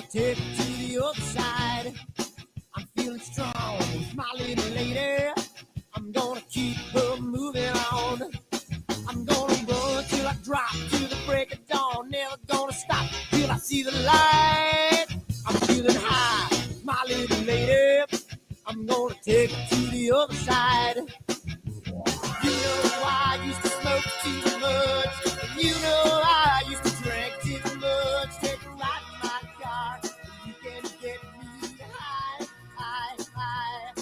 take it to the other side. I'm feeling strong with my little lady. I'm gonna keep her moving on. I'm gonna run till I drop to the break of dawn. Never gonna stop till I see the light. I'm feeling high, my little lady. I'm gonna take it to the other side. You know I used to smoke too much. And you know I used to drink too much. Take a ride in my car. You can get me high, high, high.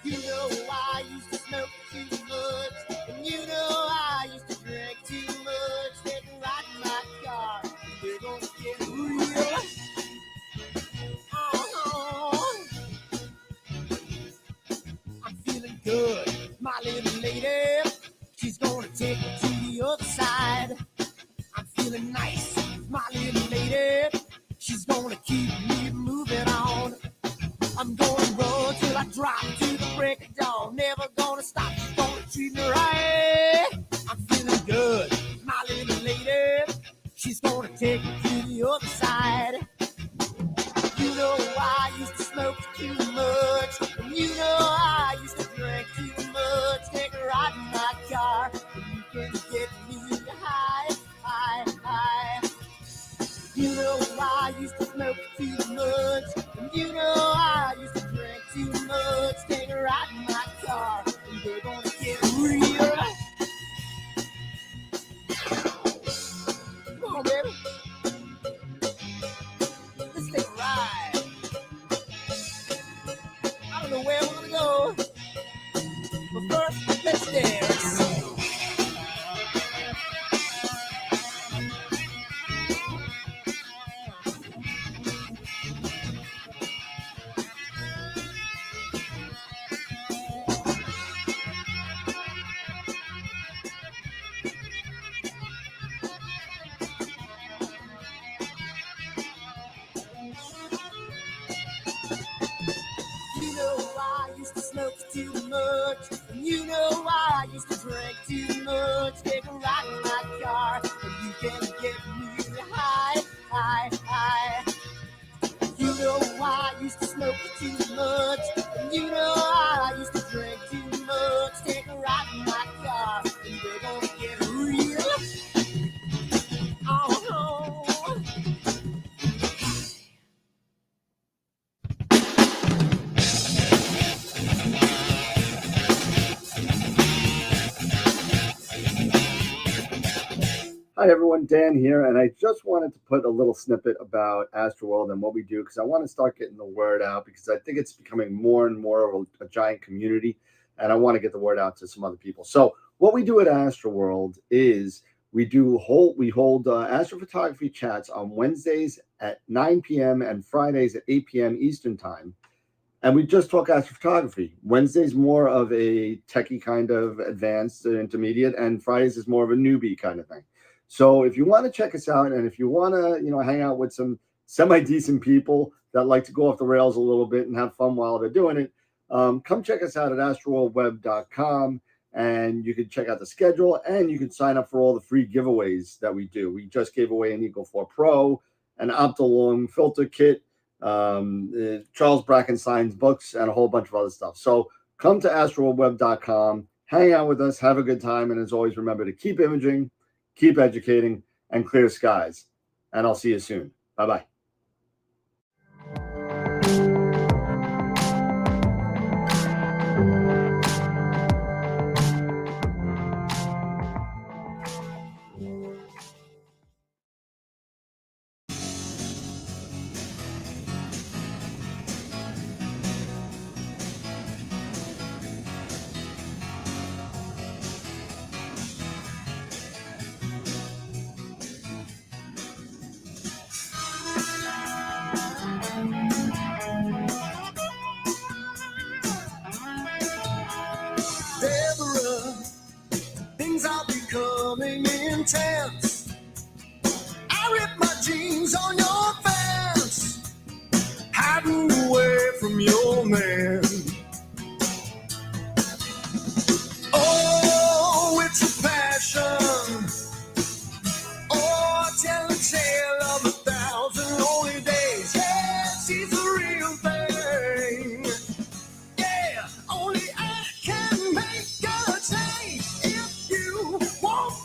You know I used to smoke too much. And you know I used to drink too much. Take a ride in my car. We're gonna get real. Oh, I'm feeling good. My little lady, she's gonna take me to the other side. I'm feeling nice, my little lady, she's gonna keep me moving on. I'm gonna run till I drop to the break of dawn. Never gonna stop, she's gonna treat me right. I'm feeling good, my little lady, she's gonna take me to the other side. You know I used to smoke too much, and you know I used to drink too much. Take a ride in my car, and you can get me high, high, high. You know I used to smoke too much, and you know I used to drink too much. Take a ride in my car, and we're gonna get real. Come on, baby. Let's take a ride. I don't know where we're gonna go, but first, let's dance. You know I used to smoke too much, and you know I used to drink too much. Take a ride in my car, and you can get me high, high, high. You know I used to smoke too much, and you know I used to drink too much. Take a ride in my car, and we're gonna get real. Oh, Hi everyone, Dan here, and I just wanted to put a little snippet about AstroWorld and what we do because I want to start getting the word out because I think it's becoming more and more of a giant community, and I want to get the word out to some other people. So what we do at AstroWorld is we hold astrophotography chats on Wednesdays at 9 p.m. and Fridays at 8 p.m. Eastern Time. And we just talk astrophotography. Wednesday's more of a techie kind of advanced intermediate, and Fridays is more of a newbie kind of thing. So if you want to check us out, and if you want to, hang out with some semi-decent people that like to go off the rails a little bit and have fun while they're doing it, come check us out at astroworldweb.com, and you can check out the schedule, and you can sign up for all the free giveaways that we do. We just gave away an Eagle 4 Pro, an Optilong filter kit, Charles Brackenstein's books, and a whole bunch of other stuff. So come to astroworldweb.com, hang out with us, have a good time, and as always, remember to keep imaging, keep educating, and clear skies. And I'll see you soon. Bye-bye. Deborah, things are becoming intense. I ripped my jeans on your fence, hiding away from your man. Oh, it's a passion. Oh, tell a tale of 1,000 lonely days.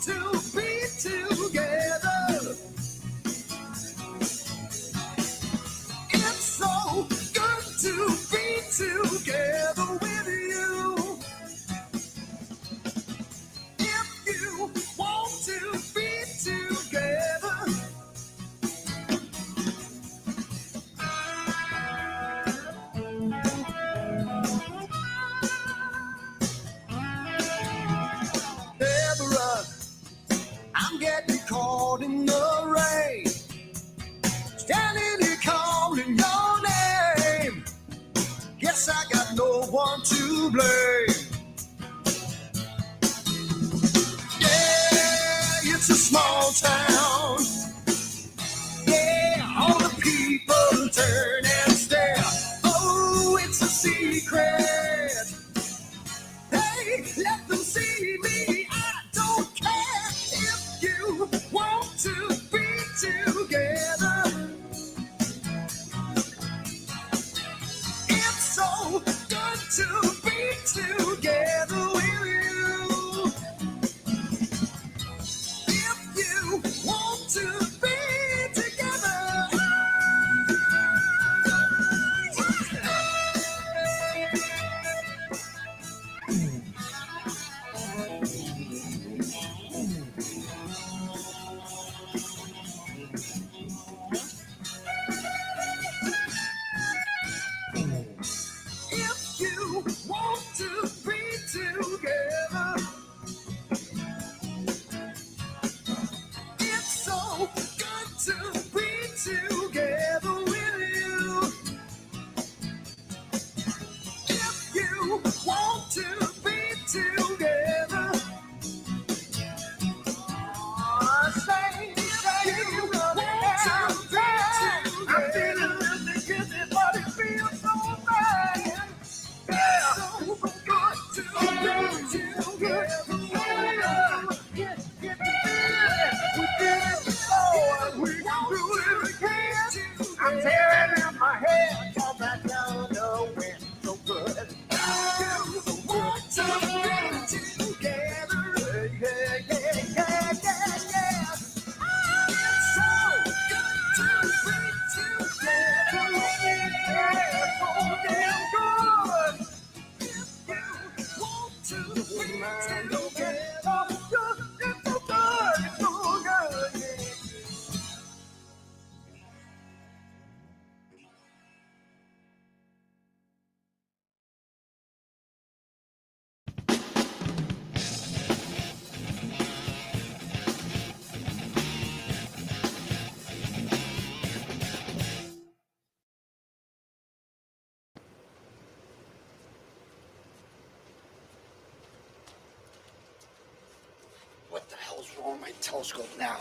to be together. It's so good to be together with you. If you want to be together, Deborah, I'm getting caught in the rain, standing here calling your name. Guess I got no one to blame. Yeah, it's a small town. Yeah, all the people turn and stare. Oh, it's a secret. Hey, let them see me. I don't care if you want to be together. It's so good to be together with you. If you want to be together. If you want to be together, it's so good to be together with you. If you want to be together, say you want to be together. I'm feeling really guilty, but it feels so bad. Yeah, so good to be together. Get together. We did it before, and we can do it again. I'm tearing out my head, 'cause I don't know when. So good. You want to be together. Yeah, yeah, yeah, yeah, yeah. It's so good to be together. Yeah, so damn good. If you want to be together, it's so good, it's so good, yeah. What the hell's wrong with my telescope now?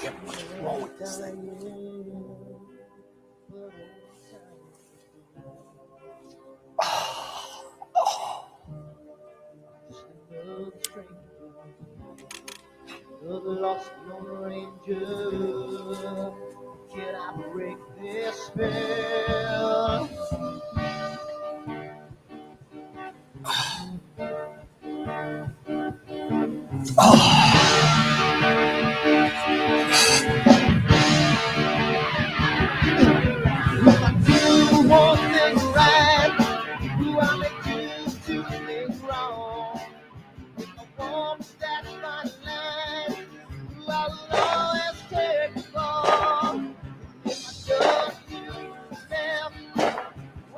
Damn, what's wrong with this thing? The lost Lone Ranger, can I break this spell? Do one thing right, do I make two things wrong? If I want to stand my line, do I will always take the fall? If I just use them,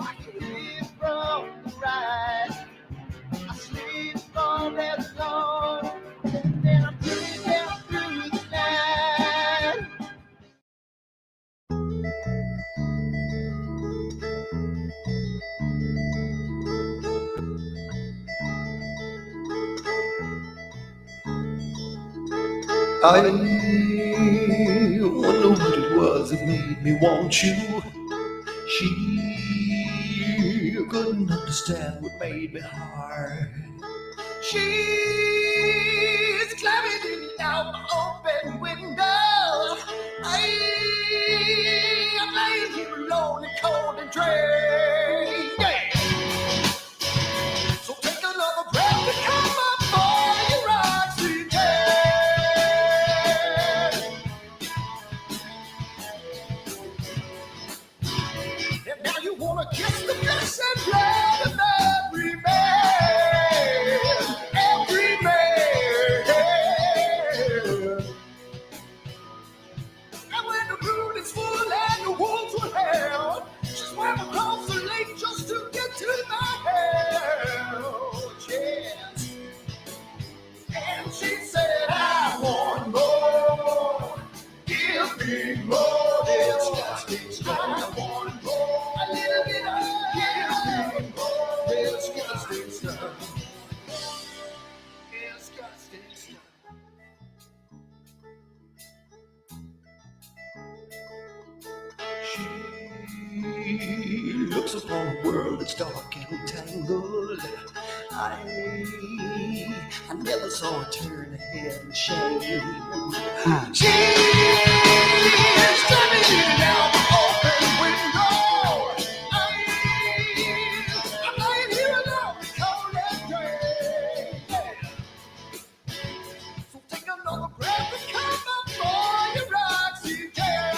I can live from the right. I sleep all day long, and then I'm dreaming through the night. I wonder what it was that made me want you. She couldn't understand what made me hard. She's climbing in and out my open window. I'm laying here alone and cold and dread. Yeah. Disgusting stuff. Disgusting stuff. She looks upon a world that's dark and tangled. I never saw her turn her head in shame. She is standing out the open window. I'm lying here alone, cold and gray. So take another breath and come up for your rocks again.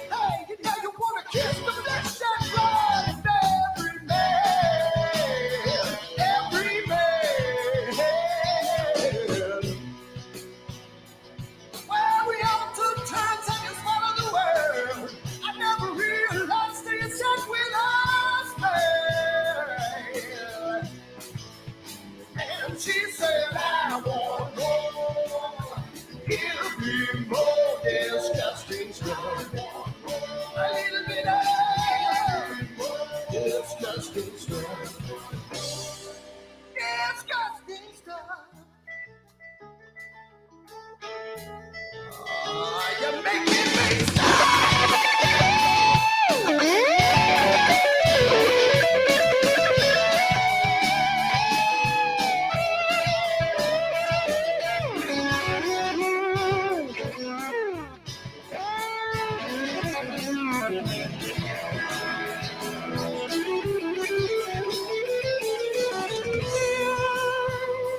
Hey, you know you wanna kiss the flesh and blood of every man, every man. Well, we all took turns and you swallowed the world. I never realized they had sat with us, man. And she said, I want more. Give me more disgusting stuff. A little bit of disgusting stuff. Disgusting stuff. Oh, you're making me stop.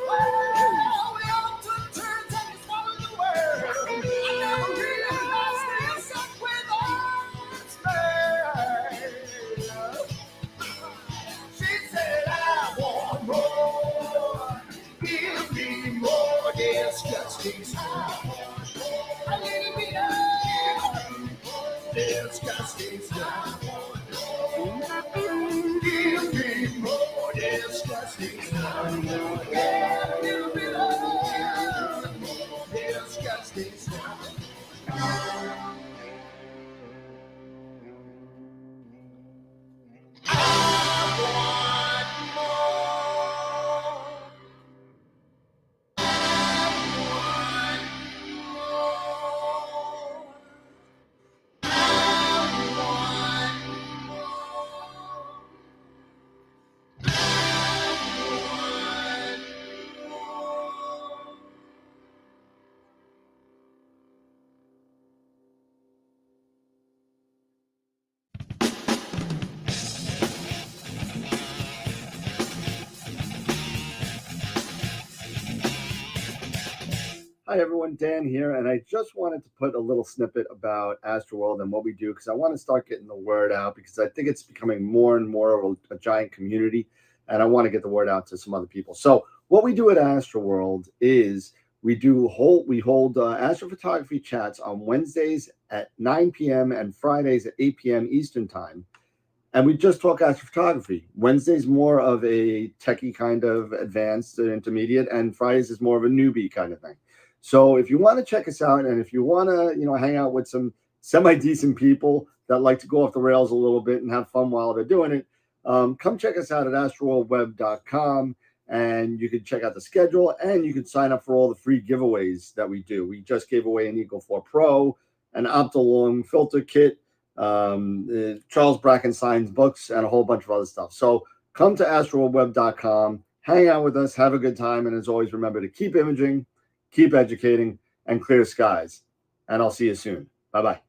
Well, we all took turns and you swallowed the world. I never realized they had sat with us, man. She said, I want more. Give me more disgusting stuff. A little bit of disgusting stuff. Give me more disgusting stuff. Yeah, a little bit of disgusting stuff. Hi everyone, Dan here, and I just wanted to put a little snippet about AstroWorld and what we do because I want to start getting the word out because I think it's becoming more and more of a giant community, and I want to get the word out to some other people. So what we do at AstroWorld is we hold astrophotography chats on Wednesdays at 9 p.m. and Fridays at 8 p.m. Eastern time. And we just talk astrophotography. Wednesday's more of a techie kind of advanced intermediate, and Fridays is more of a newbie kind of thing. So if you want to check us out, and if you want to, hang out with some semi-decent people that like to go off the rails a little bit and have fun while they're doing it, come check us out at astroworldweb.com, and you can check out the schedule, and you can sign up for all the free giveaways that we do. We just gave away an Eagle 4 Pro, an Optilong filter kit, Charles Brackenstein's books, and a whole bunch of other stuff. So come to astroworldweb.com, hang out with us, have a good time, and as always, remember to keep imaging, keep educating, and clear skies. And I'll see you soon. Bye-bye.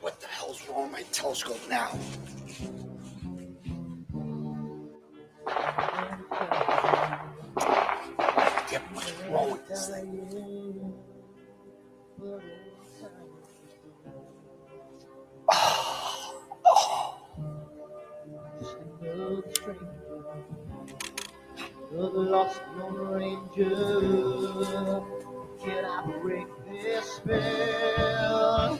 What the hell's wrong with my telescope now? What's wrong with this thing? The lost Lone Ranger, can I break this spell?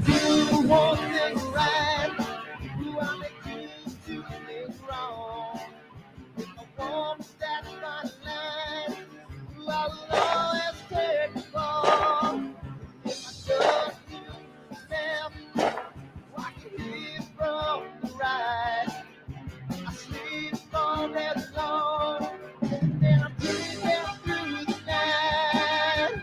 Do one thing right, do I make you do things wrong? If I want to stand by the line, I will always take the fall. If I just do step, watch you leave from the right. I sleep all day long, and then I'm dreaming through the night.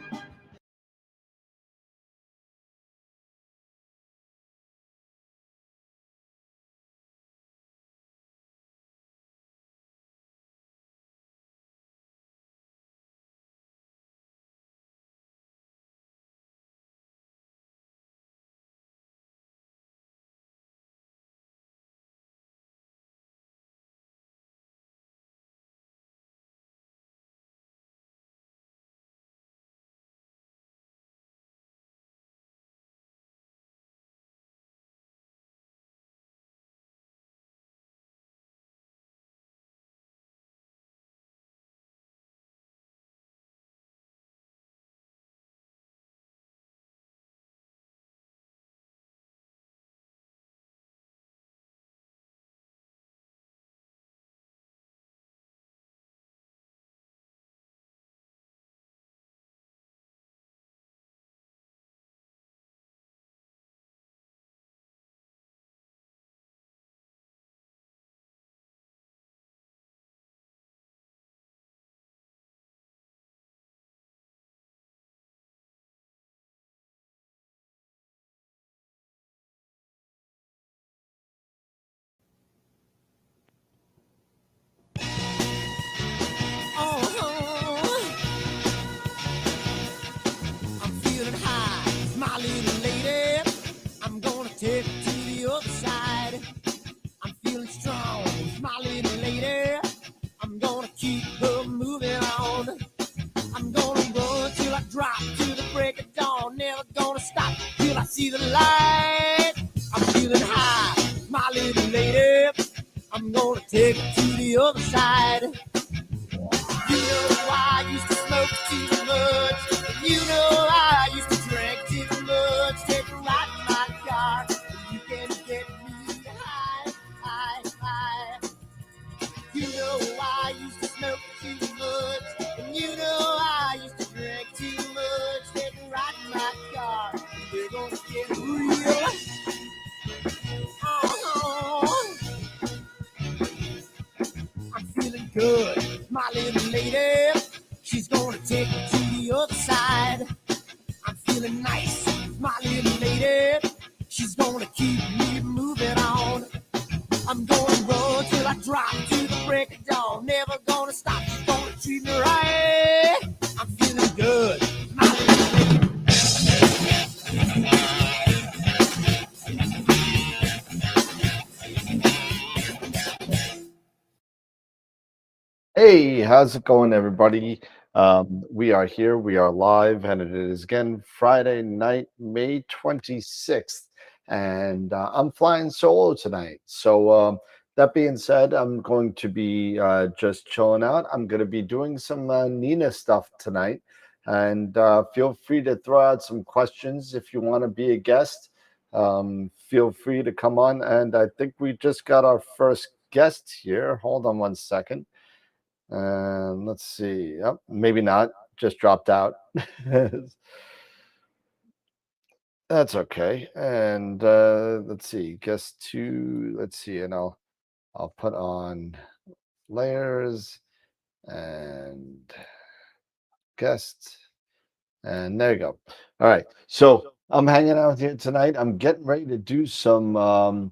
I'm feeling high, my little lady. I'm gonna take it to the other side. I'm feeling strong, my little lady. I'm gonna keep her moving on. I'm gonna run till I drop to the break of dawn. Never gonna stop till I see the light. I'm feeling high, my little lady. I'm gonna take it to the other side. You know I used to smoke too much. You know I used to drink too much. Take a ride in my car. You can get me high, high, high. You know I used to smoke too much. And you know I used to drink too much. Take a ride in my car. We're gonna get real. good. My little lady, she's gonna take me to the other side. I'm feeling nice. My little lady, she's gonna keep me moving on. I'm gonna run till I drop to the break of dawn. Never gonna stop. She's gonna treat me right. I'm feeling good. My little lady. Hey, how's it going, everybody? We are here, we are live, and it is again Friday night, May 26th, and I'm flying solo tonight. So, that being said, I'm going to be just chilling out. I'm going to be doing some Nina stuff tonight, and feel free to throw out some questions if you want to be a guest. Feel free to come on, and I think we just got our first guest here. Hold on one second. And let's see. Yep, maybe not. Just dropped out. That's okay. And let's see. Guess two. Let's see. And I'll put on layers and guest. And there you go. All right. So I'm hanging out here tonight. I'm getting ready to do some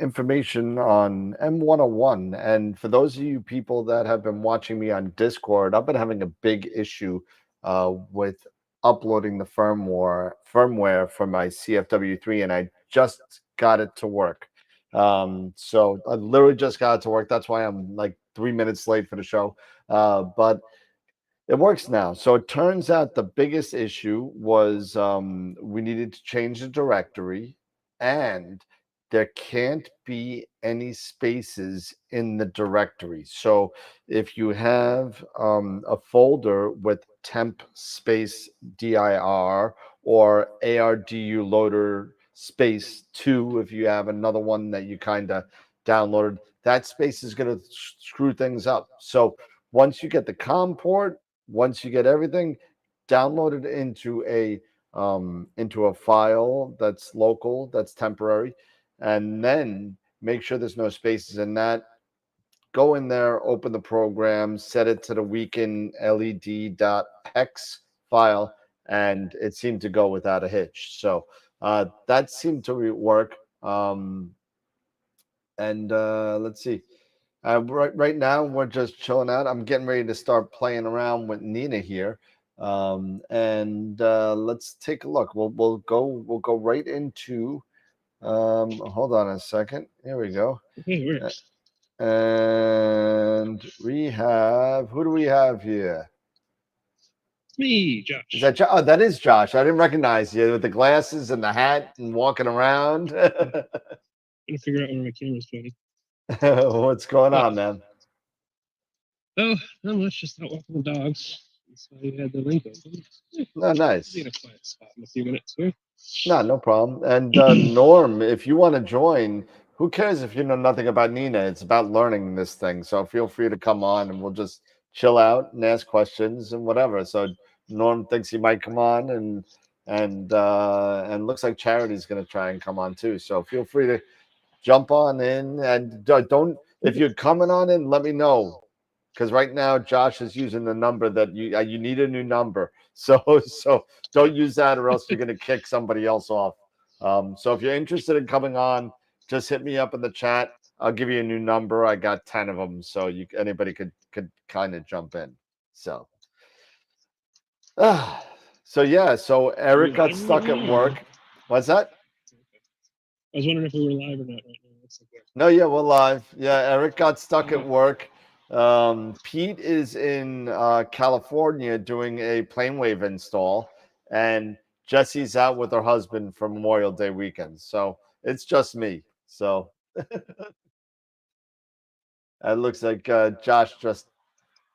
information on M101. And for those of you people that have been watching me on Discord, I've been having a big issue with uploading the firmware for my CFW3, and I just got it to work. So I literally just got it to work. That's why I'm like 3 minutes late for the show. But it works now. So it turns out the biggest issue was we needed to change the directory, and there can't be any spaces in the directory. So if you have a folder with temp space dir or ardu loader space 2, if you have another one that you kind of downloaded, that space is going to screw things up. So once you get the COM port, once you get everything, download it into a file that's local, that's temporary, and then make sure there's no spaces in that. Go in there, open the program, set it to the weekend led.hex file, and it seemed to go without a hitch. So that seemed to work. And let's see. Right now, we're just chilling out. I'm getting ready to start playing around with Nina here, and let's take a look. We'll go right into. Hold on a second. Here we go. Okay, it works. And we have, who do we have here? It's me, Josh. Is that Oh, that is Josh. I didn't recognize you with the glasses and the hat and walking around. I'm trying to figure out where my camera's pointing. What's going on, man? Oh, not much. Just out walking the dogs. That's why you had the link open. Oh, nice. Be in a quiet spot in a few minutes here. No problem. And Norm, if you want to join, who cares if you know nothing about Nina? It's about learning this thing. So feel free to come on and we'll just chill out and ask questions and whatever. So Norm thinks he might come on, and looks like Charity's going to try and come on too. So feel free to jump on in, and don't, if you're coming on in, let me know. Because right now Josh is using the number that you need a new number. So don't use that, or else you're going to kick somebody else off. So if you're interested in coming on, just hit me up in the chat. I'll give you a new number. I got 10 of them, so anybody could kind of jump in. So so Eric got stuck at work. What's that? I was wondering if we were live or not right now. Looks like No, yeah, we're live. Yeah, Eric got stuck at work. Pete is in California doing a PlaneWave install, and Jesse's out with her husband for Memorial Day weekend. So it's just me. So it looks like Josh just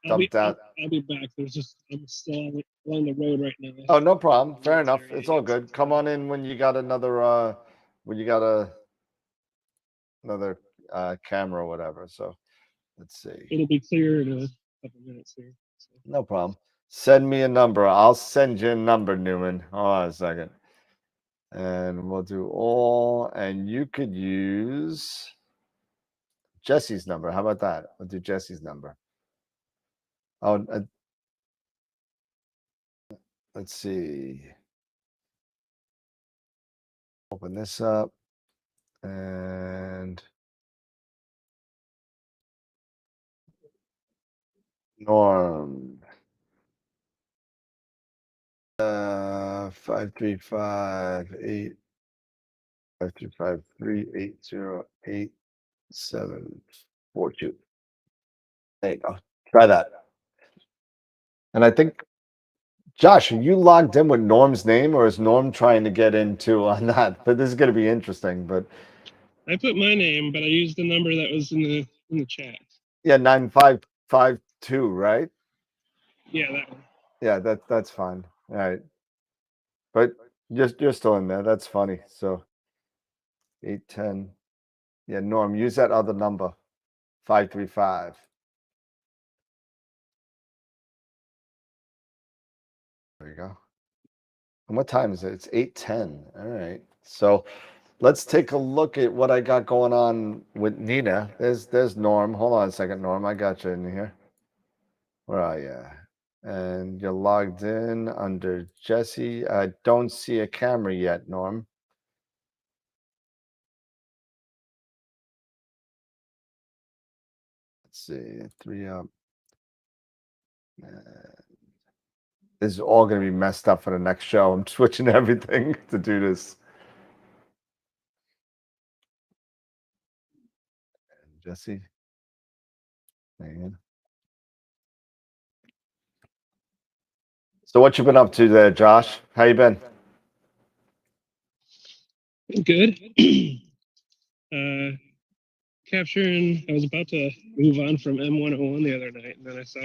dumped out. I'll be back. I'm still along the road right now. Oh, no problem. Fair enough. It's all good. Come on in when you got another another camera or whatever. So let's see. It'll be clear in a couple minutes here. So. No problem. Send me a number. I'll send you a number, Newman. Hold on a second. And we'll do all. And you could use Jesse's number. How about that? We'll do Jesse's number. Oh, let's see. Open this up and Norm. 5358 5353808742. There you go. Try that. And I think, Josh, are you logged in with Norm's name, or is Norm trying to get into on that? But this is going to be interesting. But I put my name, but I used the number that was in the chat. yeah, 9552, right? Yeah, that one. Yeah, that's fine. All right. But you're still in there. That's funny. So 810. Yeah, Norm, use that other number. 535. There you go. And what time is it? It's 8:10. All right. So let's take a look at what I got going on with Nina. There's Norm. Hold on a second, Norm. I got you in here. Where are you? And you're logged in under Jesse. I don't see a camera yet, Norm. Let's see. 3 up. This is all going to be messed up for the next show. I'm switching everything to do this. And Jesse. Man. So what you been up to there, Josh? How you been? Good. Capturing. I was about to move on from M101 the other night, and then I saw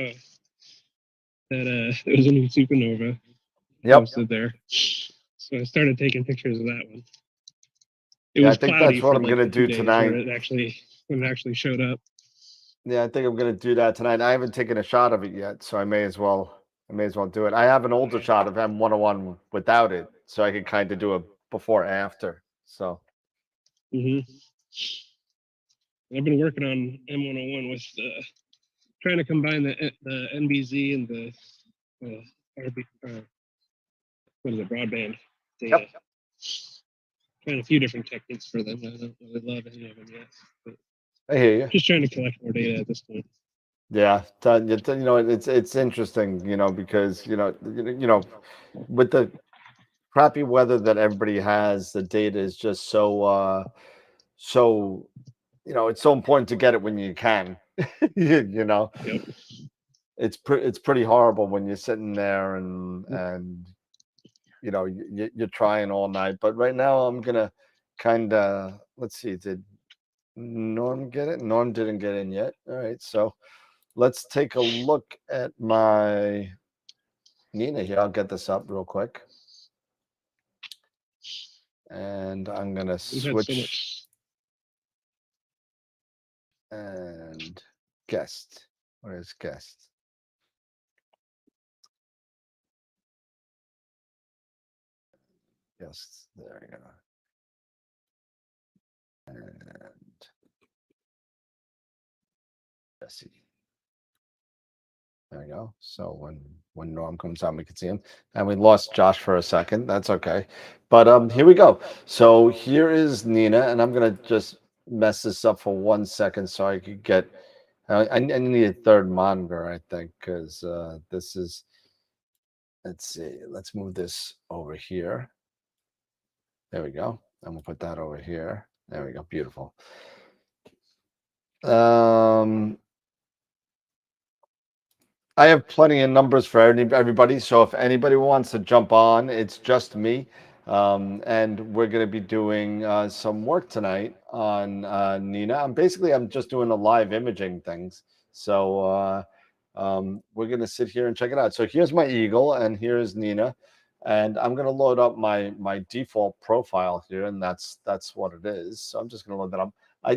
that there was a new supernova posted there. So I started taking pictures of that one. It was I think cloudy that's what for I'm like gonna the 2 do days tonight. when it actually showed up. Yeah, I think I'm gonna do that tonight. I haven't taken a shot of it yet, so I may as well do it. I have an older shot of M101 without it, so I can kind of do a before after. So I've been working on M101 with trying to combine the NBZ and the what is it, broadband data. Yep. Trying a few different techniques for them. I don't really love any of them yet. But I hear you. just trying to collect more data at this point. Yeah, it's interesting, because with the crappy weather that everybody has, the data is just so it's so important to get it when you can. Yep. It's pretty horrible when you're sitting there and you're trying all night. But right now I'm gonna kind of, let's see, did Norm get it? Norm didn't get in yet. All right, so let's take a look at my Nina here. I'll get this up real quick. And I'm going to switch and guest. Where is guest? Yes, there you go. And Jesse. There we go. So when Norm comes on, we can see him. And we lost Josh for a second. That's okay. But here we go. So here is Nina, and I'm gonna just mess this up for 1 second so I could get. I need a third monitor, I think, because this is. Let's see. Let's move this over here. There we go. And we'll put that over here. There we go. Beautiful. I have plenty of numbers for everybody. So if anybody wants to jump on, it's just me. And we're going to be doing some work tonight on Nina. I'm just doing a live imaging things. So we're going to sit here and check it out. So here's my Eagle and here's Nina. And I'm going to load up my default profile here. And that's what it is. So I'm just going to load that up.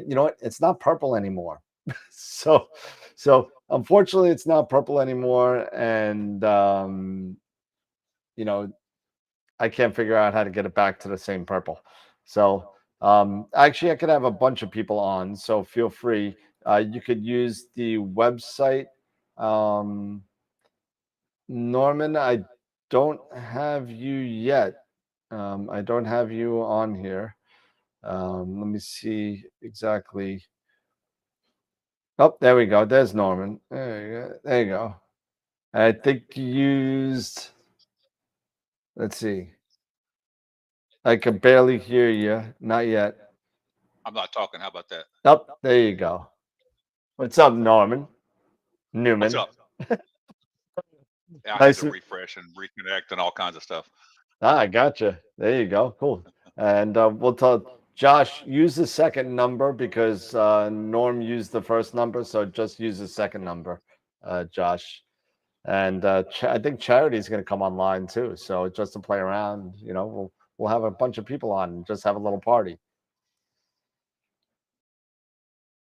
You know what? It's not purple anymore. So unfortunately it's not purple anymore, and I can't figure out how to get it back to the same purple. So actually I could have a bunch of people on, so feel free You could use the website. Norman, I don't have you yet. I don't have you on here. Let me see exactly. Oh, there we go. There's Norman. There you go. There you go. I think you used. Let's see. I can barely hear you. Not yet. I'm not talking. How about that? Oh, there you go. What's up, Norman? What's Newman. up? I had Nice. to refresh and reconnect and all kinds of stuff. I gotcha. There you go. Cool. And we'll tell Josh, use the second number because Norm used the first number. So just use the second number, Josh. And I think Charity's going to come online too. So just to play around, we'll have a bunch of people on and just have a little party.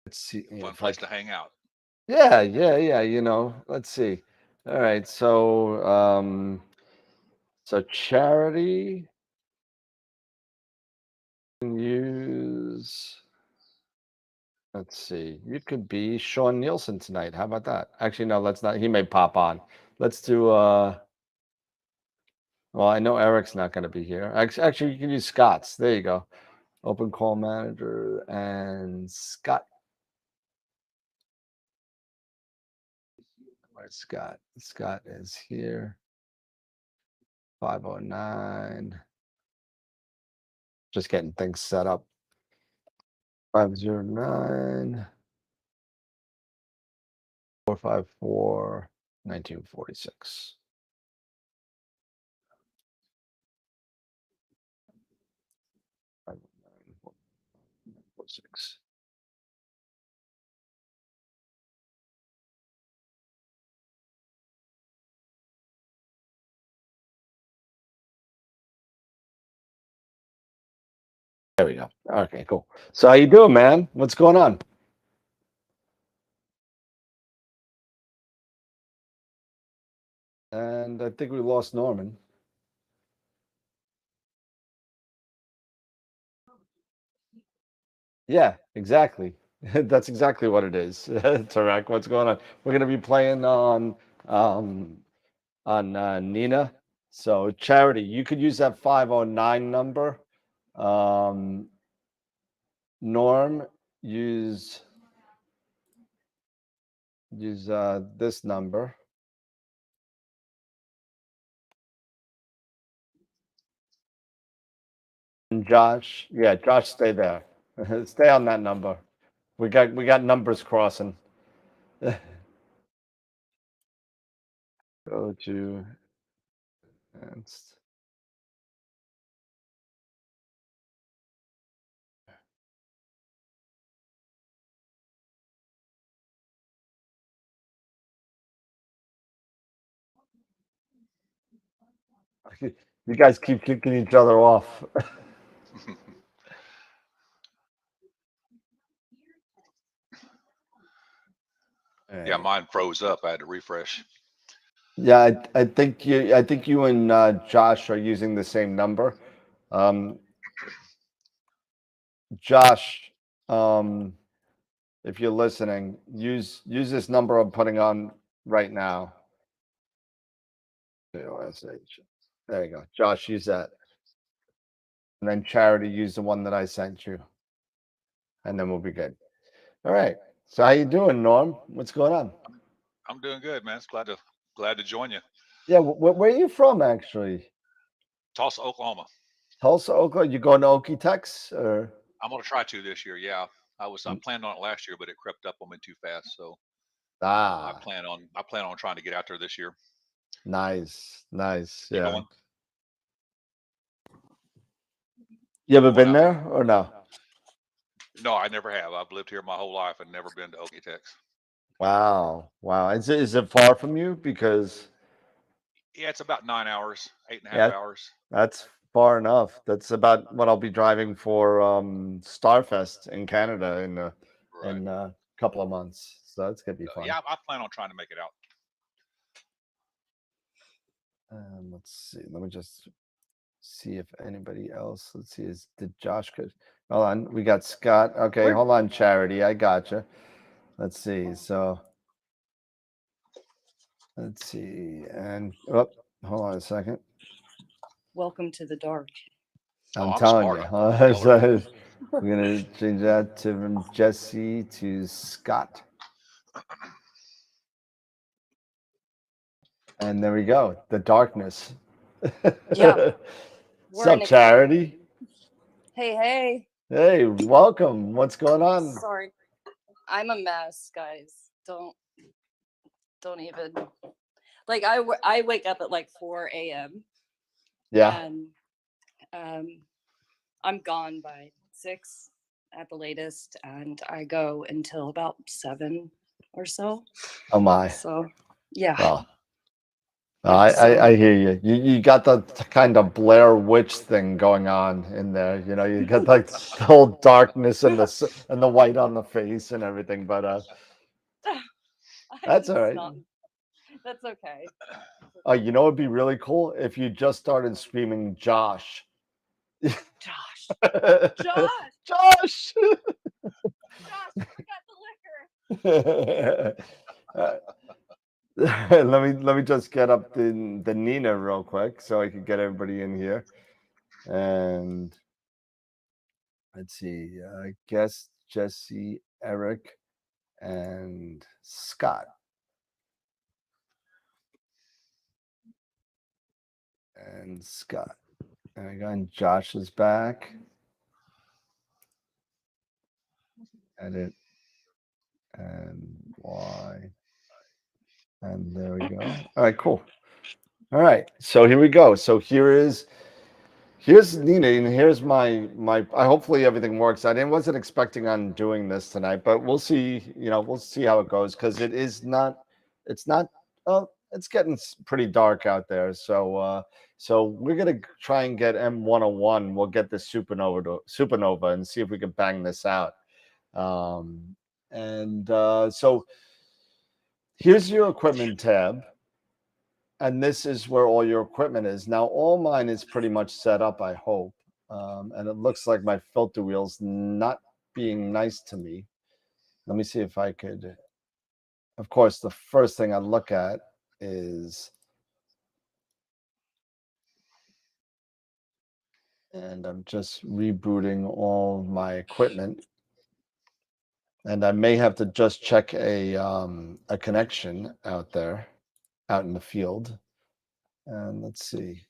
Let's see. Fun place to hang out. Yeah. Let's see. All right. So Charity can use. Let's see. You could be Sean Nielsen tonight. How about that? Actually, no, let's not. He may pop on. Let's do well, I know Eric's not going to be here. Actually, you can use Scott's. There you go. Open call manager and Scott. Where's Scott? Scott is here. 509. Just getting things set up. 509 454 1946. There we go. Okay, cool. So how you doing, man? What's going on? And I think we lost Norman. Yeah, exactly. That's exactly what it is. Tarek, what's going on? We're gonna be playing on Nina. So Charity, you could use that 509 number. Norm, use this number. And Josh, yeah, Josh, stay there. Stay on that number. We got numbers crossing. Go to advanced. You guys keep kicking each other off. Yeah, mine froze up. I had to refresh. Yeah, I think you and Josh are using the same number. Josh, if you're listening, use this number I'm putting on right now. KOSH. There you go. Josh, use that. And then Charity, use the one that I sent you. And then we'll be good. All right. So how you doing, Norm? What's going on? I'm doing good, man. It's glad to join you. Yeah, where are you from, actually? Tulsa, Oklahoma. Tulsa, Oklahoma. You going to Okie-Tex or? I'm gonna try to this year. Yeah, I planned on it last year, but it crept up on me too fast. So I Ah, plan on trying to get out there this year. nice. You Yeah. going? You ever Going been out there or no? No, I never have. I've lived here my whole life and never been to Okie-Tex. Wow. Is it far from you? Because Yeah, it's about 9 hours, 8.5 yeah, hours. that's far enough. That's about what I'll be driving for Starfest in Canada Right. in a couple of months. So that's gonna be fun. Yeah, I plan on trying to make it out. Let's see. Let me just see if anybody else. Let's see. Did Josh could hold on? We got Scott. Okay, hold on, Charity. I gotcha. let's see. So let's see. And oh, hold on a second. Welcome to the dark. I'm I'm telling smart. you. I'm purple color. We're gonna change that to from Jesse to Scott. And there we go. The darkness. Yeah. What's up, in a- Charity? Hey. Hey, welcome. What's going on? Sorry. I'm a mess, guys. Don't even. Like, I wake up at like 4 a.m. Yeah. And I'm gone by 6 at the latest, and I go until about 7 or so. Oh my. So, yeah. Well, I hear you. You got the kind of Blair Witch thing going on in there. You know, you got like the whole darkness and the white on the face and everything. But that's all right. That's okay. Oh, you know, it'd be really cool if you just started screaming Josh. Josh. Josh. Josh. Josh, I forgot the liquor. Let me just get up the Nina real quick so I could get everybody in here. And let's see, I guess Jesse, Eric, and Scott. And Scott. And again, Josh is back. Edit. And Y. And there we go. All right, cool. All right, so here we go. So here's Nina, and here's my I hopefully everything works. Wasn't expecting on doing this tonight, but we'll see. You know, we'll see how it goes because it's not. It's getting pretty dark out there. So we're gonna try and get M101. We'll get the supernova and see if we can bang this out. So here's your equipment tab. And this is where all your equipment is. Now, all mine is pretty much set up, I hope. And it looks like my filter wheel's not being nice to me. Let me see if I could. Of course, the first thing I look at is, and I'm just rebooting all my equipment. And I may have to just check a connection out there, out in the field. And let's see.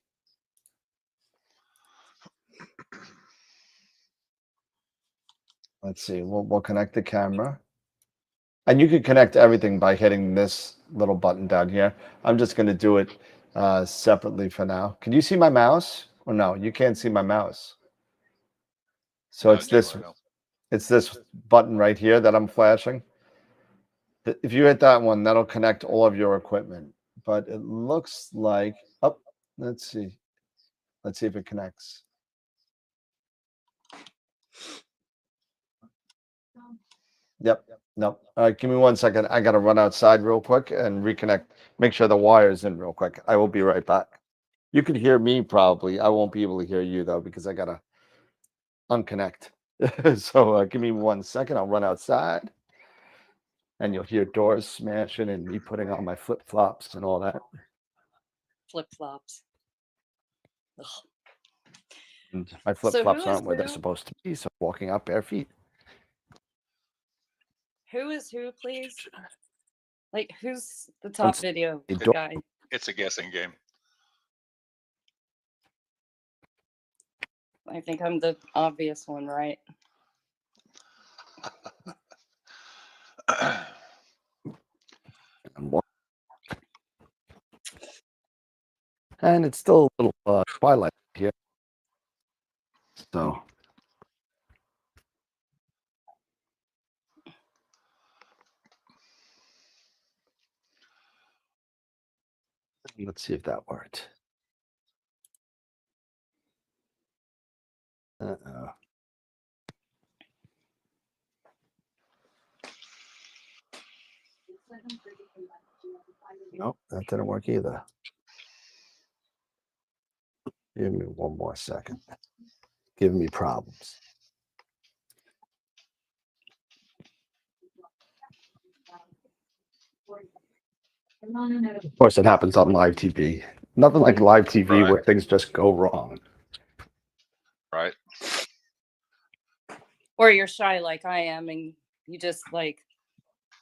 Let's see. We'll connect the camera. And you can connect everything by hitting this little button down here. I'm just going to do it separately for now. Can you see my mouse? Or no, you can't see my mouse. So it's this button right here that I'm flashing. If you hit that one, that'll connect all of your equipment. But it looks like, oh, let's see. Let's see if it connects. Yep. No. All right, give me 1 second. I got to run outside real quick and reconnect. Make sure the wire's in real quick. I will be right back. You can hear me probably. I won't be able to hear you though because I got to unconnect. So give me 1 second. I'll run outside and you'll hear doors smashing and me putting on my flip-flops and all that. Flip-flops. And my flip-flops aren't where they're supposed to be, so I'm walking out bare feet. Who is who, please? Like, who's the top video guy? It's a guessing game. I think I'm the obvious one, right? And it's still a little twilight here. So let's see if that worked. Uh-oh. Nope, that didn't work either. Give me 1 more second. Giving me problems. Of course, it happens on live TV. Nothing like live TV Right. where things just go wrong. Right. Or you're shy like I am, and you just like,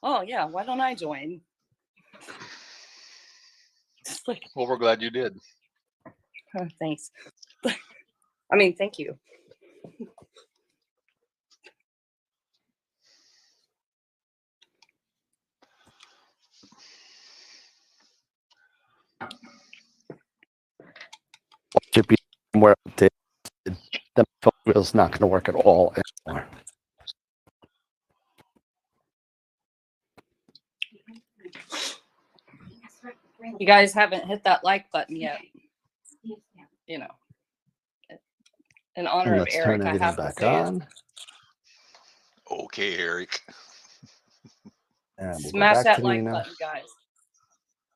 oh yeah, why don't I join? Just like, Well, we're glad you did. oh, thanks. I mean, thank you. Should be somewhere updated. The wheel's not going to work at all anymore. You guys haven't hit that like button yet. You know, in honor And of let's turn Eric, I everything have to back say it. on. Okay, Eric. And we'll go Smash back that to like Nina, button, guys.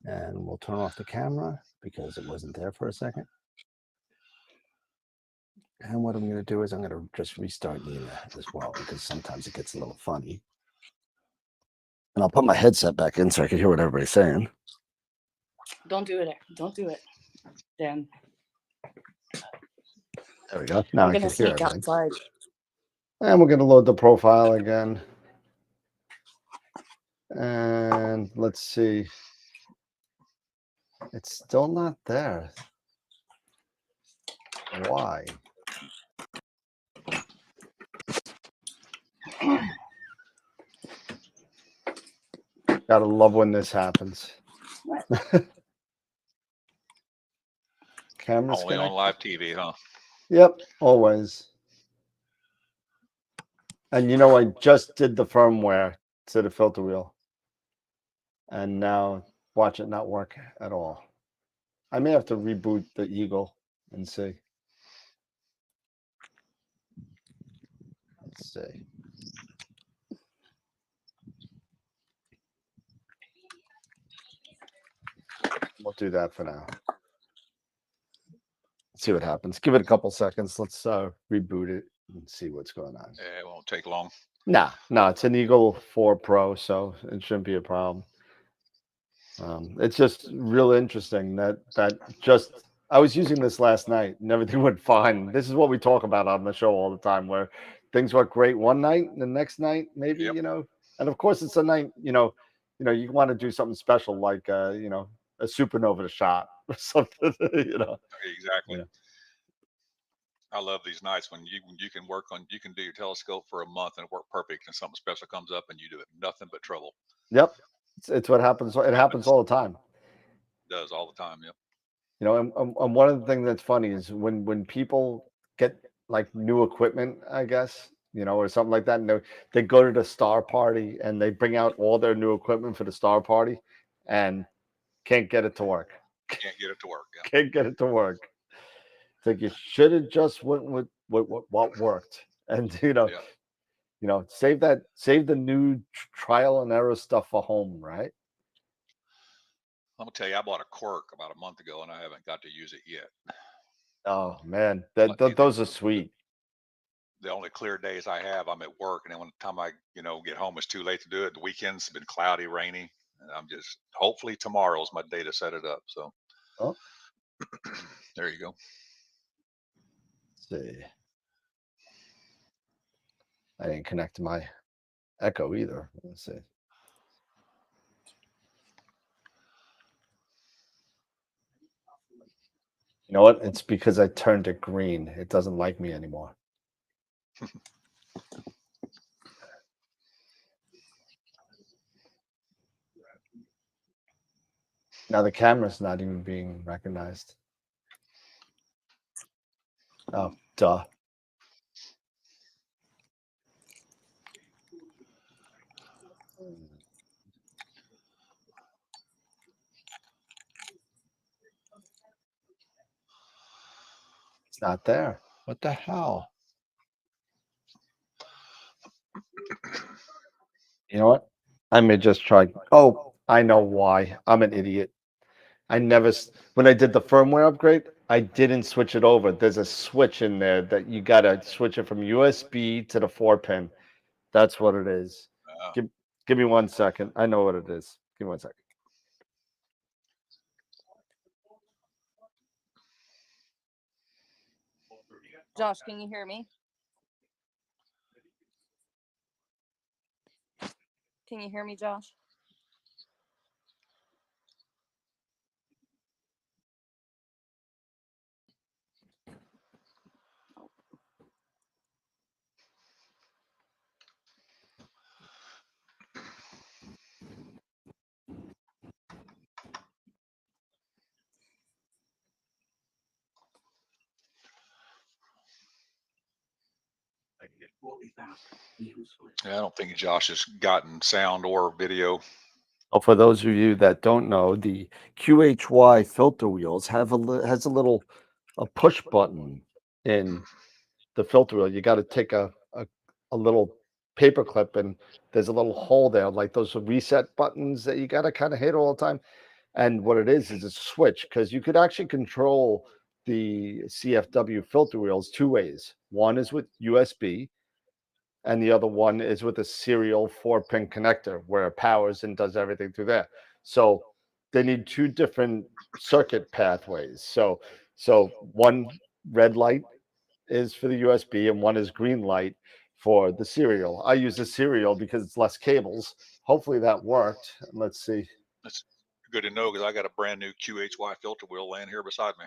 and we'll turn off the camera because it wasn't there for a second. And what I'm going to do is I'm going to just restart Nina as well because sometimes it gets a little funny. And I'll put my headset back in so I can hear what everybody's saying. Don't do it. Don't do it, Dan. There we go. Now I'm I can gonna hear sneak everything. outside. And we're going to load the profile again. And let's see. It's still not there. Why? Gotta love when this happens. Camera's Only on connected. live TV, huh? Yep, always. And you know, I just did the firmware to the filter wheel. And now watch it not work at all. I may have to reboot the Eagle and see. Let's see. We'll do that for now. See what happens. Give it a couple seconds. Let's reboot it and see what's going on. Yeah, it won't take long. No, it's an Eagle 4 Pro, so it shouldn't be a problem. It's just real interesting that just I was using this last night and everything went fine. This is what we talk about on the show all the time, where things work great one night and the next night maybe, Yep. you know, and of course it's a night, you want to do something special like a supernova shot or something, Exactly. Yeah. I love these nights when you can you can do your telescope for a month and it work perfect, and something special comes up and you do it nothing but trouble. Yep. It's what happens. It happens all the time. It does all the time. Yep. And one of the things that's funny is when people get like new equipment, I guess, or something like that, and they go to the star party and they bring out all their new equipment for the star party and can't get it to work. Can't get it to work. Yeah. Can't get it to work. It's like you should have just went with what worked. And Yeah. save the new trial and error stuff for home, right? I'm gonna tell you, I bought a Quirk about a month ago and I haven't got to use it yet. Oh man, Lucky those are sweet. The only clear days I have, I'm at work, and then when the time I get home, it's too late to do it. The weekends have been cloudy, rainy, and I'm just hopefully tomorrow's my day to set it up. So Oh, there you go. let's see. I didn't connect to my Echo either. Let's see. You know what? It's because I turned it green. It doesn't like me anymore. Now the camera's not even being recognized. Oh, duh. It's not there. What the hell? You know what? I may just try. Oh, I know why. I'm an idiot. When I did the firmware upgrade, I didn't switch it over. There's a switch in there that you got to switch it from USB to the 4-pin. That's what it is. Give me 1 second. I know what it is. Give me 1 second. Josh, can you hear me? Can you hear me, Josh? Yeah, I don't think Josh has gotten sound or video. Oh, for those of you that don't know, the QHY filter wheels has a little push button in the filter wheel. You got to take a little paper clip, and there's a little hole there, like those reset buttons that you got to kind of hit all the time. And what it is a switch, because you could actually control the CFW filter wheels two ways. One is with USB, and the other one is with a serial 4-pin connector where it powers and does everything through there. So they need two different circuit pathways. So one red light is for the USB and one is green light for the serial. I use the serial because it's less cables. Hopefully that worked. Let's see. That's good to know because I got a brand new QHY filter wheel laying here beside me.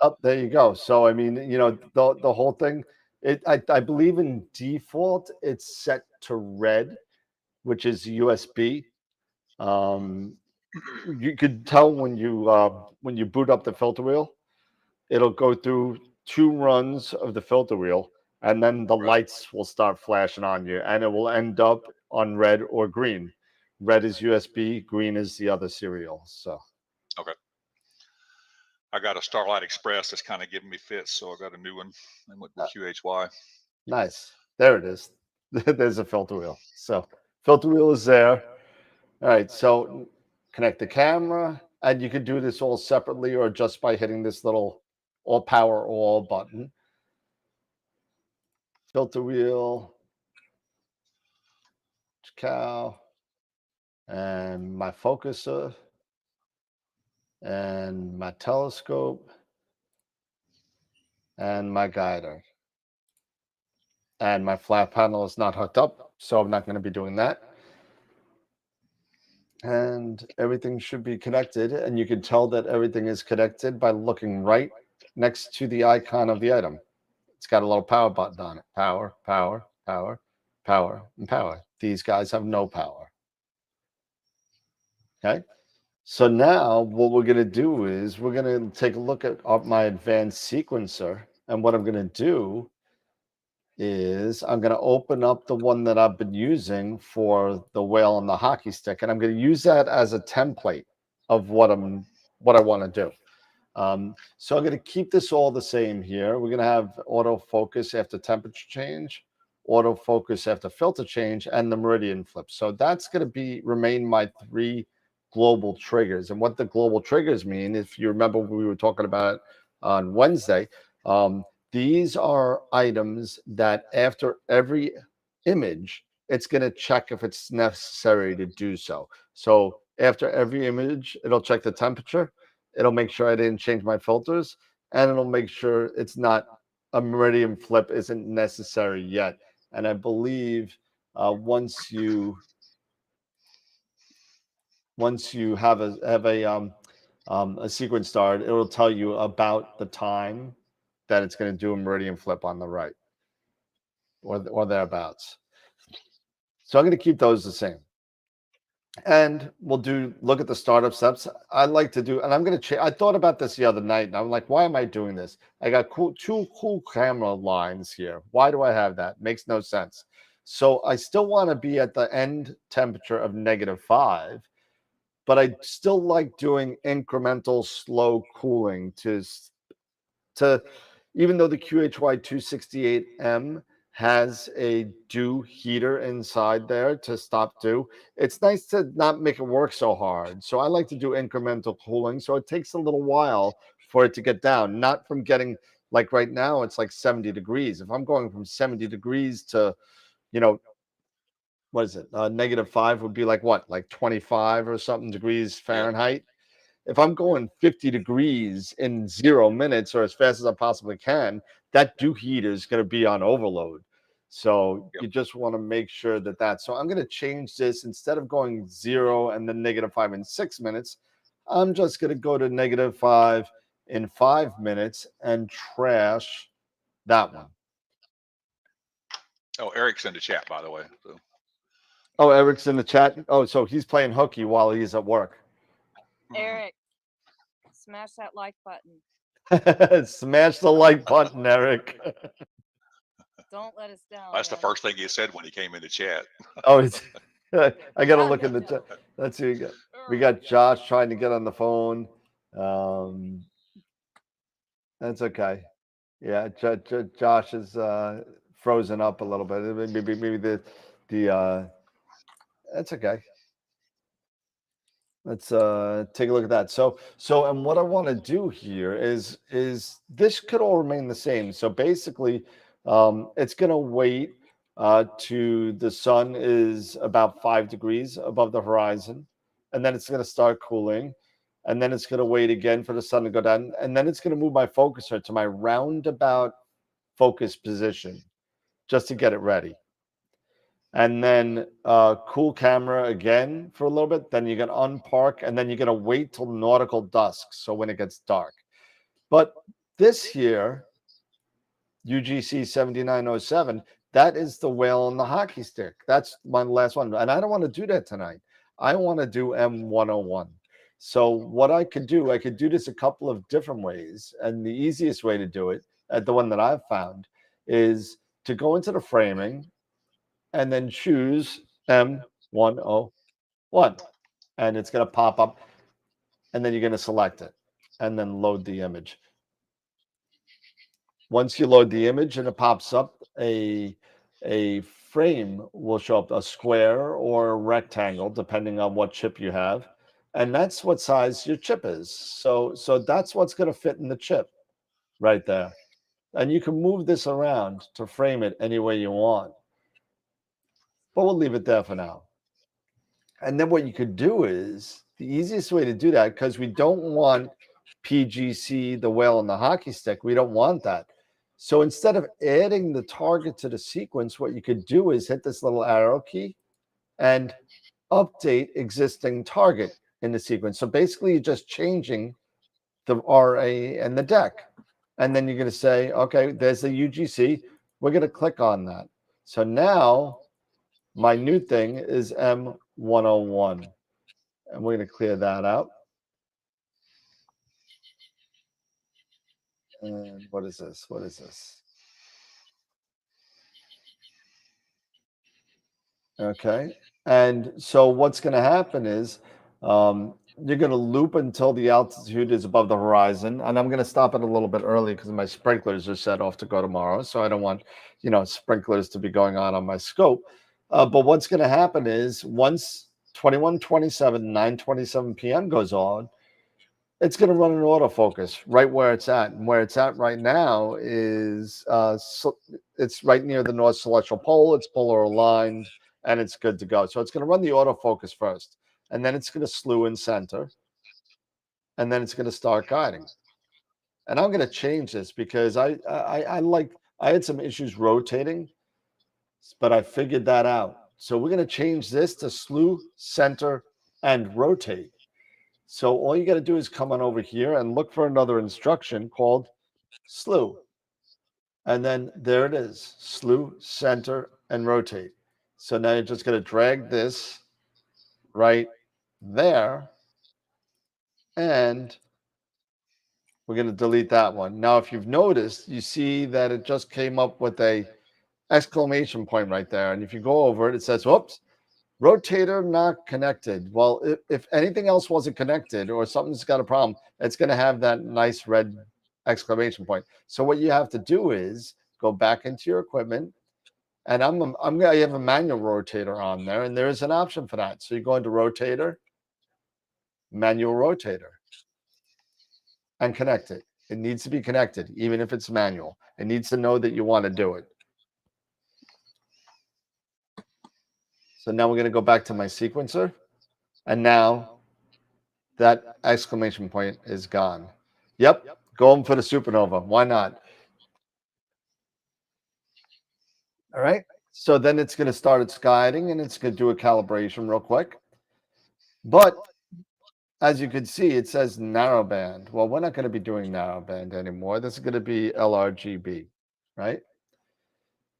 Oh, there you go. So I mean, the whole thing. I believe in default it's set to red, which is USB. You could tell when you boot up the filter wheel, it'll go through 2 runs of the filter wheel, and then the lights will start flashing on you, and it will end up on red or green. Red is USB, green is the other serial. So okay. I got a Starlight Express that's kind of giving me fits, so I got a new one with QHY. Nice. There it is. There's a filter wheel. So filter wheel is there. All right. So connect the camera, and you could do this all separately or just by hitting this little all power all button. Filter wheel, cow, and my focuser, and my telescope, and my guider. And my flat panel is not hooked up, so I'm not going to be doing that. And everything should be connected, and you can tell that everything is connected by looking right next to the icon of the item. It's got a little power button on it. Power, power, power, power, and power. These guys have no power. Okay. So now what we're going to do is we're going to take a look at my advanced sequencer. And what I'm going to do is I'm going to open up the one that I've been using for the whale and the hockey stick. And I'm going to use that as a template of what I want to do. So I'm going to keep this all the same here. We're going to have autofocus after temperature change, autofocus after filter change, and the meridian flip. So that's going to remain my 3 global triggers. And what the global triggers mean, if you remember we were talking about on Wednesday, these are items that after every image, it's going to check if it's necessary to do so. So after every image, it'll check the temperature. It'll make sure I didn't change my filters, and it'll make sure it's not a meridian flip isn't necessary yet. And I believe once you have a sequence start, it'll tell you about the time that it's going to do a meridian flip on the right or thereabouts. So I'm going to keep those the same. And we'll look at the startup steps. I like to do, and I'm going to I thought about this the other night, and I'm like, why am I doing this? I got two cool camera lines here. Why do I have that? Makes no sense. So I still want to be at the end temperature of -5, but I still like doing incremental slow cooling to even though the QHY268M has a dew heater inside there to stop dew, it's nice to not make it work so hard. So I like to do incremental cooling. So it takes a little while for it to get down, not from getting like right now, it's like 70 degrees. If I'm going from 70 degrees to, what is it? -5 would be like what? Like 25 or something degrees Fahrenheit. If I'm going 50 degrees in 0 minutes or as fast as I possibly can, that dew heater is going to be on overload. So Yep. you just want to make sure that that. So I'm going to change this instead of going 0 and then -5 in 6 minutes. I'm just going to go to -5 in 5 minutes and trash that one. Oh, Eric's in the chat, by the way. So. Oh, Eric's in the chat. Oh, so he's playing hooky while he's at work. Eric, smash that like button. Smash the like button, Eric. Don't let us down. That's the man. first thing he said when he came in the chat. Oh, it's, I got to look in the chat. Let's see. We got Josh trying to get on the phone. That's okay. Yeah, Josh is frozen up a little bit. Maybe the that's okay. Let's take a look at that. So and what I want to do here is this could all remain the same. So basically, it's going to wait to the sun is about 5 degrees above the horizon, and then it's going to start cooling, and then it's going to wait again for the sun to go down, and then it's going to move my focuser to my roundabout focus position just to get it ready. And then cool camera again for a little bit. Then you're going to unpark, and then you're going to wait till nautical dusk, so when it gets dark. But this here, UGC 7907, that is the whale on the hockey stick. That's my last one. And I don't want to do that tonight. I want to do M101. So what I could do this a couple of different ways. And the easiest way to do it, the one that I've found, is to go into the framing and then choose M101. And it's going to pop up. And then you're going to select it and then load the image. Once you load the image and it pops up, a frame will show up, a square or a rectangle, depending on what chip you have. And that's what size your chip is. So that's what's going to fit in the chip right there. And you can move this around to frame it any way you want. But we'll leave it there for now. And then what you could do is, the easiest way to do that, because we don't want PGC, the whale and the hockey stick, we don't want that. So instead of adding the target to the sequence, what you could do is hit this little arrow key and update existing target in the sequence. So basically, you're just changing the RA and the deck. And then you're going to say, okay, there's the UGC. We're going to click on that. So now my new thing is M101. And we're going to clear that out. And what is this? What is this? Okay. And so what's going to happen is you're going to loop until the altitude is above the horizon. And I'm going to stop it a little bit early because my sprinklers are set off to go tomorrow. So I don't want, sprinklers to be going on my scope. But what's going to happen is once 21:27, 9:27 p.m. goes on, it's going to run an autofocus right where it's at. And where it's at right now is it's right near the North Celestial Pole. It's polar aligned, and it's good to go. So it's going to run the autofocus first, and then it's going to slew and center, and then it's going to start guiding. And I'm going to change this because I had some issues rotating, but I figured that out. So we're going to change this to slew, center, and rotate. So all you got to do is come on over here and look for another instruction called slew. And then there it is, slew, center, and rotate. So now you're just going to drag this right there. And we're going to delete that one. Now, if you've noticed, you see that it just came up with a exclamation point right there. And if you go over it, it says, whoops, rotator not connected. Well, if anything else wasn't connected or something's got a problem, it's going to have that nice red exclamation point. So what you have to do is go back into your equipment, and I have a manual rotator on there, and there is an option for that. So you go into rotator, manual rotator, and connect it. It needs to be connected, even if it's manual. It needs to know that you want to do it. So now we're going to go back to my sequencer. And now that exclamation point is gone. Yep, going for the supernova. Why not? All right. So then it's going to start its guiding and it's going to do a calibration real quick. But as you can see, it says narrowband. Well, we're not going to be doing narrowband anymore. This is going to be LRGB, right?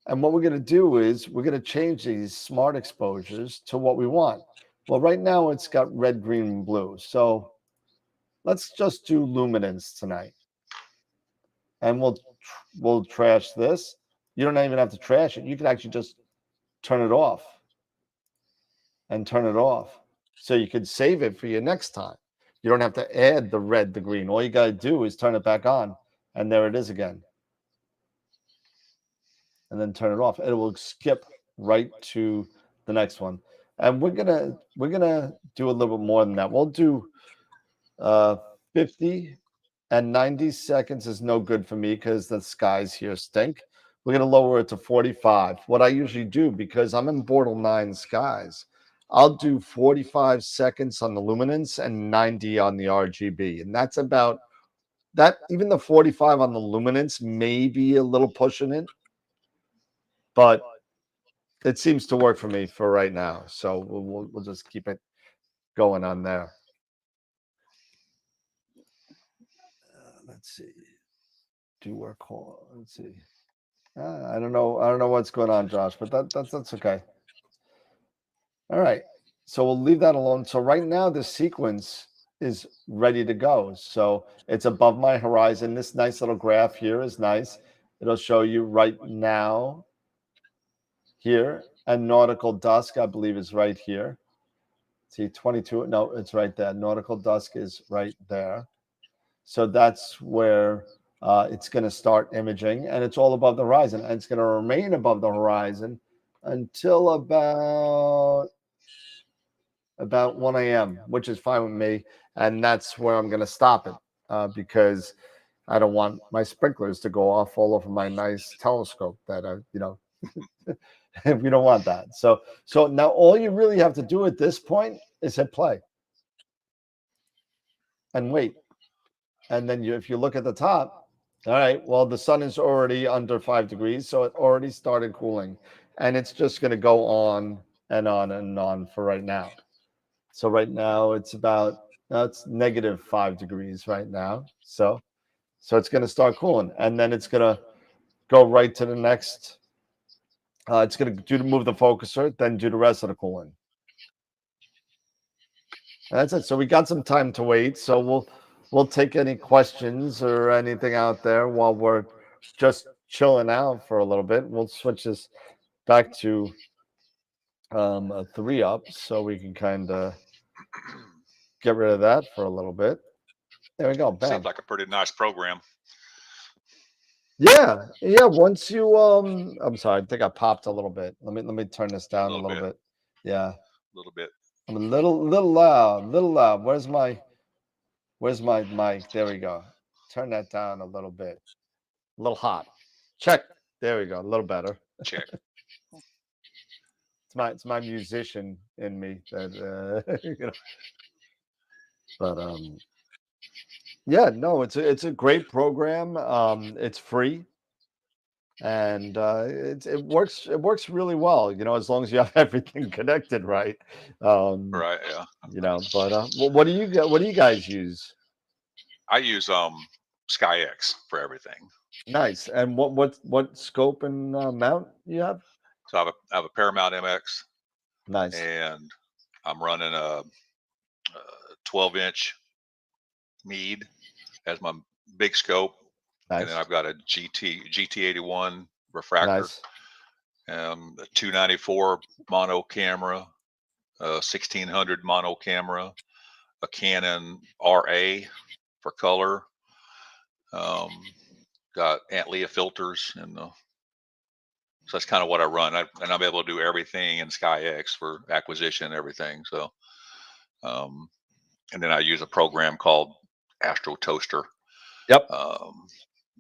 And what we're going to do is we're going to change these smart exposures to what we want. Well, right now it's got red, green, and blue. So let's just do luminance tonight. And we'll trash this. You don't even have to trash it. You can actually just turn it off and turn it off. So you could save it for your next time. You don't have to add the red, the green. All you got to do is turn it back on. And there it is again. And then turn it off. It will skip right to the next one. And we're gonna do a little bit more than that. We'll do 50 and 90 seconds is no good for me because the skies here stink. We're gonna lower it to 45. What I usually do, because I'm in borderline skies, I'll do 45 seconds on the luminance and 90 on the RGB. And that's about that. Even the 45 on the luminance may be a little pushing it, but it seems to work for me for right now. So we'll just keep it going on there. Let's see. Do work call. Let's see. I don't know. I don't know what's going on, Josh, but that's okay. All right. So we'll leave that alone. So right now the sequence is ready to go. So it's above my horizon. This nice little graph here is nice. It'll show you right now here, and nautical dusk, I believe, is right here. See, 22. No, it's right there. Nautical dusk is right there. So that's where it's going to start imaging, and it's all above the horizon, and it's going to remain above the horizon until about 1 a.m., which is fine with me, and that's where I'm going to stop it because I don't want my sprinklers to go off all over my nice telescope that we don't want that. So now all you really have to do at this point is hit play and wait. And then if you look at the top, all right, well, the sun is already under 5 degrees, so it already started cooling. And it's just going to go on and on and on for right now. So right now it's it's negative 5 degrees right now. So it's going to start cooling. And then it's going to go right to the next. It's going to move the focuser, then do the rest of the cooling. And that's it. So we got some time to wait. So we'll take any questions or anything out there while we're just chilling out for a little bit. We'll switch this back to a 3-up so we can kind of get rid of that for a little bit. There we go. Bam. Seems like a pretty nice program. Yeah. Once you I'm sorry, I think I popped a little bit. Let me turn this down a little bit. Yeah. A little bit. I'm a little loud. Where's my mic? There we go. Turn that down a little bit. A little hot. Check. There we go. A little better. Check. It's my musician in me that But yeah, no, it's a great program. It's free. And it works really well, as long as you have everything connected right. Right. Yeah. But what do you guys use? I use SkyX for everything. Nice. And what scope and mount you have? So I have a Paramount MX. Nice. And I'm running a 12-inch Meade as my big scope. Nice. And then I've got a GT81 refractor. Nice. A 294 mono camera, a 1600 mono camera, a Canon RA for color. Got Antlia filters, and so that's kind of what I run. And I'm able to do everything in SkyX for acquisition and everything. So, and then I use a program called Astro Toaster. Yep.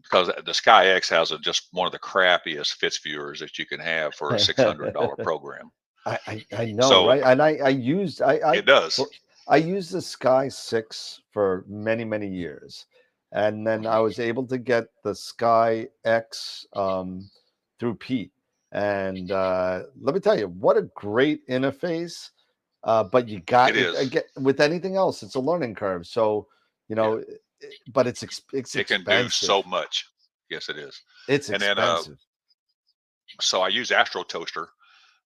Because the SkyX has just one of the crappiest Fitz viewers that you can have for a $600 program. I know, So right? And I used it does. I used the Sky 6 for many years, and then I was able to get the Sky X through Pete. And let me tell you, what a great interface. But you got It is. again with anything else, it's a learning curve. So you Yeah. know, but it's It can do expensive. so much. Yes, it is. It's And then expensive. so I use Astro Toaster.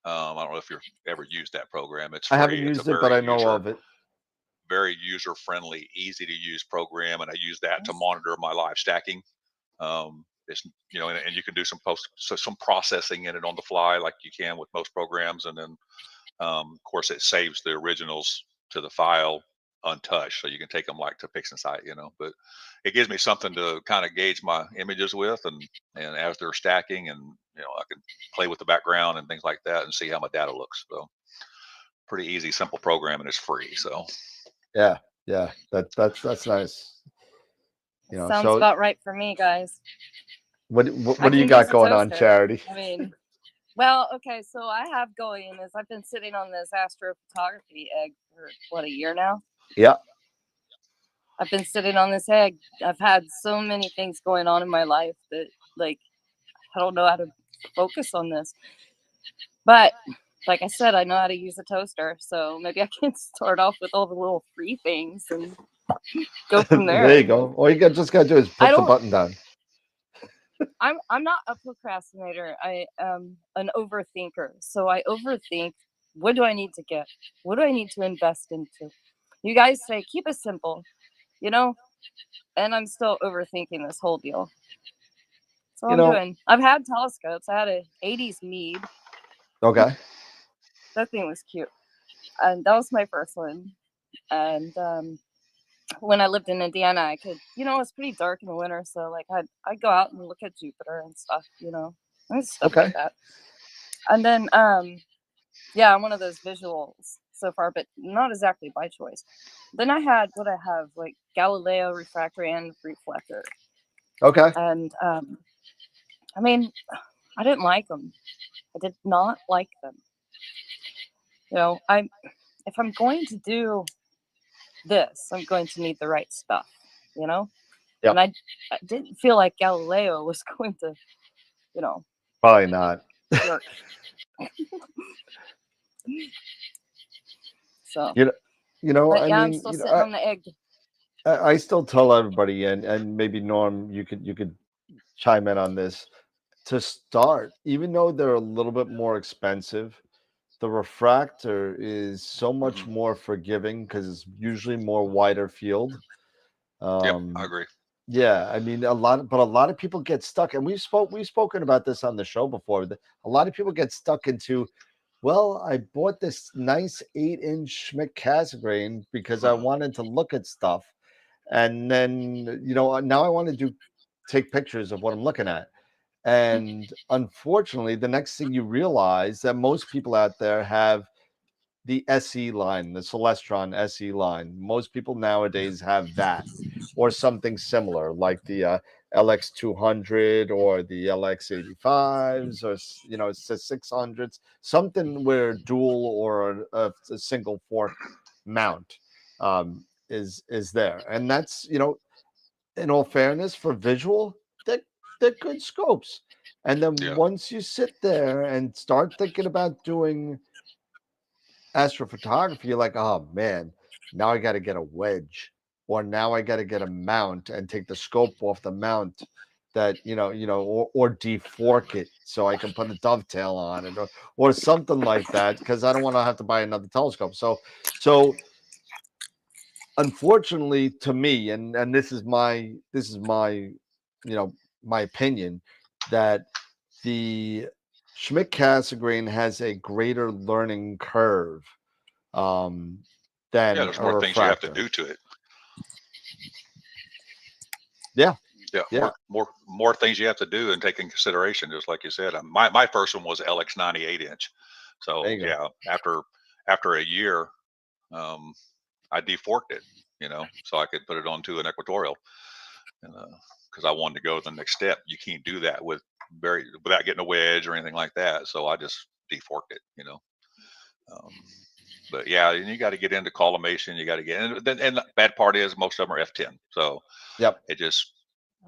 I don't know if you've ever used that program. It's I haven't free. It's a used it, but I know of it. very user friendly, easy to use program, and I use that to monitor my live stacking. It's and you can do some processing in it on the fly like you can with most programs, and then of course it saves the originals to the file untouched, so you can take them like to PixInsight, but it gives me something to kind of gauge my images with, and as they're stacking, and I can play with the background and things like that and see how my data looks. So pretty easy, simple program, and it's free. So Yeah, that's nice. Sounds about right for me, guys. What I do you can got use a going on, toaster. Charity? I mean, well, okay, so I have going is I've been sitting on this astrophotography egg for what, a year now? Yeah. I've been sitting on this egg. I've had so many things going on in my life that, like, I don't know how to focus on this. But like I said, I know how to use a toaster, so maybe I can start off with all the little free things and go from there. There you go. All you just got to do is put the button down. I'm not a procrastinator. I am an overthinker. So I overthink. What do I need to get? What do I need to invest into? You guys say keep it simple, and I'm still overthinking this whole deal. So I'm doing. I've had telescopes. I had a 80s Meade. Okay. That thing was cute, and that was my first one. And when I lived in Indiana, I could, it's pretty dark in the winter, so like I'd go out and look at Jupiter and stuff, and stuff like that. And then yeah, I'm one of those visuals so far, but not exactly by choice. Then I have like Galileo refractor and reflector. Okay. And I mean, I didn't like them. I did not like them. If I'm going to do this, I'm going to need the right stuff, Yep. And I didn't feel like Galileo was going to, probably not. work. So I mean, I'm still sitting on the egg. I still tell everybody, and maybe Norm, you could chime in on this. To start, even though they're a little bit more expensive, the refractor is so much more forgiving because it's usually more wider field. Yep, I agree. Yeah, I mean a lot of people get stuck, and we've spoken about this on the show before. A lot of people get stuck into, well, I bought this nice 8-inch Schmidt Cassegrain because I wanted to look at stuff, and then now I want to take pictures of what I'm looking at. And unfortunately, the next thing you realize that most people out there have the SE line, the Celestron SE line. Most people nowadays have that or something similar like the LX200 or the LX85s or it's the 600s, something where dual or a single fork mount is there. And that's, in all fairness, for visual, they're good scopes. And then once you sit there and start thinking about doing astrophotography, you're like, oh man, now I got to get a wedge, or now I got to get a mount and take the scope off the mount that or defork it so I can put a dovetail on it, or something like that, because I don't want to have to buy another telescope. So unfortunately, to me, and this is my my opinion, that the Schmidt Cassegrain has a greater learning curve than there's more things you have to do to it. Yeah, more things you have to do and take in consideration, just like you said. My first one was LX 98-inch, so yeah, after a year, I deforked it, so I could put it onto an equatorial, because I wanted to go to the next step. You can't do that without getting a wedge or anything like that, so I just deforked it, But yeah, and you got to get into collimation. You got to get, and the bad part is most of them are F10. So Yep. it just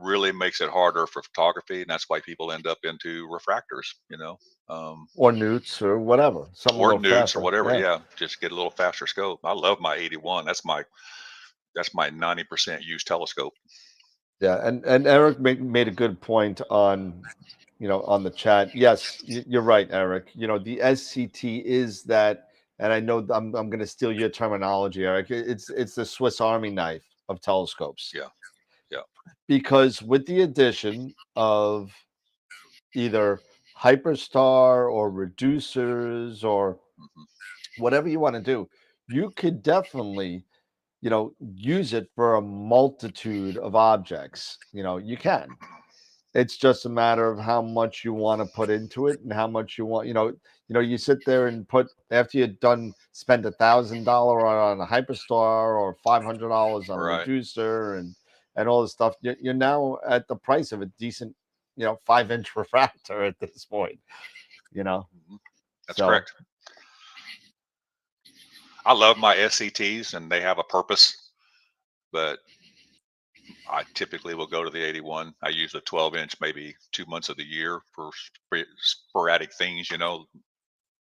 really makes it harder for photography, and that's why people end up into refractors, or newts or whatever, something a or little newts or faster. whatever. Yeah. Yeah, just get a little faster scope. I love my 81. That's my 90% used telescope. Yeah, and Eric made a good point on, on the chat. Yes, you're right, Eric. The SCT is that, and I know I'm going to steal your terminology, Eric. It's the Swiss Army knife of telescopes. Yeah, yeah. Because with the addition of either hyperstar or reducers or whatever you want to do, you could definitely use it for a multitude of objects. You can. It's just a matter of how much you want to put into it and how much you want. You sit there and put, after you're done, spend $1,000 on a hyperstar or $500 on a Right. reducer and all this stuff. You're now at the price of a decent 5-inch refractor at this point. That's correct. I love my SCTs and they have a purpose, but I typically will go to the 81. I use the 12-inch maybe 2 months of the year for sporadic things,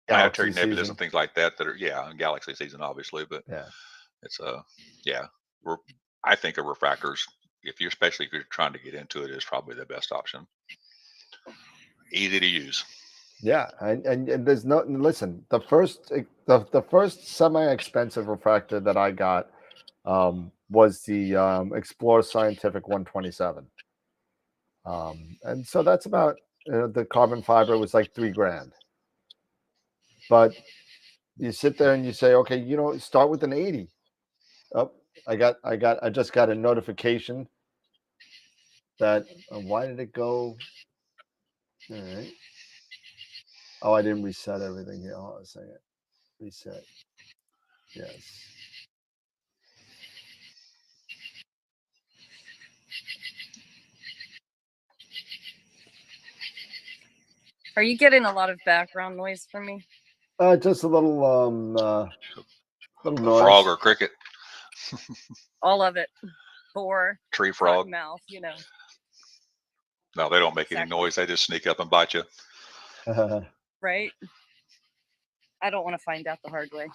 planetary nebulas season. and things like that are, in galaxy season, obviously, but Yeah, it's I think of refractors, especially if you're trying to get into it, is probably the best option. Easy to use. Yeah, and there's no, listen, the first semi-expensive refractor that I got was the Explorer Scientific 127. And so that's about, the carbon fiber was like $3,000. But you sit there and you say, okay, start with an 80. Oh, I just got a notification that, why did it go? All right. Oh, I didn't reset everything here. Hold on a second. Reset. Yes. Are you getting a lot of background noise from me? Just a little little noise. Frog or cricket. All of it. Boar. Tree frog. Mouth, No, they don't make any noise. They just sneak up and bite you. Right? I don't want to find out the hard way.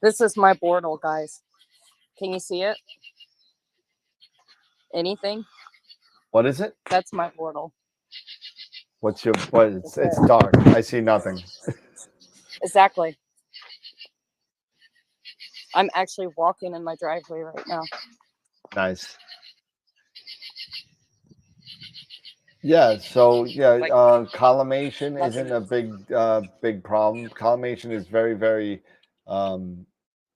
This is my bortle, guys. Can you see it? Anything? What is it? That's my bortle. What's your? What? It's dark. I see nothing. Exactly. I'm actually walking in my driveway right now. Nice. Yeah. So collimation isn't a big problem. Collimation is very, very.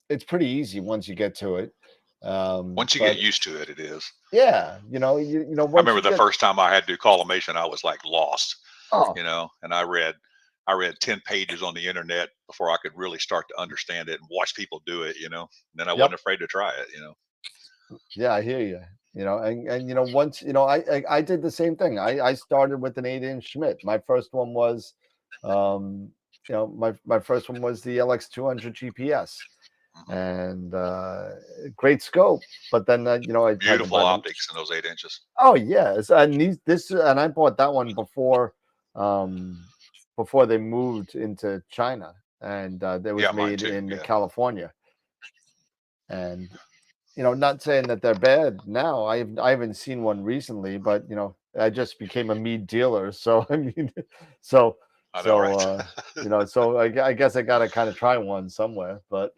It's pretty easy once you get to it. Once you get used to it, it is. Yeah. I remember the first time I had to do collimation, I was like lost. Oh. And I read 10 pages on the internet before I could really start to understand it and watch people do it, and then I wasn't afraid to try it, Yeah, I hear you. And once, I did the same thing. I started with an 8-inch Schmidt. My first one was, my first one was the LX200 GPS. And great scope, but then beautiful optics in those 8 inches. Oh yes, and and I bought that one before they moved into China, and they was made in California. And not saying that they're bad now. I haven't seen one recently, but I just became a mead dealer, so I mean, so I guess I gotta kind of try one somewhere, but.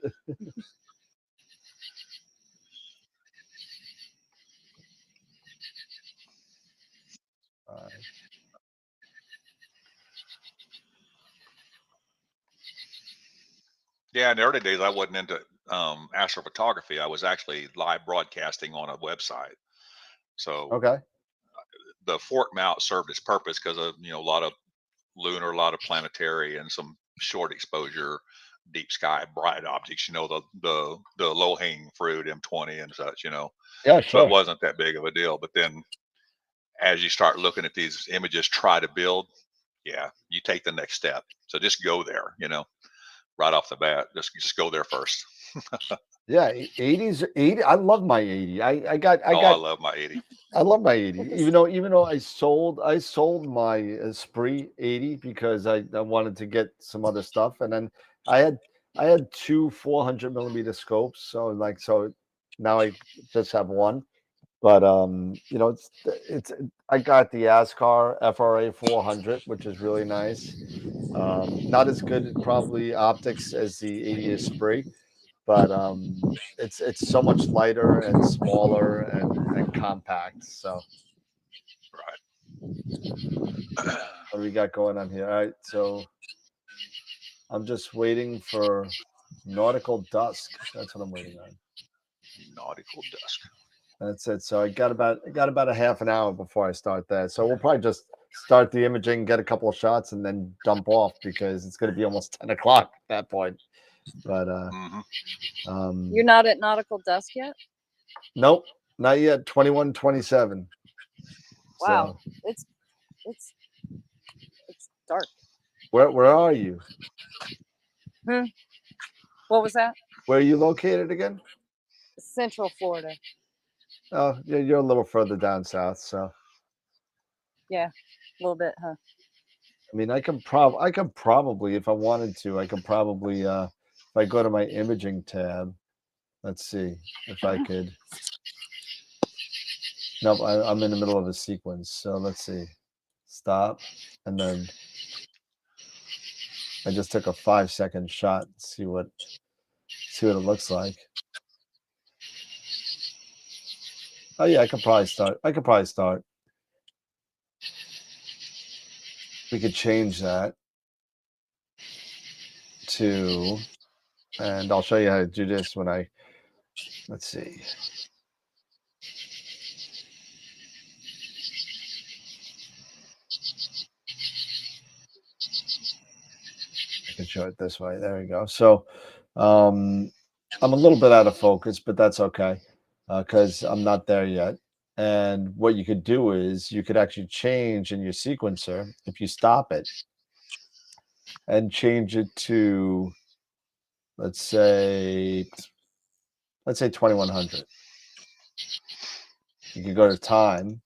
Yeah, in the early days, I wasn't into astrophotography. I was actually live broadcasting on a website. So the fork mount served its purpose because of a lot of lunar, a lot of planetary, and some short exposure, deep sky, bright optics. The low hanging fruit, M20 and such. Yeah, sure. So it wasn't that big of a deal. But then as you start looking at these images, try to build, yeah, you take the next step. So just go there, right off the bat. Just go there first. Yeah, 80. I love my 80. I got I love my 80. I love my 80. Even though I sold my Esprit 80 because I wanted to get some other stuff, and then I had two 400 millimeter scopes, so now I just have one. But it's I got the ASCAR FRA 400, which is really nice. Not as good probably optics as the 80 Esprit, but it's so much lighter and smaller and compact. So Right. what do we got going on here? All right, so I'm just waiting for Nautical Dusk. That's what I'm waiting on. Nautical Dusk. That's it. So I got about a half an hour before I start that. So we'll probably just start the imaging, get a couple of shots, and then dump off because it's going to be almost 10 o'clock at that point. But you're not at Nautical Dusk yet? Nope, not yet. 21:27. Wow, so, it's dark. Where are you? What was that? Where are you located again? Central Florida. Oh, you're a little further down south, so yeah, a little bit, huh? I mean, I could probably, if I wanted to, I could probably, if I go to my imaging tab, let's see if I could. Nope, I'm in the middle of a sequence, so let's see. Stop, and then I just took a 5-second shot. See what it looks like. Oh yeah, I could probably start. We could change that to, and I'll show you how to do this when let's see. I can show it this way. There we go. So I'm a little bit out of focus, but that's okay because I'm not there yet. And what you could do is you could actually change in your sequencer if you stop it and change it to, let's say 2100. You could go to time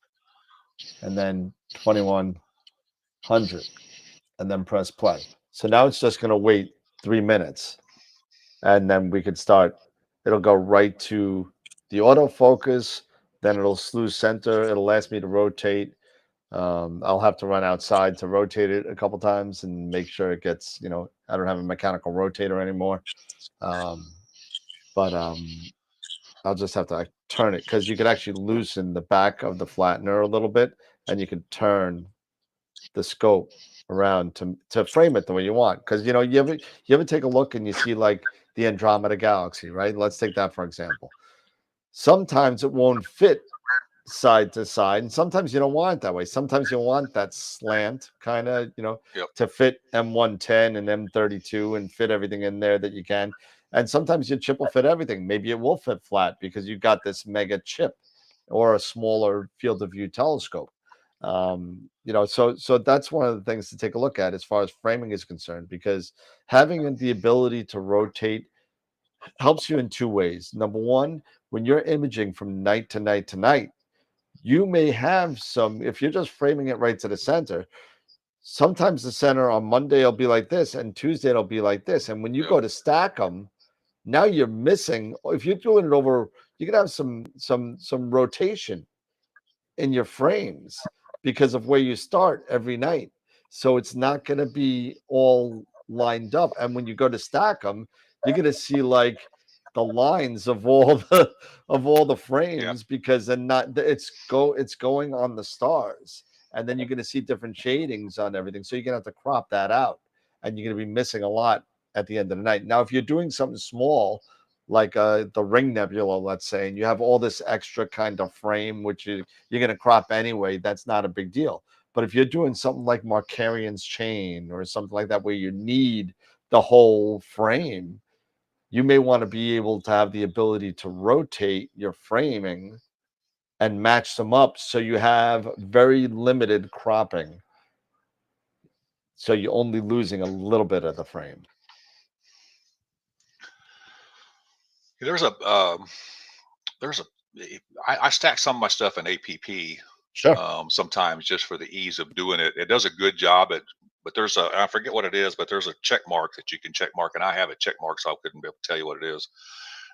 and then 2100 and then press play. So now it's just going to wait 3 minutes and then we could start. It'll go right to the autofocus, then it'll slew center. It'll ask me to rotate. I'll have to run outside to rotate it a couple times and make sure it gets, I don't have a mechanical rotator anymore. But I'll just have to turn it because you could actually loosen the back of the flattener a little bit and you can turn the scope around to frame it the way you want. Because you ever take a look and you see like the Andromeda galaxy, right? Let's take that for example. Sometimes it won't fit side to side, and sometimes you don't want it that way. Sometimes you want that slant kind of, to fit M110 and M32 and fit everything in there that you can. And sometimes your chip will fit everything. Maybe it will fit flat because you've got this mega chip or a smaller field of view telescope. So that's one of the things to take a look at as far as framing is concerned, because having the ability to rotate helps you in two ways. Number one, when you're imaging from night to night to night, you may have some, if you're just framing it right to the center, sometimes the center on Monday will be like this and Tuesday it'll be like this. And when you go to stack them, now you're missing, if you're doing it over, you can have some rotation in your frames because of where you start every night. So it's not going to be all lined up. And when you go to stack them, you're going to see like the lines of all the frames because then it's going on the stars. And then you're going to see different shadings on everything. So you're going to have to crop that out and you're going to be missing a lot at the end of the night. Now, if you're doing something small, like the Ring Nebula, let's say, and you have all this extra kind of frame, which you're going to crop anyway, that's not a big deal. But if you're doing something like Markarian's Chain or something like that, where you need the whole frame, you may want to be able to have the ability to rotate your framing and match them up so you have very limited cropping. So you're only losing a little bit of the frame. There's a I stack some of my stuff in APP Sure. sometimes just for the ease of doing it. It does a good job at, but there's a, I forget what it is, but there's a check mark that you can check mark, and I have a check mark, so I couldn't be able to tell you what it is.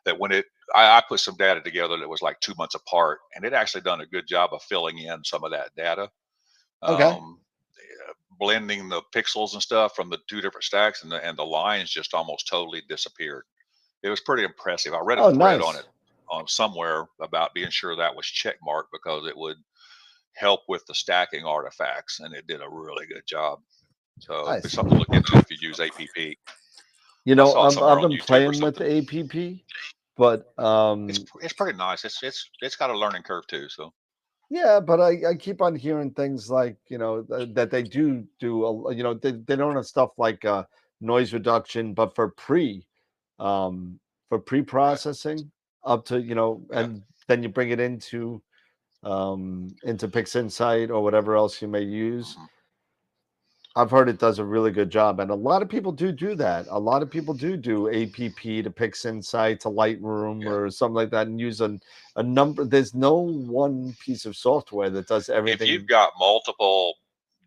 That when I put some data together that was like 2 months apart, and it actually done a good job of filling in some of that data. Okay. Blending the pixels and stuff from the two different stacks, and the lines just almost totally disappeared. It was pretty impressive. I read a thread on it somewhere about being sure that was check marked because it would help with the stacking artifacts, and it did a really good job. So it's something to look into if you use APP. You know, I've been playing with APP, but it's pretty nice. It's got a learning curve too. So yeah, but I keep on hearing things like, you know, that they do, you know, they don't have stuff like noise reduction, but for pre-processing up to, you know, and then you bring it into PixInsight or whatever else you may use. I've heard it does a really good job, and a lot of people do that. A lot of people do APP to PixInsight to Lightroom or something like that, and use a number. There's no one piece of software that does everything. If you've got multiple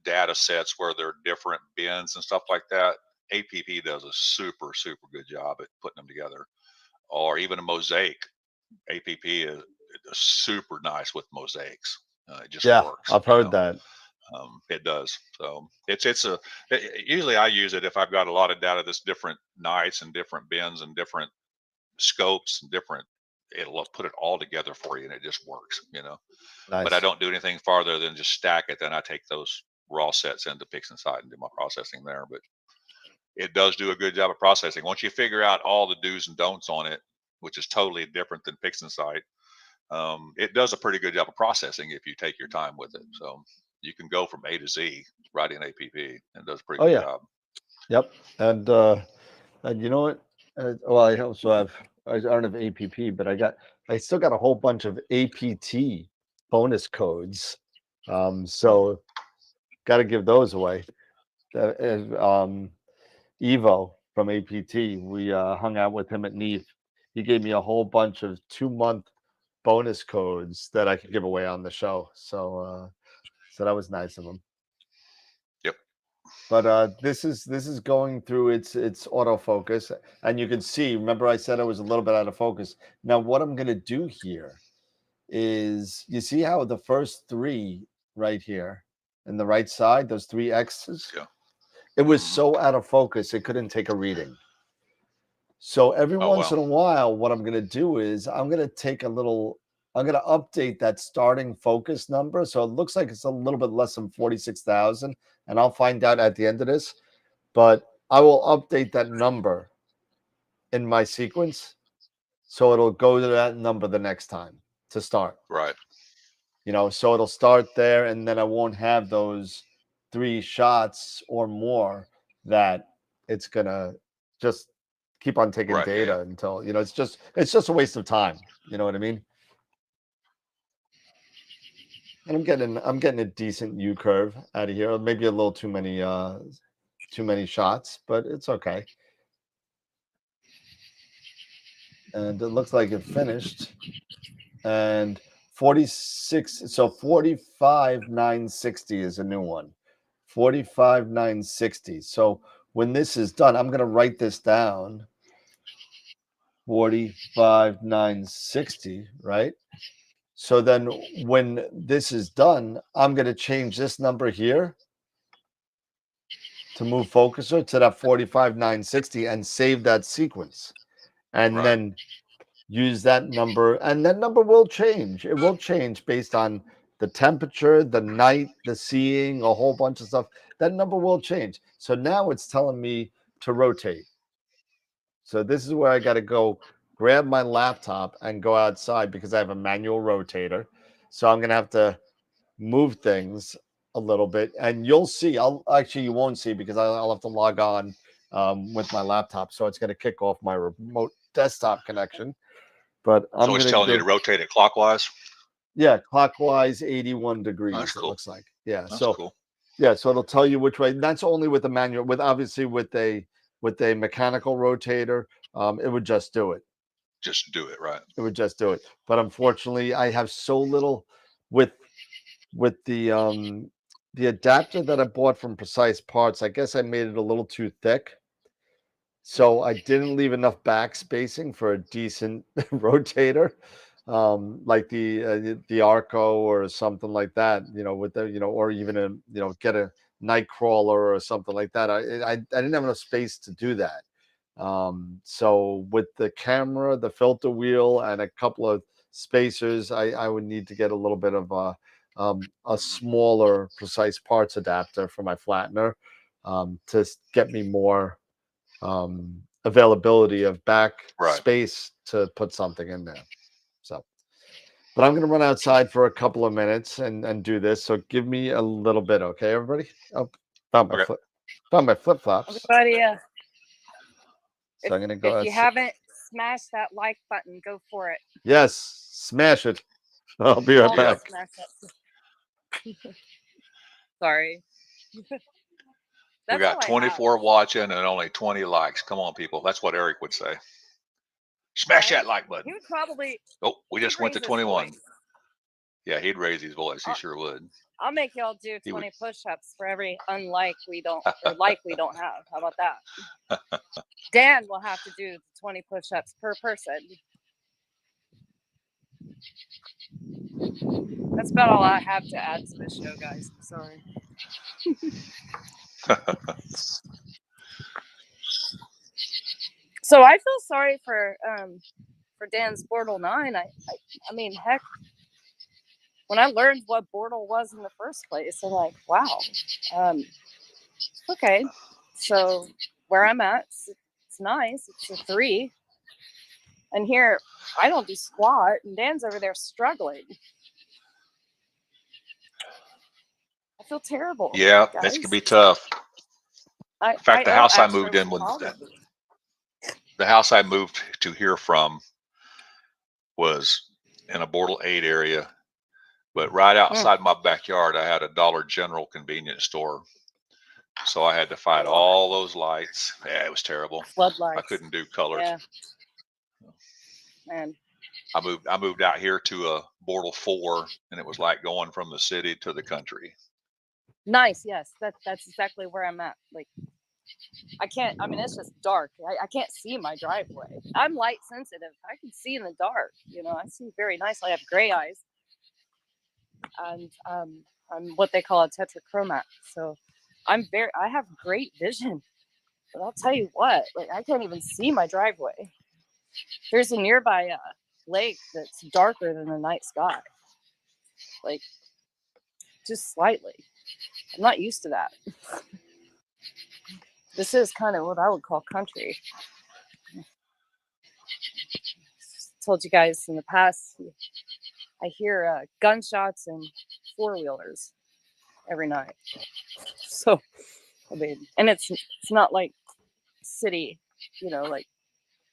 data sets where there are different bins and stuff like that, APP does a super good job at putting them together. Or even a mosaic, APP is super nice with mosaics. It just works. I've heard that. It does. So usually I use it if I've got a lot of data that's different nights and different bins and different scopes and different. It'll put it all together for you, and it just works. You know. Nice. But I don't do anything farther than just stack it. Then I take those raw sets into PixInsight and do my processing there. But it does do a good job of processing. Once you figure out all the do's and don'ts on it, which is totally different than PixInsight, it does a pretty good job of processing if you take your time with it. So you can go from A to Z right in APP, and it does a pretty good job. Yep. And you know what? Well, I also have, I don't have APP, but I still got a whole bunch of APT bonus codes. So got to give those away. Evo from APT, we hung out with him at NEAF. He gave me a whole bunch of 2-month bonus codes that I could give away on the show. So that was nice of him. Yep. But this is going through its autofocus, and you can see. Remember, I said I was a little bit out of focus. Now, what I'm going to do here is, you see how the first 3 right here in the right side, those 3 X's. Yeah. It was so out of focus, it couldn't take a reading. So every once in a while, what I'm going to do is I'm going to update that starting focus number. So it looks like it's a little bit less than 46,000, and I'll find out at the end of this, but I will update that number in my sequence. So it'll go to that number the next time to start. Right. You know, so it'll start there, and then I won't have those 3 shots or more that it's gonna just keep on taking data until, you know, it's just a waste of time. You know what I mean? And I'm getting a decent U curve out of here. Maybe a little too many shots, but it's okay. And it looks like it finished. And 46, so 45,960 is a new one. 45,960. So when this is done, I'm going to write this down. 45,960, right? So then when this is done, I'm going to change this number here to move focuser to that 45,960 and save that sequence. And then use that number, and that number will change. It will change based on the temperature, the night, the seeing, a whole bunch of stuff. That number will change. So now it's telling me to rotate. So this is where I got to go grab my laptop and go outside because I have a manual rotator. So I'm going to have to move things a little bit, and you'll see. You won't see because I'll have to log on with my laptop. So it's going to kick off my remote desktop connection. But so it's telling you to rotate it clockwise. Yeah, clockwise 81 degrees. That's cool. It looks like. Yeah. That's so cool. yeah, so it'll tell you which way. That's only with the manual. With obviously with a mechanical rotator, it would just do it. Just do it, right? It would just do it. But unfortunately, I have so little with the adapter that I bought from Precise Parts. I guess I made it a little too thick. So I didn't leave enough back spacing for a decent rotator, like the Arco or something like that. With the or even get a Nightcrawler or something like that. I didn't have enough space to do that. So with the camera, the filter wheel, and a couple of spacers, I would need to get a little bit of a smaller Precise Parts adapter for my flattener to get me more availability of back space to put something in there. So, but I'm going to run outside for a couple of minutes and do this. So give me a little bit, okay, everybody? Oh, found my flip flops. Everybody, So I'm going to go. If you haven't smashed that like button, go for it. Yes, smash it. I'll be right back. Sorry. We got 24 watching and only 20 likes. Come on, people. That's what Eric would say. Smash that like button. He would probably. Oh, we just went to 21. Yeah, he'd raise his voice. He sure would. I'll make y'all do 20 push-ups for every unlike we don't or like we don't have. How about that? Dan will have to do 20 push-ups per person. That's about all I have to add to this show, guys. I'm sorry. So I feel sorry for Dan's Bortle 9. I mean, heck, when I learned what Bortle was in the first place, I'm like, wow. Okay, so where I'm at, it's nice. It's a 3. And here, I don't do squat, and Dan's over there struggling. I feel terrible. Yeah, this could be tough. In fact, the house I moved in with the house I moved to here from was in a Bortle 8 area, but right outside my backyard, I had a Dollar General convenience store. So I had to fight all those lights. Yeah, it was terrible. Floodlights. I couldn't do colors. Yeah. Man. I moved out here to a Bortle 4, and it was like going from the city to the country. Nice. Yes, that's exactly where I'm at. Like, I can't. I mean, it's just dark. I can't see my driveway. I'm light sensitive. I can see in the dark. I see very nicely. I have gray eyes, and I'm what they call a tetrachromat. So I have great vision. But I'll tell you what, like, I can't even see my driveway. There's a nearby lake that's darker than the night sky, like just slightly. I'm not used to that. This is kind of what I would call country. Told you guys in the past, I hear gunshots and 4-wheelers every night. So, I mean, and it's not like city, like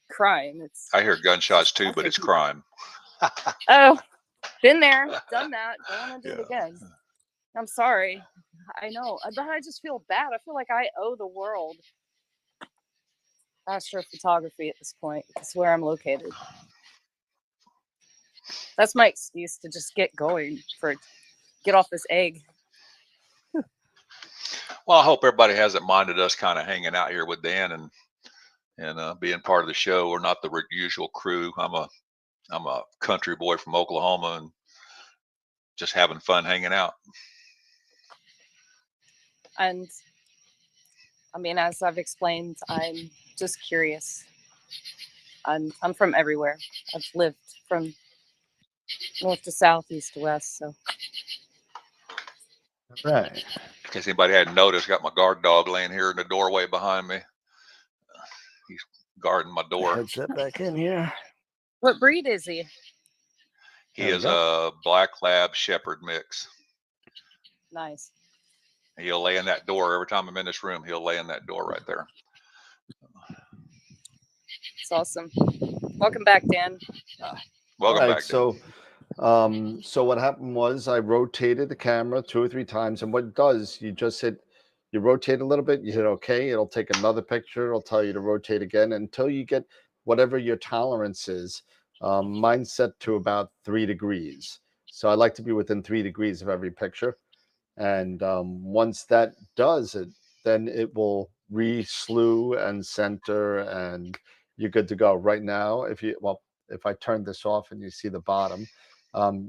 crime. I hear gunshots too, but it's crime. Oh, been there, done that. Don't want to do it again. I'm sorry. I know, but I just feel bad. I feel like I owe the world astrophotography at this point. It's where I'm located. That's my excuse to just get going, get off this egg. Well, I hope everybody hasn't minded us kind of hanging out here with Dan and being part of the show. We're not the usual crew. I'm a country boy from Oklahoma and just having fun hanging out. And I mean, as I've explained, I'm just curious. I'm from everywhere. I've lived from north to south, east to west. So, right. In case anybody hadn't noticed, got my guard dog laying here in the doorway behind me. He's guarding my door. Let's sit back in here. What breed is he? He is a black lab shepherd mix. Nice. He'll lay in that door every time I'm in this room. He'll lay in that door right there. It's awesome. Welcome back, Dan. Welcome back. So So what happened was I rotated the camera 2 or 3 times, and what it does, you just you rotate a little bit, you hit OK, it'll take another picture, it'll tell you to rotate again until you get whatever your tolerance is. Mine's set to about 3 degrees. So I like to be within 3 degrees of every picture. And once that does it, then it will re-slew and center, and you're good to go. Right now, if I turn this off and you see the bottom,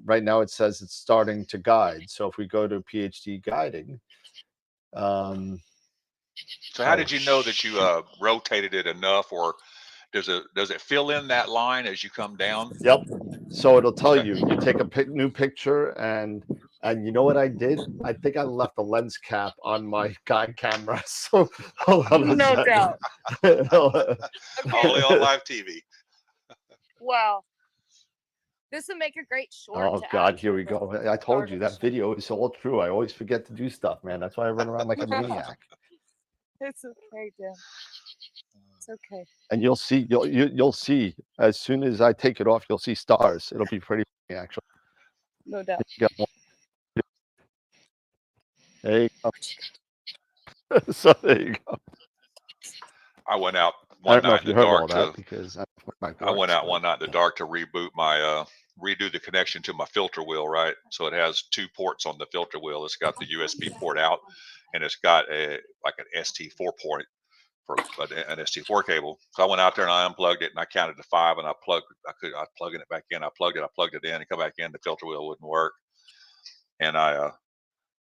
right now it says it's starting to guide. So if we go to PhD guiding, so how did you know that you rotated it enough, or does it fill in that line as you come down? Yep. So it'll tell Okay. you take a new picture, and you know what I did? I think I left the lens cap on my guide camera. So hold on a No second. doubt. Only on live TV. Wow. This would make a great short. Oh to God, add here to we the go. I told start you of the that video is all true. I always forget to do stuff, man. That's why I run around like a maniac. It's okay, Dan. It's okay. And you'll see, you'll see as soon as I take it off, you'll see stars. It'll be pretty funny, actually. No doubt. You got one. There you go. So there you go. I went out I one don't know night if in you the heard all dark that to. because I went out one night in the dark to reboot my redo the connection to my filter wheel, right? So it has 2 ports on the filter wheel. It's got the USB port out, and it's got like an ST4 port for an ST4 cable. So I went out there and I unplugged it, and I counted to 5, and I plugging it back in. I plugged it in, and come back in. The filter wheel wouldn't work, and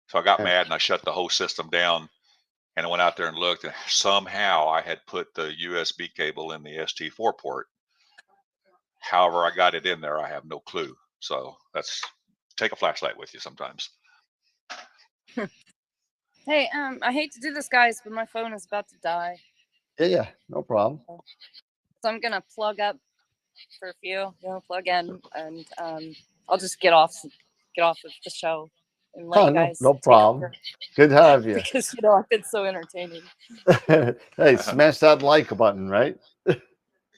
so I got mad and I shut the whole system down. And I went out there and looked, and somehow I had put the USB cable in the ST4 port. However, I got it in there, I have no clue. So take a flashlight with you sometimes. Hey, I hate to do this, guys, but my phone is about to die. Yeah, no problem. So I'm gonna plug up for a few, plug in, and I'll just get off of the show and let you guys no take problem. over. Good to have you. Because I've been so entertaining. Hey, smash that like button, right?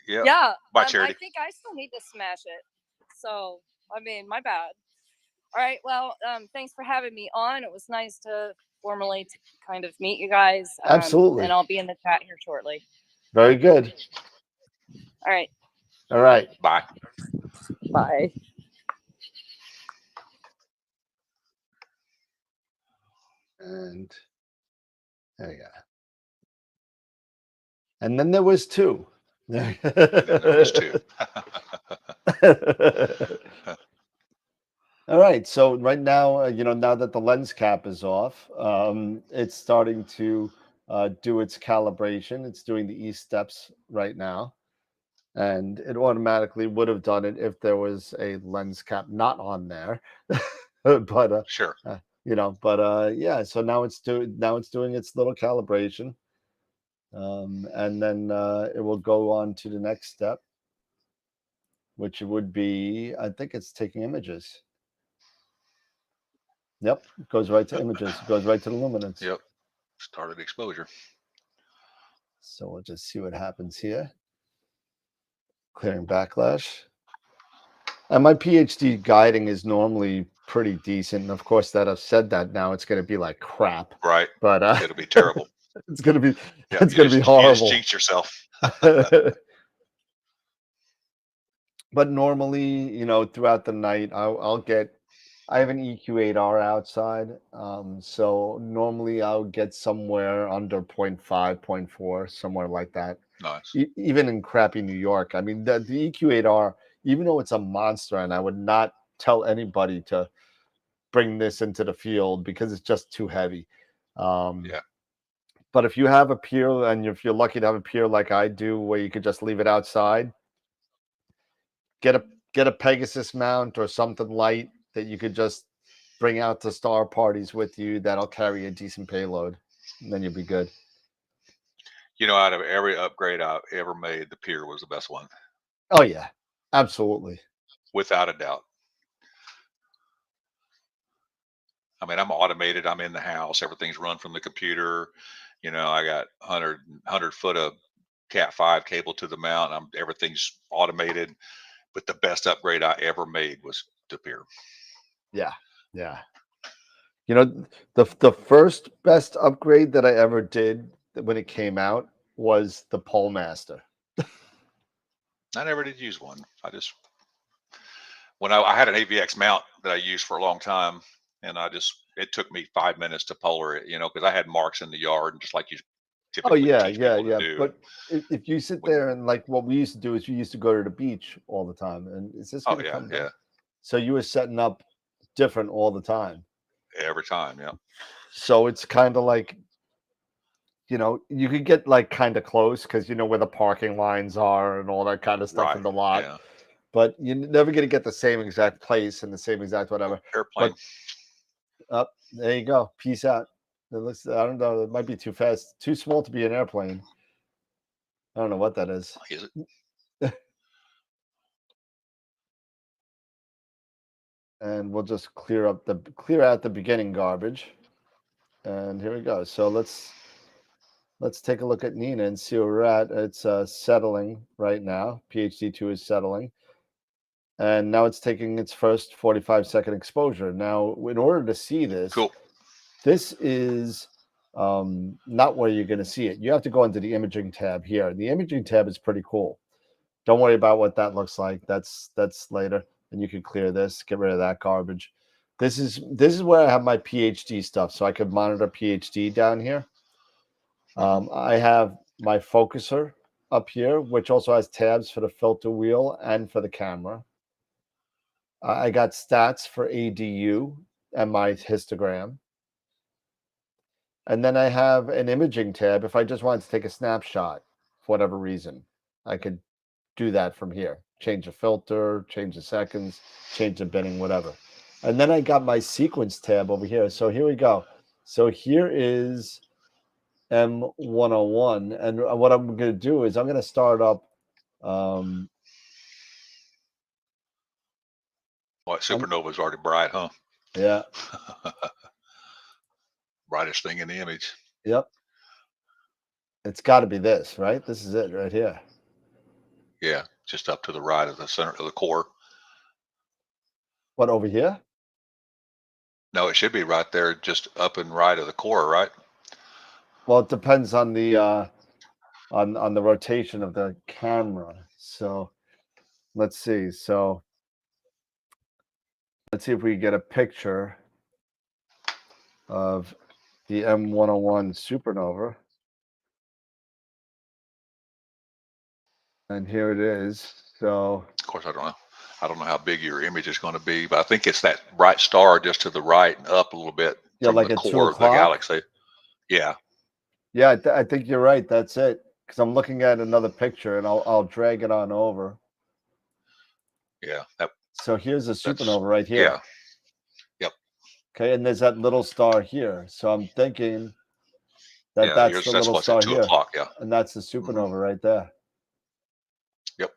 Yeah. Bye, Charity. I think I still need to smash it. So I mean, my bad. All right. Well, thanks for having me on. It was nice to formally kind of meet you guys. Absolutely. And I'll be in the chat here shortly. Very good. All right. All right. Bye. Bye. And there you go. And then there was 2. And then there was 2. All right. So right now, now that the lens cap is off, it's starting to do its calibration. It's doing the E steps right now. And it automatically would have done it if there was a lens cap not on there. But sure. Yeah, so now it's doing its little calibration. And then it will go on to the next step, which would be, I think it's taking images. Yep, it goes right to images. It goes right to the luminance. Yep, started exposure. So we'll just see what happens here. Clearing backlash. And my PhD guiding is normally pretty decent. And of course, that I've said that now, it's going to be like crap. Right. But it'll be terrible. It's going to be yeah, it's going to be horrible. You just jinx yourself. But normally, throughout the night, I have an EQ8R outside. So normally I'll get somewhere under 0.5, 0.4, somewhere like that. Nice. Even in crappy New York. I mean, the EQ8R, even though it's a monster, and I would not tell anybody to bring this into the field because it's just too heavy. Yeah. But if you have a pier, and if you're lucky to have a pier like I do, where you could just leave it outside, get a Pegasus mount or something light that you could just bring out to star parties with you. That'll carry a decent payload, and then you'll be good. Out of every upgrade I've ever made, the pier was the best one. Oh yeah, absolutely, without a doubt. I mean, I'm automated. I'm in the house. Everything's run from the computer. I got 100 foot of Cat 5 cable to the mount. Everything's automated. But the best upgrade I ever made was to Pier. Yeah. Yeah. You know, the first best upgrade that I ever did when it came out was the Pole Master. I never did use one. I just, when I had an AVX mount that I used for a long time, and it took me 5 minutes to polar it, because I had marks in the yard, and just like you Oh typically yeah, teach yeah, people to yeah. do. But if you sit there and like what we used to do is we used to go to the beach all the time. And is this Oh going to yeah, come yeah, down? So you were setting up different all the time. every time, yeah. So it's kind of like, you could get like kind of close because you know where the parking lines are and all that kind of stuff in Right, the lot. yeah. But you're never going to get the same exact place and the same exact whatever. Airplane. Up there you go. Peace out. It looks, I don't know. It might be too fast, too small to be an airplane. I don't know what that is. Is it? And we'll just clear out the beginning garbage. And here we go. So let's take a look at Nina and see where we're at. It's settling right now. PhD2 is settling. And now it's taking its first 45-second exposure. Now, in order to see this, Cool. this is not where you're going to see it. You have to go into the imaging tab here. The imaging tab is pretty cool. Don't worry about what that looks like. That's later. And you can clear this, get rid of that garbage. This is where I have my PhD stuff, so I could monitor PhD down here. I have my focuser up here, which also has tabs for the filter wheel and for the camera. I got stats for ADU and my histogram. And then I have an imaging tab. If I just wanted to take a snapshot for whatever reason, I could do that from here. Change the filter, change the seconds, change the binning, whatever. And then I got my sequence tab over here. So here we go. So here is M101. And what I'm going to do is I'm going to start up. What, supernova's already bright, huh? Yeah. Brightest thing in the image. Yep. It's got to be this, right? This is it right here. Yeah, just up to the right of the center of the core. What, over here? No, it should be right there, just up and right of the core, right? Well, it depends on the on the rotation of the camera. So let's see. So let's see if we get a picture of the M101 supernova. And here it is. So of course, I don't know how big your image is going to be, but I think it's that bright star just to the right and up a little bit yeah, from like the at 2 core of the o'clock. galaxy. Yeah. Yeah, I think you're right. That's it. Because I'm looking at another picture, and I'll drag it on over. Yeah. So here's a supernova right here. Yeah. Yep. Okay, and there's that little star here. So I'm thinking that Yeah, that's the little what's star at 2 here, o'clock. Yeah. and that's the supernova right there. Yep.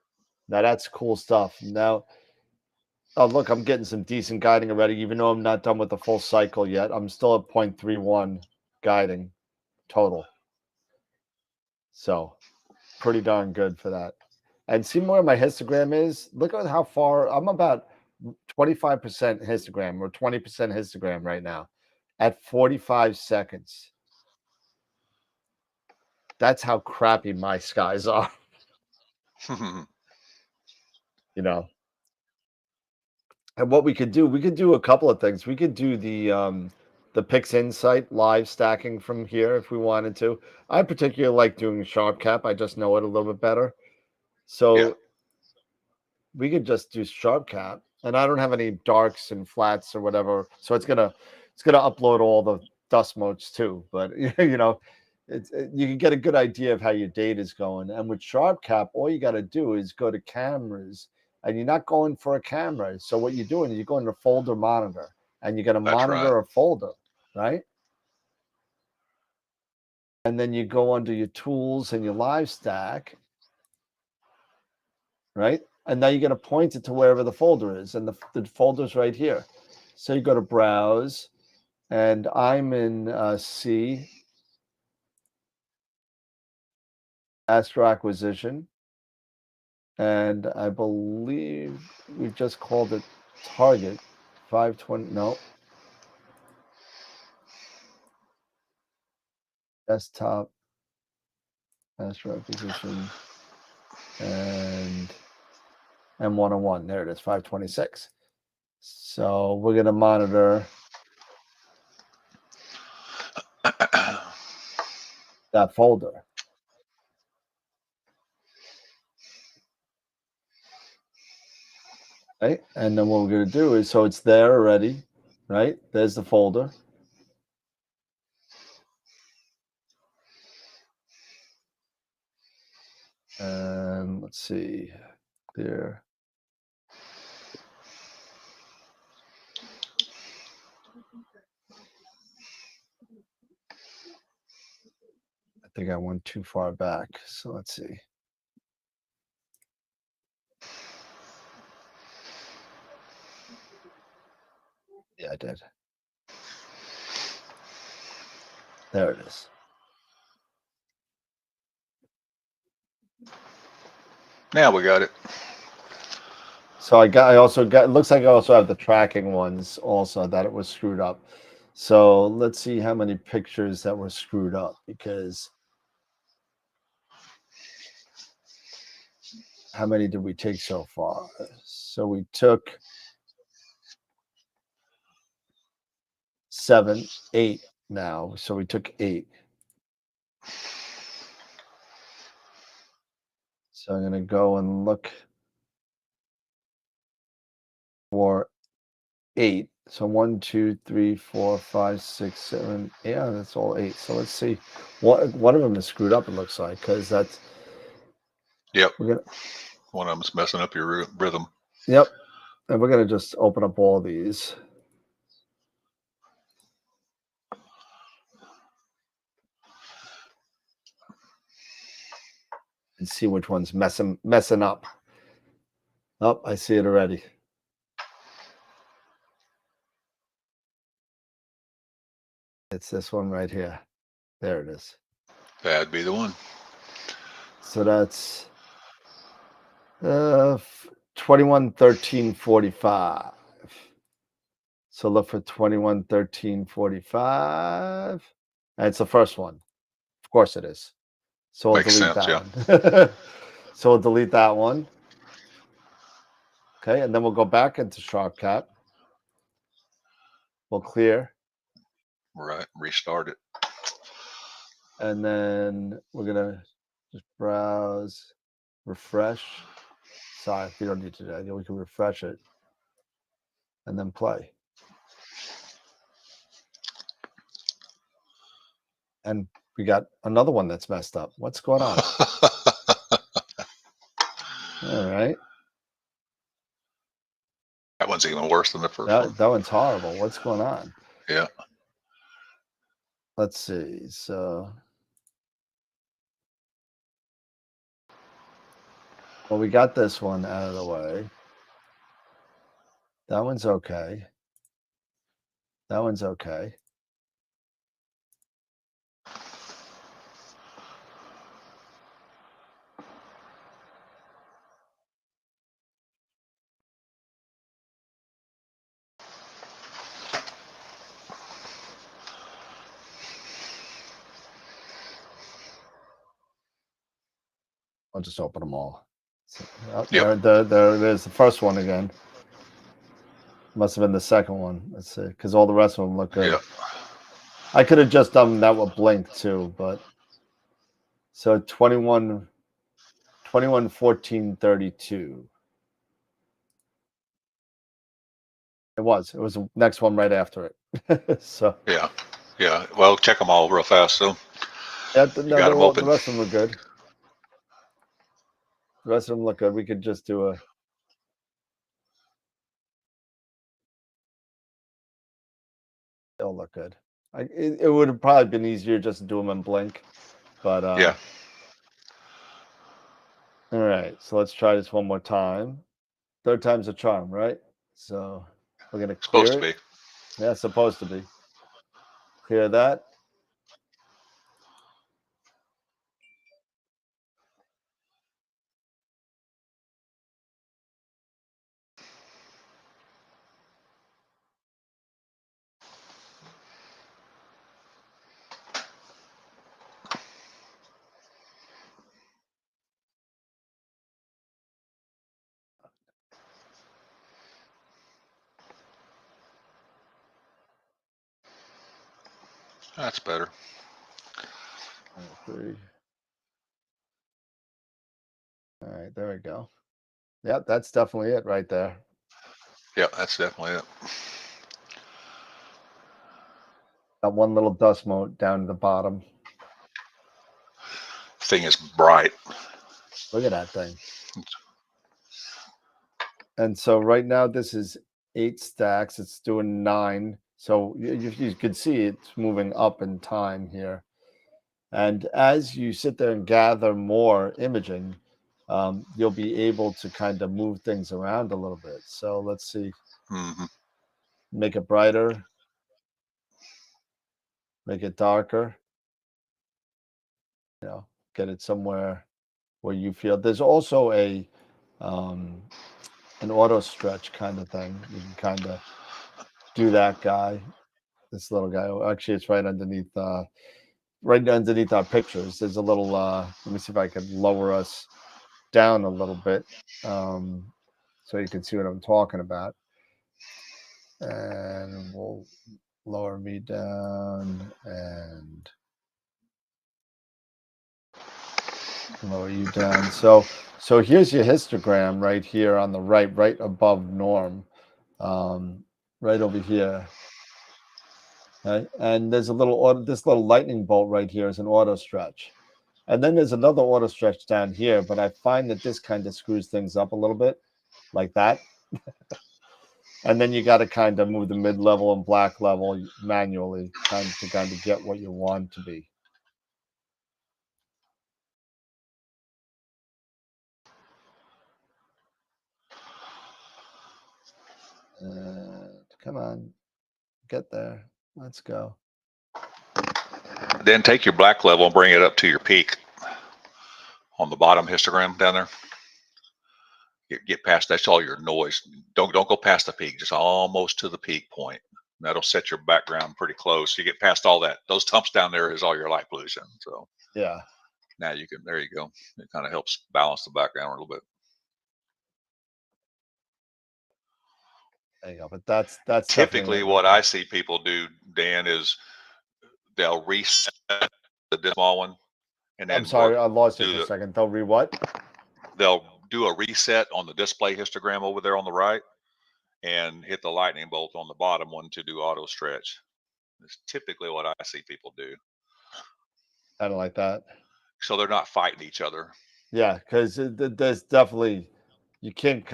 Now that's cool stuff. Now, oh look, I'm getting some decent guiding already, even though I'm not done with the full cycle yet. I'm still at 0.31 guiding total. So pretty darn good for that. And see where my histogram is. Look at how far I'm about 25% histogram or 20% histogram right now at 45 seconds. That's how crappy my skies are. You know. And what we could do a couple of things. We could do the Pix Insight live stacking from here if we wanted to. I particularly like doing sharp cap. I just know it a little bit better. So Yeah. we could just do sharp cap, and I don't have any darks and flats or whatever. So it's gonna upload all the dust motes too. But you can get a good idea of how your data is going. And with sharp cap, all you got to do is go to cameras, and you're not going for a camera. So what you're doing is you're going to folder monitor, and you're going to monitor a folder, right? And then you go under your tools and your live stack, right? And now you're going to point it to wherever the folder is, and the folder's right here. So you go to browse, and I'm in C, Astro Acquisition. And I believe we just called it target 520. No. Desktop, Astro acquisition, and M101. There it is, 526. So we're going to monitor that folder. Right? And then what we're going to do is, so it's there already, right? There's the folder. And let's see, there. I think I went too far back. So let's see. Yeah, I did. There it is. Now we got it. So I also got, it looks like I also have the tracking ones also that it was screwed up. So let's see how many pictures that were screwed up, because how many did we take so far? So we took 7, 8 now. So we took 8. So I'm going to go and look for 8. So 1, 2, 3, 4, 5, 6, 7. Yeah, that's all 8. So let's see. One of them is screwed up, it looks like, because that's. Yep. We're gonna, one of them's messing up your rhythm. Yep. And we're going to just open up all these. And see which one's messing up. Oh, I see it already. It's this one right here. There it is. That'd be the one. So that's 211345. So look for 211345. And it's the first one. Of course it is. So we'll Makes delete sense, that one. So we'll delete that one. Okay, and then we'll go back into Sharpcat. We'll clear. Right. Restart it. And then we're gonna just browse, refresh. Sorry, if you don't need to do that, we can refresh it and then play. And we got another one that's messed up. What's going on? All right. That one's even worse than the first one. That one's horrible. What's going on? Yeah. Let's see. So, well, we got this one out of the way. That one's okay. That one's okay. I'll just open them all. So, Yep. There's the first one again. Must have been the second one. Let's see, because all the rest of them look good. Yep. I could have just done that with Blink too, but so 21 14 32. It was the next one right after it. So yeah. Well, check them all real fast. So yeah, you got them open. The rest of them look good. The rest of them look good. We could just do a. They'll look good. It would have probably been easier just to do them in Blink, but yeah. All right, so let's try this one more time. Third time's a charm, right? So we're gonna clear Supposed to it. be. Yeah, supposed to be. Clear that. That's better. 3. All right, there we go. Yep, that's definitely it right there. Yep, that's definitely it. Got one little dust mote down at the bottom. Thing is bright. Look at that thing. And so right now this is 8 stacks. It's doing 9. So you can see it's moving up in time here. And as you sit there and gather more imaging, you'll be able to kind of move things around a little bit. So let's see. Mm-hmm. Make it brighter. Make it darker. You know, get it somewhere where you feel. There's also a an auto stretch kind of thing. You can kind of do that guy. This little guy. Actually, it's right underneath our pictures. There's a little. Let me see if I can lower us down a little bit, so you can see what I'm talking about. And we'll lower me down and lower you down. So here's your histogram right here on the right above norm, right over here. Okay? And there's this little lightning bolt right here is an auto stretch. And then there's another auto stretch down here, but I find that this kind of screws things up a little bit like that. And then you got to kind of move the mid-level and black level manually to kind of get what you want to be. Come on, get there. Let's go. Then take your black level and bring it up to your peak on the bottom histogram down there. Get past, that's all your noise. Don't go past the peak, just almost to the peak point. That'll set your background pretty close. You get past all that. Those tumps down there is all your light pollution. So yeah, now you can, there you go. It kind of helps balance the background a little bit. there you go. But that's typically what I see people do, Dan, is they'll reset the small one, and then I'm sorry, I lost you for a second. They'll what? They'll do a reset on the display histogram over there on the right, and hit the lightning bolt on the bottom one to do auto stretch. It's typically what I see people do. Kind of like that. So they're not fighting each other. Yeah, because there's definitely you can't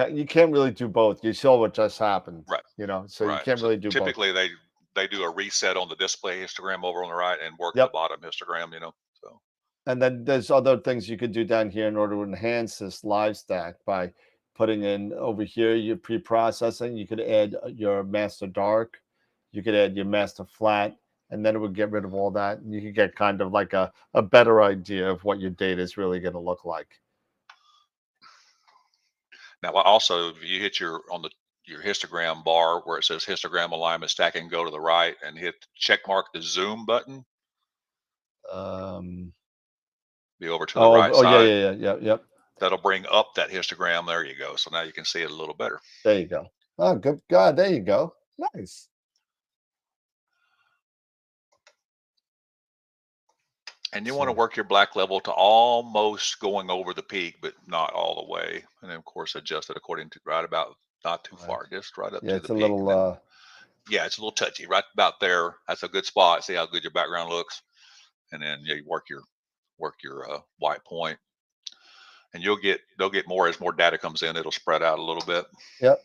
really do both. You saw what just happened, right? You know, so you can't really do typically both. they do a reset on the display histogram over on the right and work the bottom histogram, you know. So and then there's other things you could do down here in order to enhance this live stack by putting in over here your pre-processing. You could add your master dark, you could add your master flat, and then it would get rid of all that, and you could get kind of like a better idea of what your data is really going to look like. Now, also, if you hit your histogram bar where it says histogram alignment stacking, go to the right and hit check mark the zoom button. Be over to the right side. Yep. That'll bring up that histogram. There you go. So now you can see it a little better. There you go. Oh, good God. There you go. Nice. And you want to work your black level to almost going over the peak, but not all the way. And then, of course, adjust it according to right about, not too far, just right up to the peak. It's a little, yeah, it's a little touchy right about there. That's a good spot. See how good your background looks. And then you work your white point, and they'll get more as more data comes in. It'll spread out a little bit. Yep.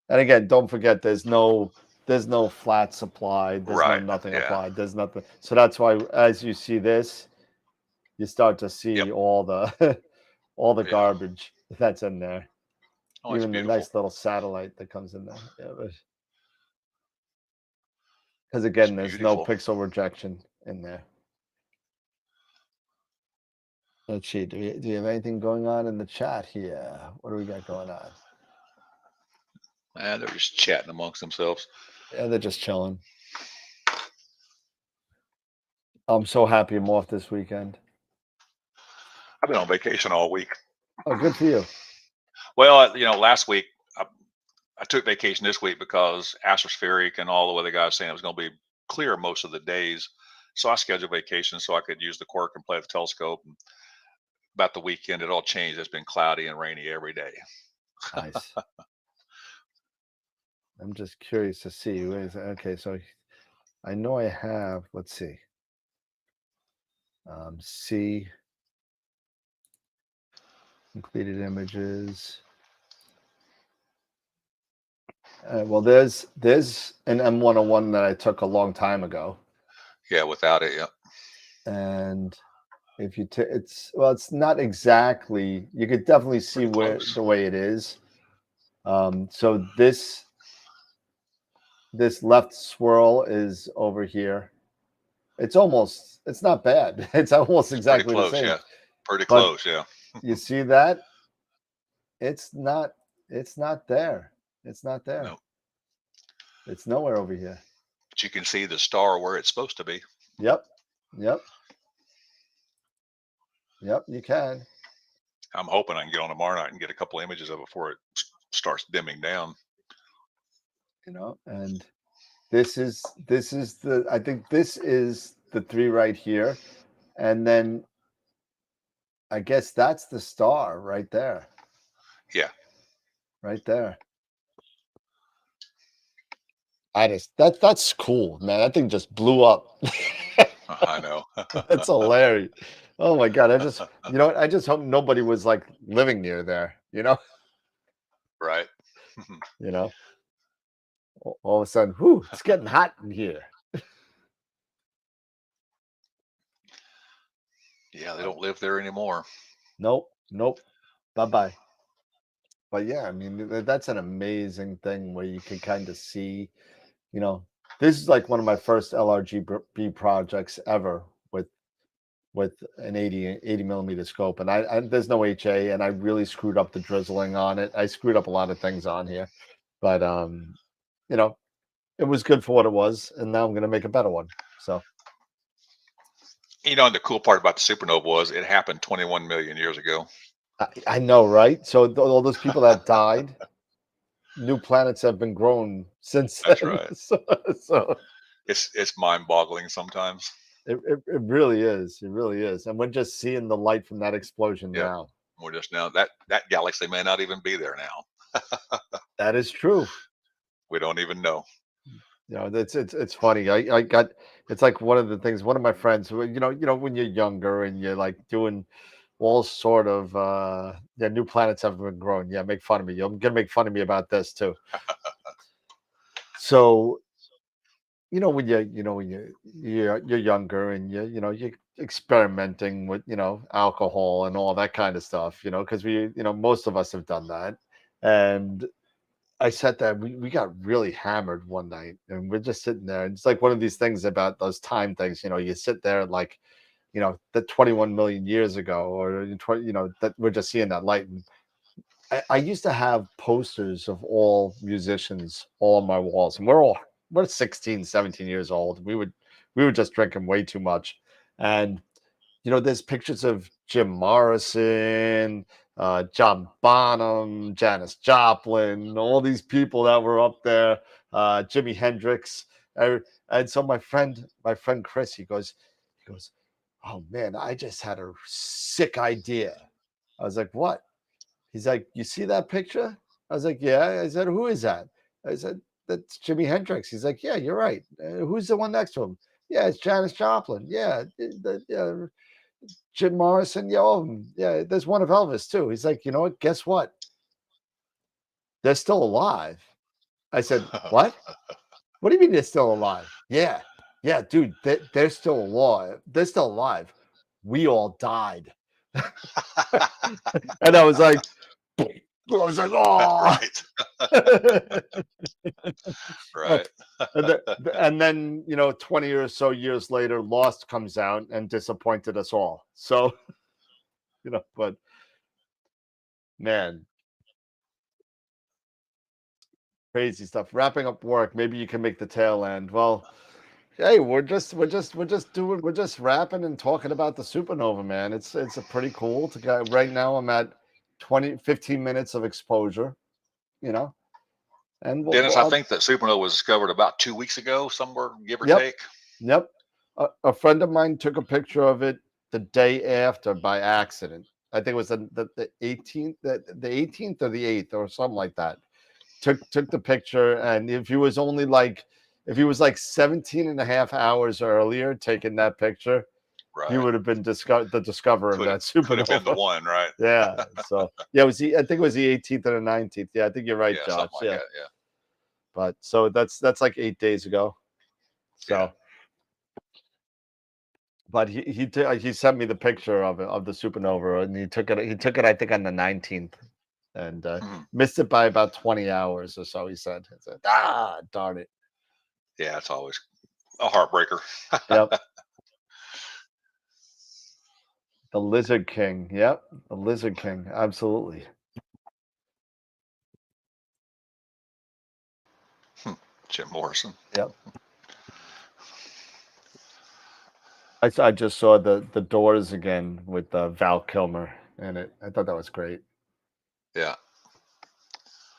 And again, don't forget, there's no flat supply. There's no nothing applied. There's nothing. So that's why, as you see this, you start to see all the garbage that's in there. Oh, even the nice little satellite that comes in there. Yeah, because again, there's no pixel rejection in there. Let's see. Do you have anything going on in the chat here? What do we got going on? They're just chatting amongst themselves. Yeah, they're just chilling. I'm so happy I'm off this weekend. I've been on vacation all week. Oh, good for you. Well, last week I took vacation this week because Astros and all the other guys saying it was going to be clear most of the days. So I scheduled vacations so I could use the quirk and play with the telescope. And about the weekend, it all changed. It's been cloudy and rainy every day. Nice. I'm just curious to see. Okay, so I know I have. Let's see. See completed images. Well, there's an M101 that I took a long time ago. Yeah, without it, yeah. And if you it's not exactly. You could definitely see where the way it is. So this left swirl is over here. It's not bad. It's almost exactly close, the same. yeah. Pretty But close, yeah. you see that? It's not there. It's not there. No. It's nowhere over here. But you can see the star where it's supposed to be. Yep, you can. I'm hoping I can get on tomorrow night and get a couple images of it before it starts dimming down. And this is I think this is the 3 right here. And then I guess that's the star right there. Yeah. Right there. That's cool, man. That thing just blew up. I know. That's hilarious. Oh my God. I just hope nobody was like living near there, Right. All of a sudden, whoo, it's getting hot in here. Yeah, they don't live there anymore. Nope. Bye-bye. But yeah, I mean, that's an amazing thing where you can kind of see, this is like one of my first LRGB projects ever with an 80 millimeter scope. And I there's no HA, and I really screwed up the drizzling on it. I screwed up a lot of things on here. But it was good for what it was, and now I'm going to make a better one. So, and the cool part about the supernova was it happened 21 million years ago. I know, right? So all those people that died, new planets have been grown since That's then. right. So it's mind-boggling sometimes. It really is. It really is. And we're just seeing the light from that explosion now. We're just now that galaxy may not even be there now. That is true. We don't even know. It's funny. I got, it's like one of the things, one of my friends, when you're younger and you're like doing all sort of new planets have been grown. Yeah, make fun of me. You're gonna make fun of me about this too. So when you're younger and you're experimenting with alcohol and all that kind of stuff, because most of us have done that. And I sat there, we got really hammered one night, and we're just sitting there, and it's like one of these things about those time things. You sit there like that 21 million years ago, or 20, that we're just seeing that light. And I used to have posters of all musicians all on my walls, and we're 16, 17 years old. We were just drinking way too much. And there's pictures of Jim Morrison, John Bonham, Janis Joplin, all these people that were up there, Jimi Hendrix. And so my friend Chris, he goes, oh man, I just had a sick idea. I was like, what? He's like, you see that picture? I was like, yeah. I said, who is that? I said, that's Jimi Hendrix. He's like, yeah, you're right. Who's the one next to him? Yeah, it's Janis Joplin. Yeah, Jim Morrison. Yeah, there's one of Elvis too. He's like, you know what? Guess what? They're still alive. I said, what? What do you mean they're still alive? Yeah, dude, they're still alive. They're still alive. We all died. And I was like, oh. Right. And then 20 or so years later, Lost comes out and disappointed us all. So, but man, crazy stuff. Wrapping up work. Maybe you can make the tail end. Well, hey, we're just rapping and talking about the supernova, man. It's a pretty cool to go. Right now I'm at 15 minutes of exposure, And Dennis, I think that supernova was discovered about 2 weeks ago, somewhere, give or take. Yep. A friend of mine took a picture of it the day after by accident. I think it was the 18th, the 18th or the 8th or something like that. Took the picture, and if he was like 17 and a half hours earlier taking that picture, he would have been the discoverer of that supernova. Could have been the one, right? Yeah. So yeah, I think it was the 18th or the 19th. Yeah, I think you're right, Josh. Something like that, yeah. But so that's like 8 days ago. So. Yeah. But he sent me the picture of the supernova, and he took it I think on the 19th, and missed it by about 20 hours or so. He said, darn it. Yeah, it's always a heartbreaker. Yep. The Lizard King. Yep, the Lizard King. Absolutely. Jim Morrison. Yep. I just saw the Doors again with Val Kilmer in it. I thought that was great. Yeah.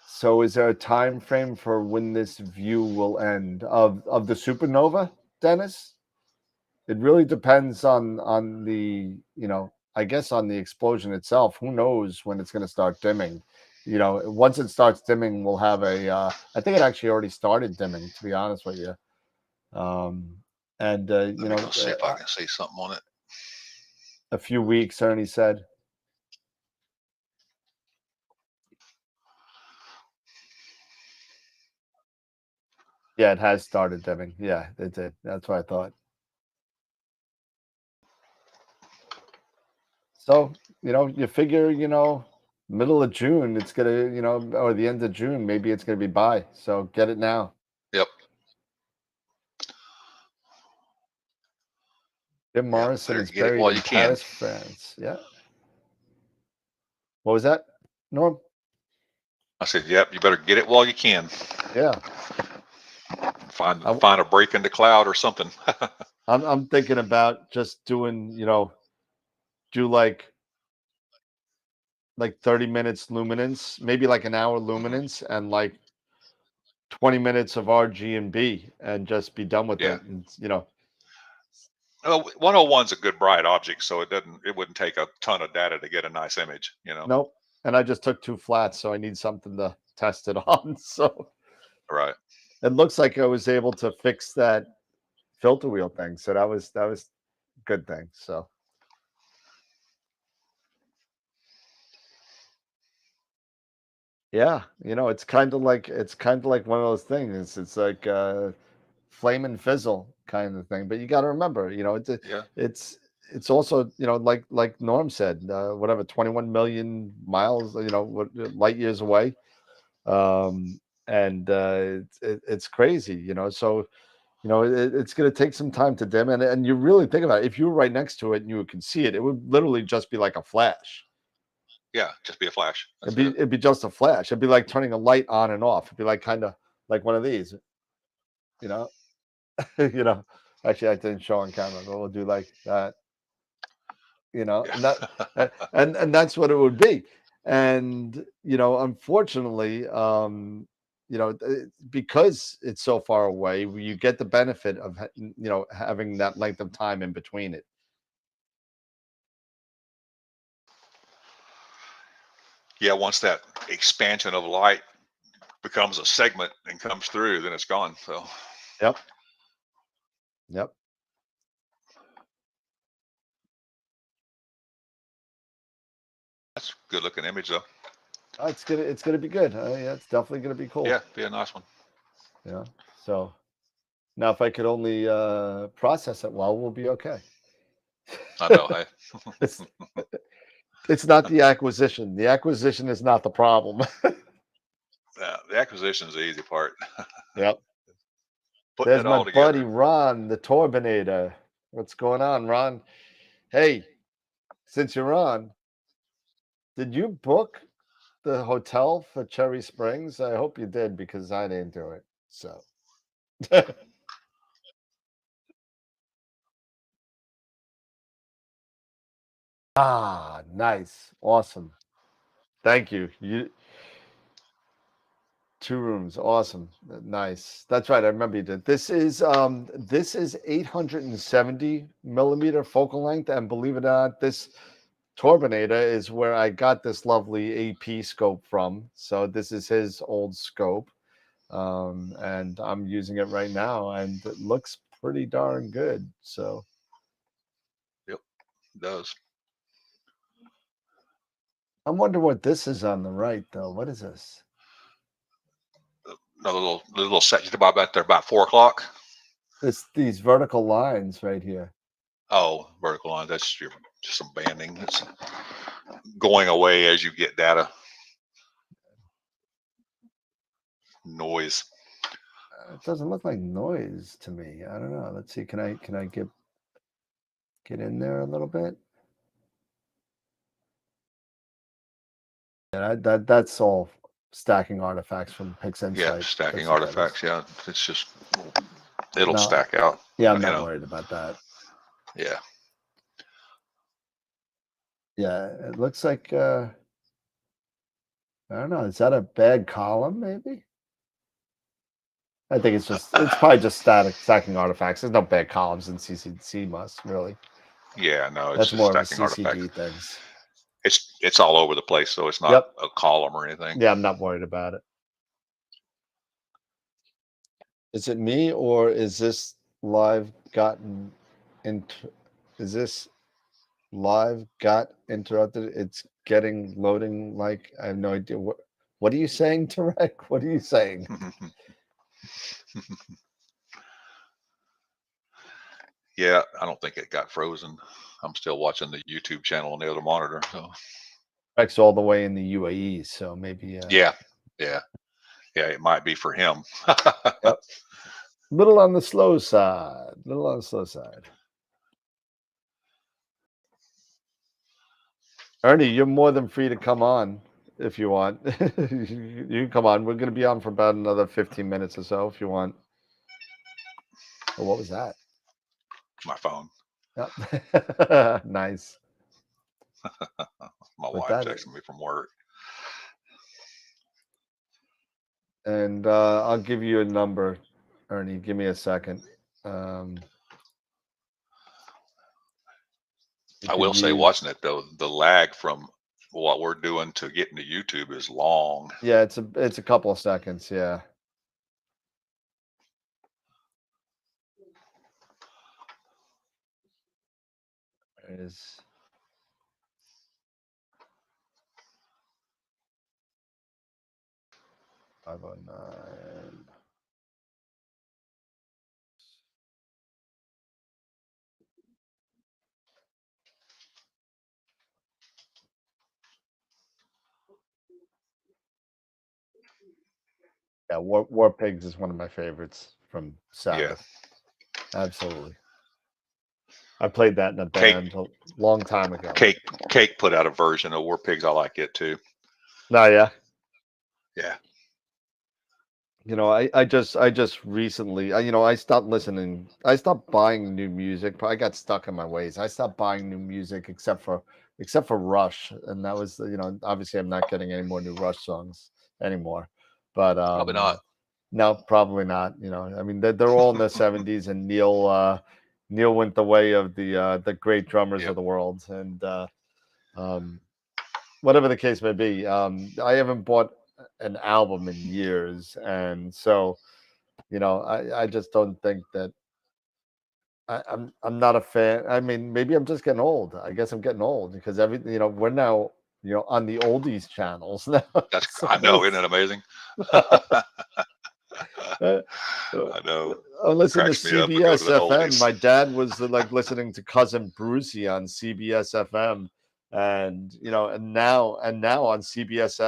So, is there a time frame for when this view will end of the supernova, Dennis? It really depends on the, I guess on the explosion itself. Who knows when it's going to start dimming? Once it starts dimming, we'll have I think it actually already started dimming, to be honest with you. Let me go see if I can see something on it. A few weeks, Ernie said. Yeah, it has started dimming. Yeah, it did. That's what I thought. So, you figure, middle of June, it's going to, or the end of June, maybe it's going to be by. So get it now. Yep. Jim Morrison is buried in Paris, France. Yeah. What was that, Norm? I said, yep, you better get it while you can. Yeah. Find a break in the cloud or something. I'm thinking about just doing, do like 30 minutes luminance, maybe like an hour luminance, and like 20 minutes of RG&B, and just be done with it. And, Well, 101's a good bright object, so it wouldn't take a ton of data to get a nice image, Nope. And I just took 2 flats, so I need something to test it on. So right. It looks like I was able to fix that filter wheel thing. So that was a good thing. So yeah, it's kind of like one of those things. It's like flame and fizzle kind of thing. But you got to remember, it's also, like Norm said, whatever, 21 million miles, light years away. And it's crazy, so it's going to take some time to dim, and you really think about it. If you were right next to it and you could see it, it would literally just be like a flash. Yeah, just be a flash. It'd be just a flash. It'd be like turning a light on and off. It'd be like kind of like one of these, Actually, I didn't show on camera, but we'll do like that, Yeah. and that and that's what it would be. And unfortunately, because it's so far away, you get the benefit of having that length of time in between it. Yeah, once that expansion of light becomes a segment and comes through, then it's gone. So Yep. That's a good looking image though. It's gonna be good. Yeah, it's definitely gonna be cool. Yeah, be a nice one. Yeah. So now, if I could only process it well, we'll be okay. I know. Hey. It's not the acquisition. The acquisition is not the problem. Yeah, the acquisition is the easy part. Yep. Putting There's it all my together. buddy Ron, the Turbinator. What's going on, Ron? Hey, since you're on, did you book the hotel for Cherry Springs? I hope you did, because I didn't do it. So nice. Awesome. Thank you. 2 rooms. Awesome. Nice. That's right. I remember you did. This is 870 millimeter focal length, and believe it or not, this Turbinator is where I got this lovely AP scope from. So this is his old scope, and I'm using it right now, and it looks pretty darn good. So Yep, it does. I wonder what this is on the right, though. What is this? Another little set you about there about 4 o'clock. These vertical lines right here. Oh, vertical line. That's just some banding. It's going away as you get data. Noise. It doesn't look like noise to me. I don't know. Let's see. Can I get in there a little bit? Yeah, that's all stacking artifacts from PixInsight. Yeah, stacking artifacts. Yeah, it's just it'll No, stack out. Yeah, I'm not worried about that. Yeah. Yeah, it looks like I don't know. Is that a bad column? Maybe. I think it's probably just stacking artifacts. There's no bad columns in CMOS, really. Yeah, no, it's That's just more of a stacking CCD artifacts. things. It's all over the place, so it's not a column or anything. Yeah, I'm not worried about it. Is it me, or is this live gotten into? Is this live got interrupted? It's getting loading. Like I have no idea what are you saying, Tarek? What are you saying? Yeah, I don't think it got frozen. I'm still watching the YouTube channel on the other monitor. So Tarek's all the way in the UAE, so maybe. Yeah, it might be for him. Yep. Little on the slow side. Ernie, you're more than free to come on if you want. You can come on. We're going to be on for about another 15 minutes or so if you want. Oh, what was that? My phone. Yep. Nice. My wife texting me from work. And I'll give you a number, Ernie. Give me a second. I will say, watching it though, the lag from what we're doing to getting to YouTube is long. Yeah, it's a couple of seconds. Yeah. There it is. $509. Yeah, War Pigs is one of my favorites from Sabbath. Yeah. Absolutely. I played that in a band a long time ago. Cake put out a version of War Pigs. I like it too. No, yeah. Yeah. You know, I just recently, I stopped listening. I stopped buying new music. I got stuck in my ways. I stopped buying new music except for Rush, and that was, obviously I'm not getting any more new Rush songs anymore. But probably not. No, probably not. I mean they're all in the 70s, and Neil went the way of the great drummers of the world, and whatever the case may be, I haven't bought an album in years, and so I just don't think that I'm not a fan. I mean, maybe I'm just getting old. I guess I'm getting old because we're now on the oldies channels now. I know, isn't it amazing? I know. I listened to CBS FM. My dad was listening to Cousin Brucey on CBS FM, and and now on CBS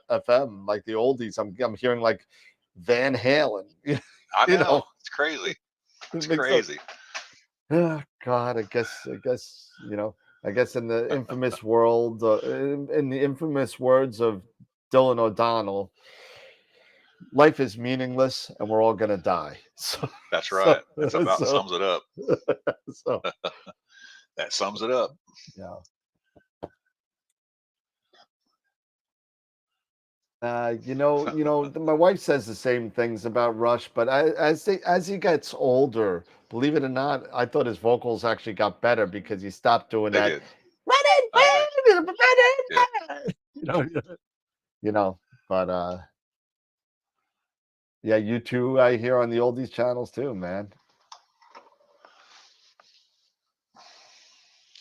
FM, like the oldies, I'm hearing like Van Halen. I know. It's crazy. It's crazy. Oh God, I guess in the infamous world, in the infamous words of Dylan O'Donnell, life is meaningless and we're all gonna die. So that's right. That's about sums it up. So that sums it up. Yeah. My wife says the same things about Rush, but as he gets older, believe it or not, I thought his vocals actually got better because he stopped doing They that. did. Run it, I agree. run it. But yeah, you two I hear on the oldies channels too, man.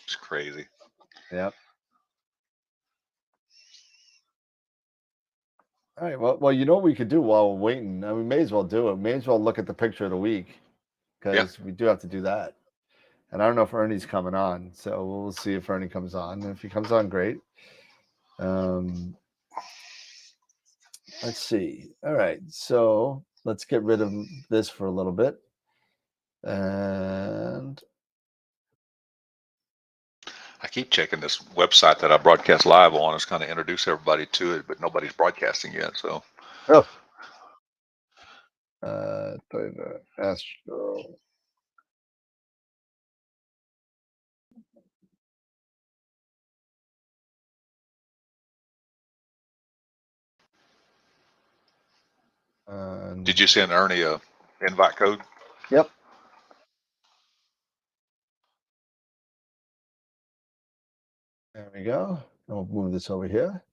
It's crazy. Yep. All right. Well, you know what we could do while we're waiting? We may as well do it. May as well look at the picture of the week because we do have to do that. And I don't know if Ernie's coming on, so we'll see if Ernie comes on. And if he comes on, great. Let's see. All right. So let's get rid of this for a little bit. And I keep checking this website that I broadcast live on. It's kind of introduce everybody to it, but nobody's broadcasting yet. So, Astro. did you send Ernie a invite code? Yep. There we go. I'll move this over here.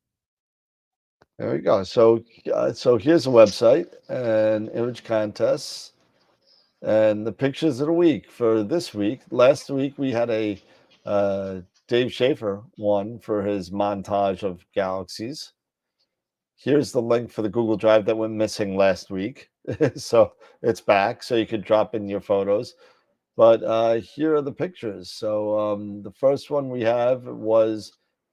There we go. So here's the website and image contests and the pictures of the week for this week. Last week we had a Dave Schaefer one for his montage of galaxies. Here's the link for the Google Drive that went missing last week. So it's back, so you could drop in your photos. But here are the pictures. So the first one we have was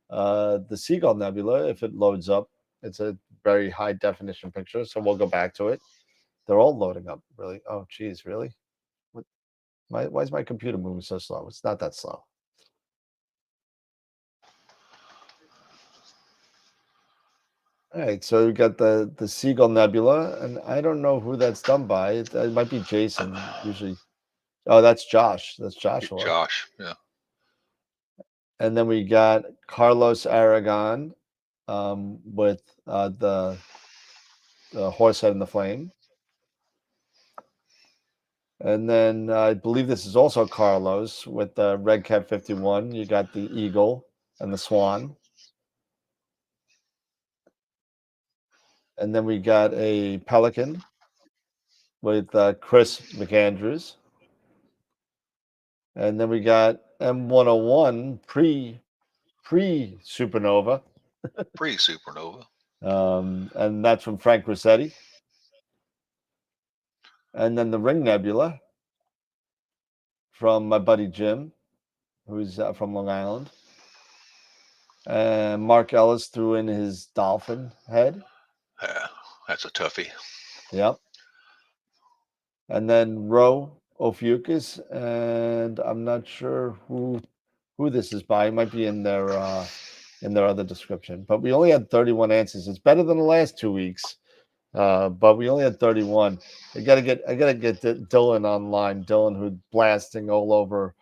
the Seagull Nebula. If it loads up, it's a very high definition picture. So we'll go back to it. They're all loading up, really. Oh, geez, really? Why is my computer moving so slow? It's not that slow. All right, so we got the Seagull Nebula, and I don't know who that's done by. It might be Jason. Usually, oh, that's Josh. That's Joshua. Josh, yeah. And then we got Carlos Aragon with the Horsehead and the Flame. And then I believe this is also Carlos with the Red Cat 51. You got the Eagle and the Swan. And then we got a Pelican with Chris McAndrews. And then we got M101 pre-supernova. Pre-supernova. And that's from Frank Rossetti. And then the Ring Nebula from my buddy Jim, who's from Long Island. And Mark Ellis threw in his dolphin head. Yeah, that's a toughie. Yep. And then Ro Ophiuchus, and I'm not sure who this is by. It might be in their other description. But we only had 31 answers. It's better than the last 2 weeks. But we only had 31. I gotta get Dylan online. Dylan, who's blasting all over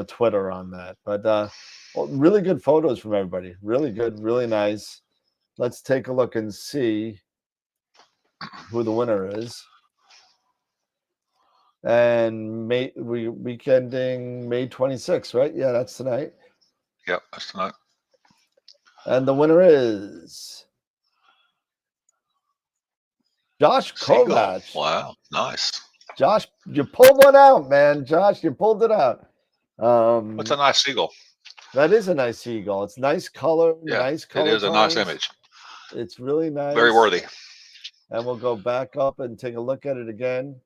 Twitter on that. But really good photos from everybody. Really good, really nice. Let's take a look and see who the winner is. And week ending May 26th, right? Yeah, that's tonight. Yep, that's tonight. And the winner is Josh Kovac. Wow, nice. Josh, you pulled one out, man. Josh, you pulled it out. What's a nice seagull? That is a nice seagull. It's nice color, Yeah, nice color. it is a nice image. It's really nice. Very worthy. And we'll go back up and take a look at it again.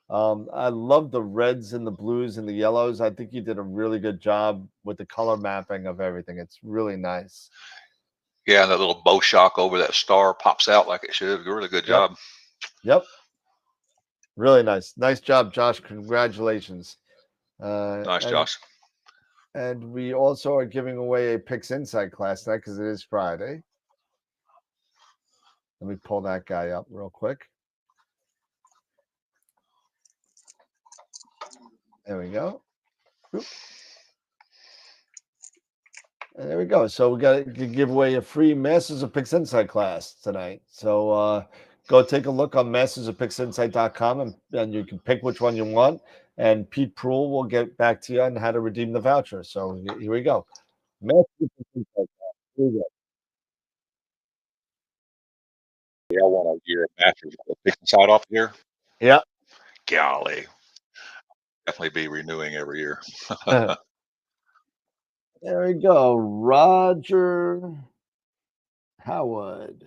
I love the reds and the blues and the yellows. I think you did a really good job with the color mapping of everything. It's really nice. Yeah, and that little bow shock over that star pops out like it should. Really good job. Yep. Really nice. Nice job, Josh. Congratulations. Nice, Josh. And we also are giving away a Pix Insight class tonight because it is Friday. Let me pull that guy up real quick. There we go. Oop. And there we go. So we got to give away a free Masters of Pix Insight class tonight. So go take a look on mastersofpixinsight.com and you can pick which one you want. And Pete Proul will get back to you on how to redeem the voucher. So here we go. Masters of Pix Insight. Here we go. Yeah, I want a year of Masters. Pick the side off here. Yeah. Golly. Definitely be renewing every year. There we go. Roger Howard.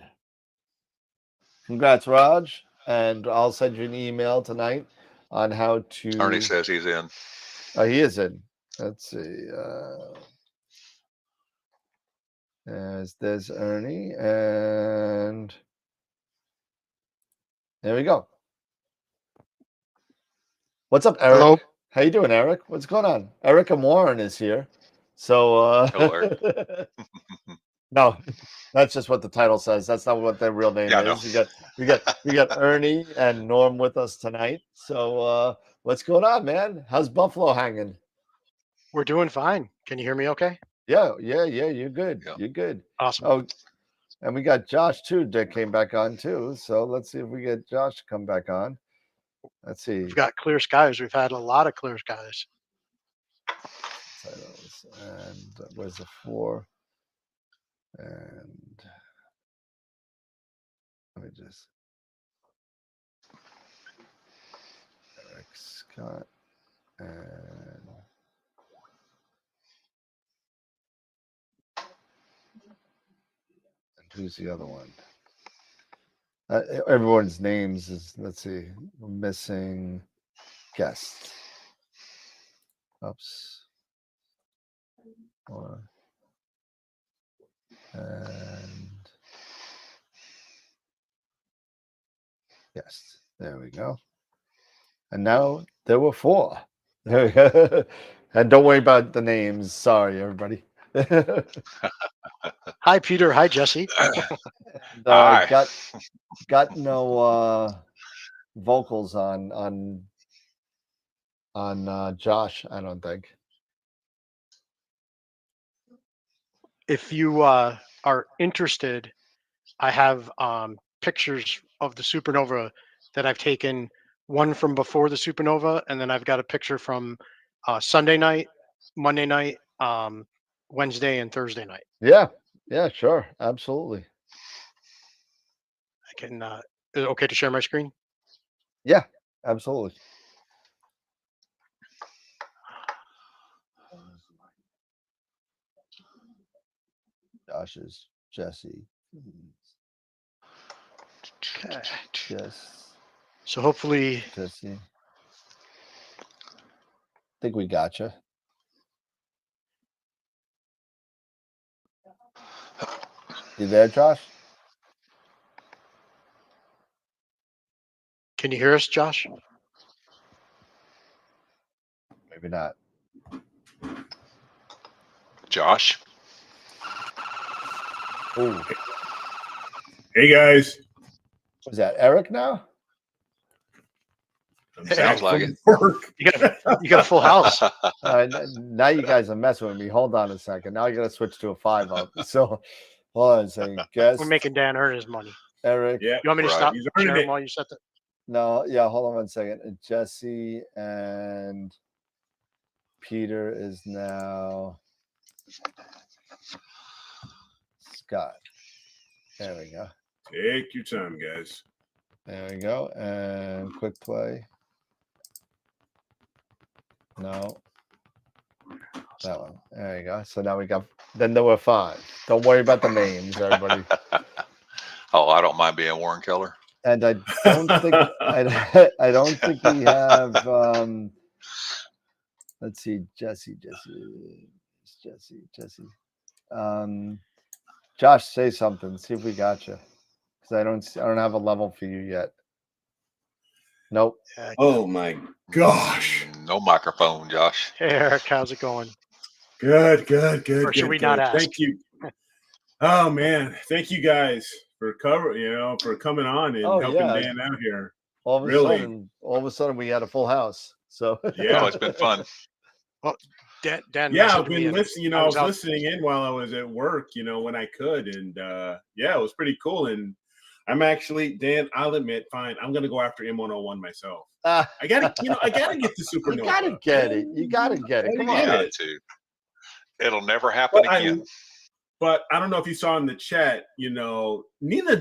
Congrats, Raj. And I'll send you an email tonight on how to. Ernie says he's in. Oh, he is in. Let's see. There's Ernie. And there we go. What's up, Eric? Hello. How you doing, Eric? What's going on? Erica Warren is here. So Hello, Eric. no, that's just what the title says. That's not what their real name is. We got Ernie and Norm with us tonight. So what's going on, man? How's Buffalo hanging? We're doing fine. Can you hear me okay? Yeah, you're good. Yeah. You're good. Awesome. Oh, and we got Josh too that came back on too. So let's see if we get Josh to come back on. Let's see. We've got clear skies. We've had a lot of clear skies. Titles. And where's the 4? And let me just Eric Scott and who's the other one? Everyone's names is, let's see, missing guests. Oops. And yes, there we go. And now there were 4. There we go. And don't worry about the names. Sorry, everybody. Hi, Peter. Hi, Jesse. And, Hi. got no vocals on Josh, I don't think. If you are interested, I have pictures of the supernova that I've taken, one from before the supernova, and then I've got a picture from Sunday night, Monday night, Wednesday, and Thursday night. Yeah, sure. Absolutely. I can, is it okay to share my screen? Yeah, absolutely. Josh is Jesse. Okay. Yes. So hopefully, Jesse. I think we got you. You there, Josh? can you hear us, Josh? Maybe not. Josh. Oh, Hey guys. was that Eric now? I'm Sounds back like from it. work. You got a full house. Now you guys are messing with me. Hold on a second. Now I got to switch to a 5-up. So hold on a second. Guess We're making Dan earn his money. Eric. Yeah. You want me to Right. stop He's earning sharing it. while you set the? No, yeah, hold on one second. Jesse and Peter is now Scott. There we go. Take your time, guys. There we go. And quick play. No. That one. There you go. So now we got, then there were 5. Don't worry about the names, everybody. Oh, I don't mind being Warren Keller. And I don't think I don't think we have let's see, Jesse. Josh, say something. See if we got you. Because I don't have a level for you yet. Nope. Oh my gosh. No microphone, Josh. Hey, Eric, how's it going? Good. Or should we not ask? Thank you. Oh man, thank you guys for for coming on and helping Dan out here. All of a sudden we had a full house. So Yeah, Oh, it's been fun. Well, Dan Yeah, I've messaged me been and listening. You know, I was listening in while I was at work. You know, when I could, and yeah, it was pretty cool. And I'm actually, Dan, I'll admit, fine, I'm gonna go after M101 myself. I gotta get the Supernova. You gotta get it. You gotta get it. Come on. Got to. It'll never happen again. But I don't know if you saw in the chat, you know, Nina.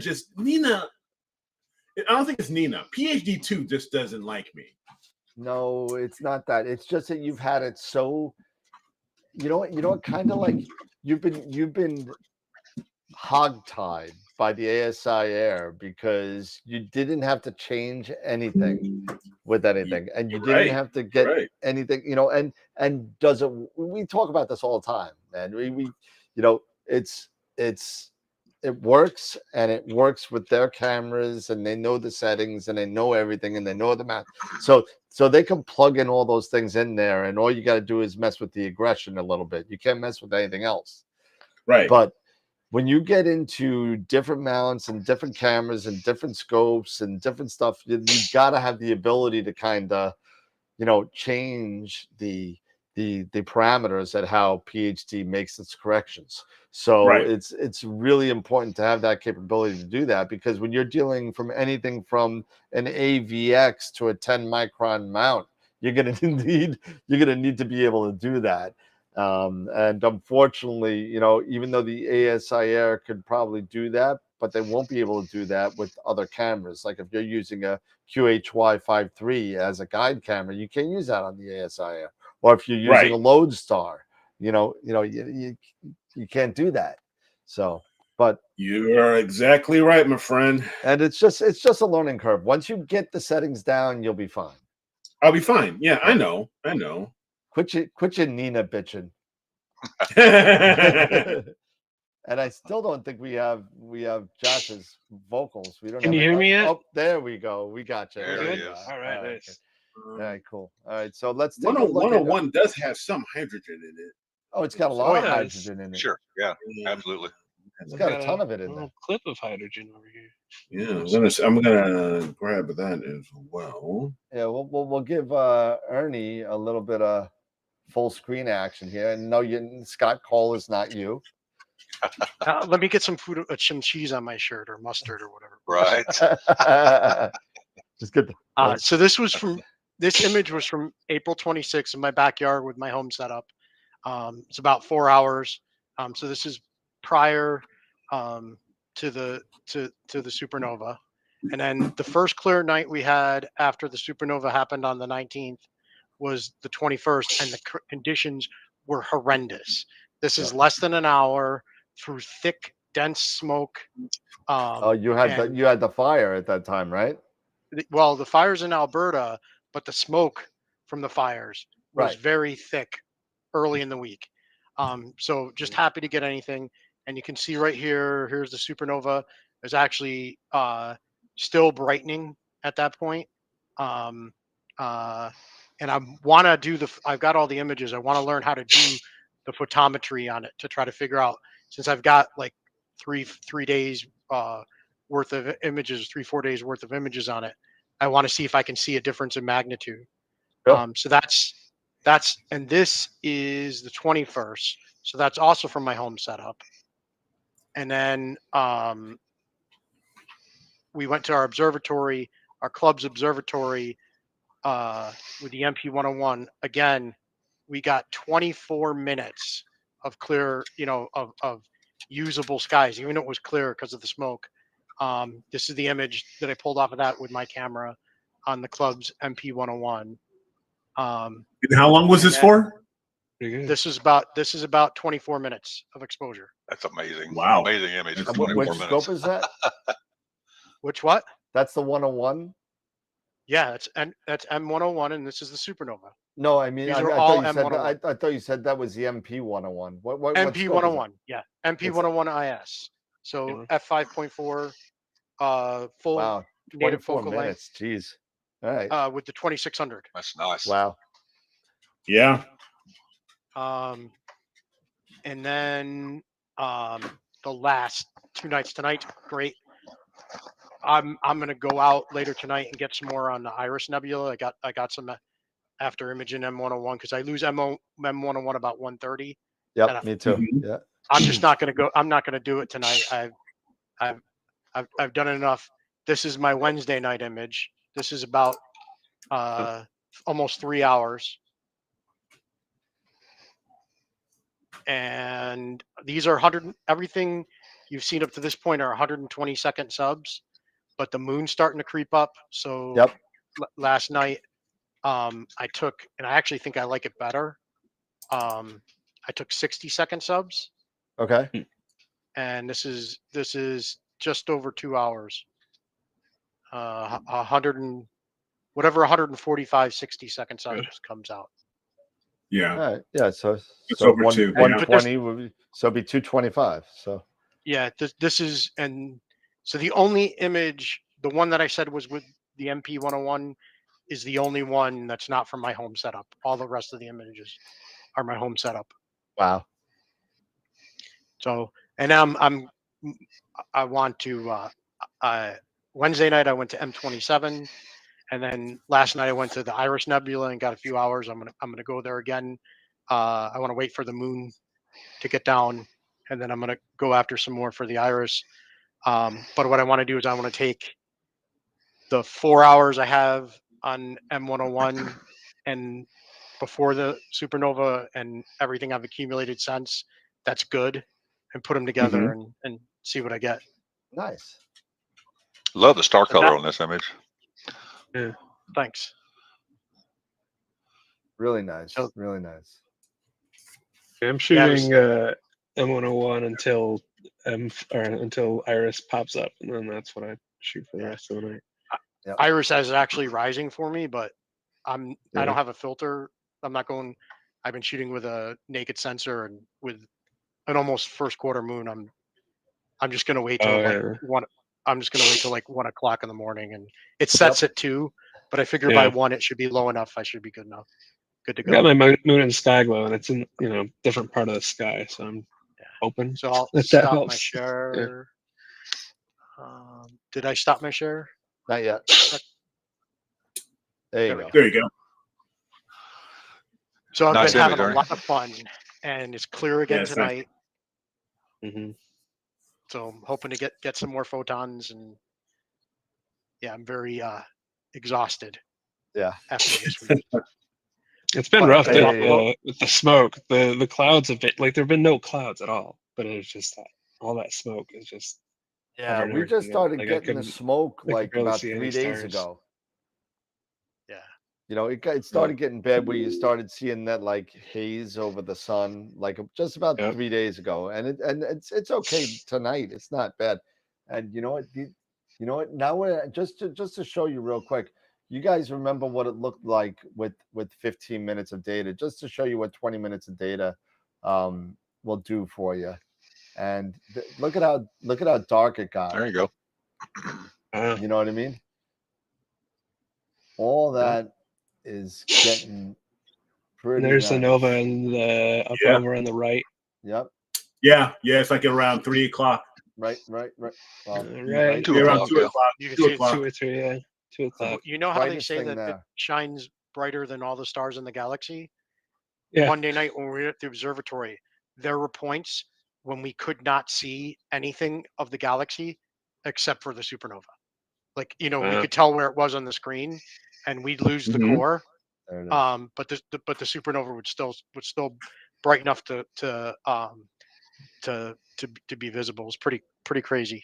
I don't think it's Nina. PhD 2 just doesn't like me. No, it's not that. It's just that you've had it so. You know what? Kind of like you've been hogtied by the ASI Air because you didn't have to change anything with anything, and you didn't have to get anything. You know, and does it? We talk about this all the time, man. We you know, it works, and it works with their cameras, and they know the settings, and they know everything, and they know the math. So they can plug in all those things in there, and all you got to do is mess with the aggression a little bit. You can't mess with anything else. Right. But when you get into different mounts and different cameras and different scopes and different stuff, you got to have the ability to kind of, you know, change the parameters at how PhD makes its corrections. So it's really important to have that capability to do that, because when you're dealing from anything from an AVX to a 10 micron mount, you're gonna need to be able to do that. And unfortunately, you know, even though the ASI Air could probably do that, but they won't be able to do that with other cameras. Like if you're using a QHY53 as a guide camera, you can't use that on the ASI Air. Or if you're using a Lodestar, you can't do that. So, but you are exactly right, my friend. And it's just a learning curve. Once you get the settings down, you'll be fine. I'll be fine. Yeah, I know. Quit your Nina bitching. And I still don't think we have Josh's vocals. We don't. Can you hear me yet? Oh, there we go. We got you. There he is. All right, nice. All right, cool. All right, so let's take 101 does have some hydrogen in it. Oh, it's got a lot of hydrogen in it. Sure. Yeah, absolutely. It's got a ton of it in there. Clip of hydrogen over here. Yeah, I'm gonna grab that as well. Yeah, we'll give Ernie a little bit of full screen action here. And no, Scott Cole is not you. Let me get some food, some cheese on my shirt or mustard or whatever. Right. Just get so this image was from April 26th in my backyard with my home setup. It's about 4 hours. So this is prior to the supernova. And then the first clear night we had after the supernova happened on the 19th was the 21st, and the conditions were horrendous. This is less than an hour through thick, dense smoke. You had the fire at that time, right? Well, the fire's in Alberta, but the smoke from the fires was very thick early in the week. So just happy to get anything. And you can see right here, here's the supernova. There's actually still brightening at that point. And I want to do I've got all the images. I want to learn how to do the photometry on it to try to figure out, since I've got like three days worth of images, 3-4 days worth of images on it. I want to see if I can see a difference in magnitude. So that's, and this is the 21st. So that's also from my home setup. And then we went to our observatory, our club's observatory with the MP101. Again, we got 24 minutes of clear, of usable skies, even though it was clear because of the smoke. This is the image that I pulled off of that with my camera on the club's MP101. And how long was this for? This is about 24 minutes of exposure. That's amazing. Wow. Amazing image. For 24 Which minutes. scope is that? Which what? That's the 101? Yeah, that's M101, and this is the supernova. No, I mean, I thought you said that was the MP101. What MP101, yeah. MP101 IS. So f5.4 full native focal length. Jeez. All right. With the 2600. That's nice. Wow. Yeah. And then the last 2 nights tonight, great. I'm gonna go out later tonight and get some more on the Iris Nebula. I got some after imaging M101 because I lose M101 about 1:30. Yep, me too. Yeah. I'm just not going to go. I'm not going to do it tonight. I've done enough. This is my Wednesday night image. This is about almost 3 hours. And these are 100. Everything you've seen up to this point are 120-second subs, but the moon's starting to creep up. So last night, I took, and I actually think I like it better. I took 60-second subs. Okay. And this is just over 2 hours. 100 and whatever 145 60-second subs comes out. Yeah. All right. Yeah. So it's over 120 would be, so it'd be 225. So yeah, this is, and so the only image, the one that I said was with the MP101, is the only one that's not from my home setup. All the rest of the images are my home setup. Wow. So, and I want to. Wednesday night I went to M27. And then last night I went to the Iris Nebula and got a few hours. I'm gonna go there again. I want to wait for the moon to get down, and then I'm gonna go after some more for the Iris. But what I want to do is I want to take the 4 hours I have on M101 and before the supernova and everything I've accumulated since. That's good, and put them together and see what I get. Nice. Love the star color on this image. Yeah. Thanks. Really nice. Really nice. I'm shooting M101 until Iris pops up, and then that's what I shoot for the rest of the night. Yep. Iris is actually rising for me, but I don't have a filter. I'm not going. I've been shooting with a naked sensor and with an almost first quarter moon. I'm just gonna wait till one. I'm just gonna wait till like 1 o'clock in the morning, and it sets at 2. But I figure by 1 it should be low enough. I should be good enough. Good to go. I got my moon and sky glow, and it's in different part of the sky, so I'm hoping. So I'll that stop helps. my share. Did I stop my share? Not yet. There you go. There you go. So I've Nice been having image, a lot of fun, and it's clear again tonight. So I'm hoping to get some more photons, and yeah, I'm very exhausted. Yeah. After this week. It's been rough with the smoke. The clouds have been like there've been no clouds at all, but it's just all that smoke is just. Yeah, we just started getting the smoke like about 3 days ago. Yeah. It started getting bad where you started seeing that like haze over the sun, like just about 3 days ago, and it's okay tonight. It's not bad, and you know what? Now we're just to show you real quick. You guys remember what it looked like with 15 minutes of data, just to show you what 20 minutes of data will do for you. And look at how dark it got. There you go. You know what I mean? All that is getting pretty. There's nice. the nova and the over on the right. Yep. Yeah, it's like around 3 o'clock. Right. Well, right. 2 o'clock. 2 o'clock. You can 2 see o'clock. 2 or 3, yeah. 2 o'clock. So you know how they say that there. it shines brighter than all the stars in the galaxy? Yeah. Monday night when we were at the observatory, there were points when we could not see anything of the galaxy except for the supernova. Like, we could tell where it was on the screen, and we'd lose the core. But the supernova would still bright enough to be visible. It's pretty crazy.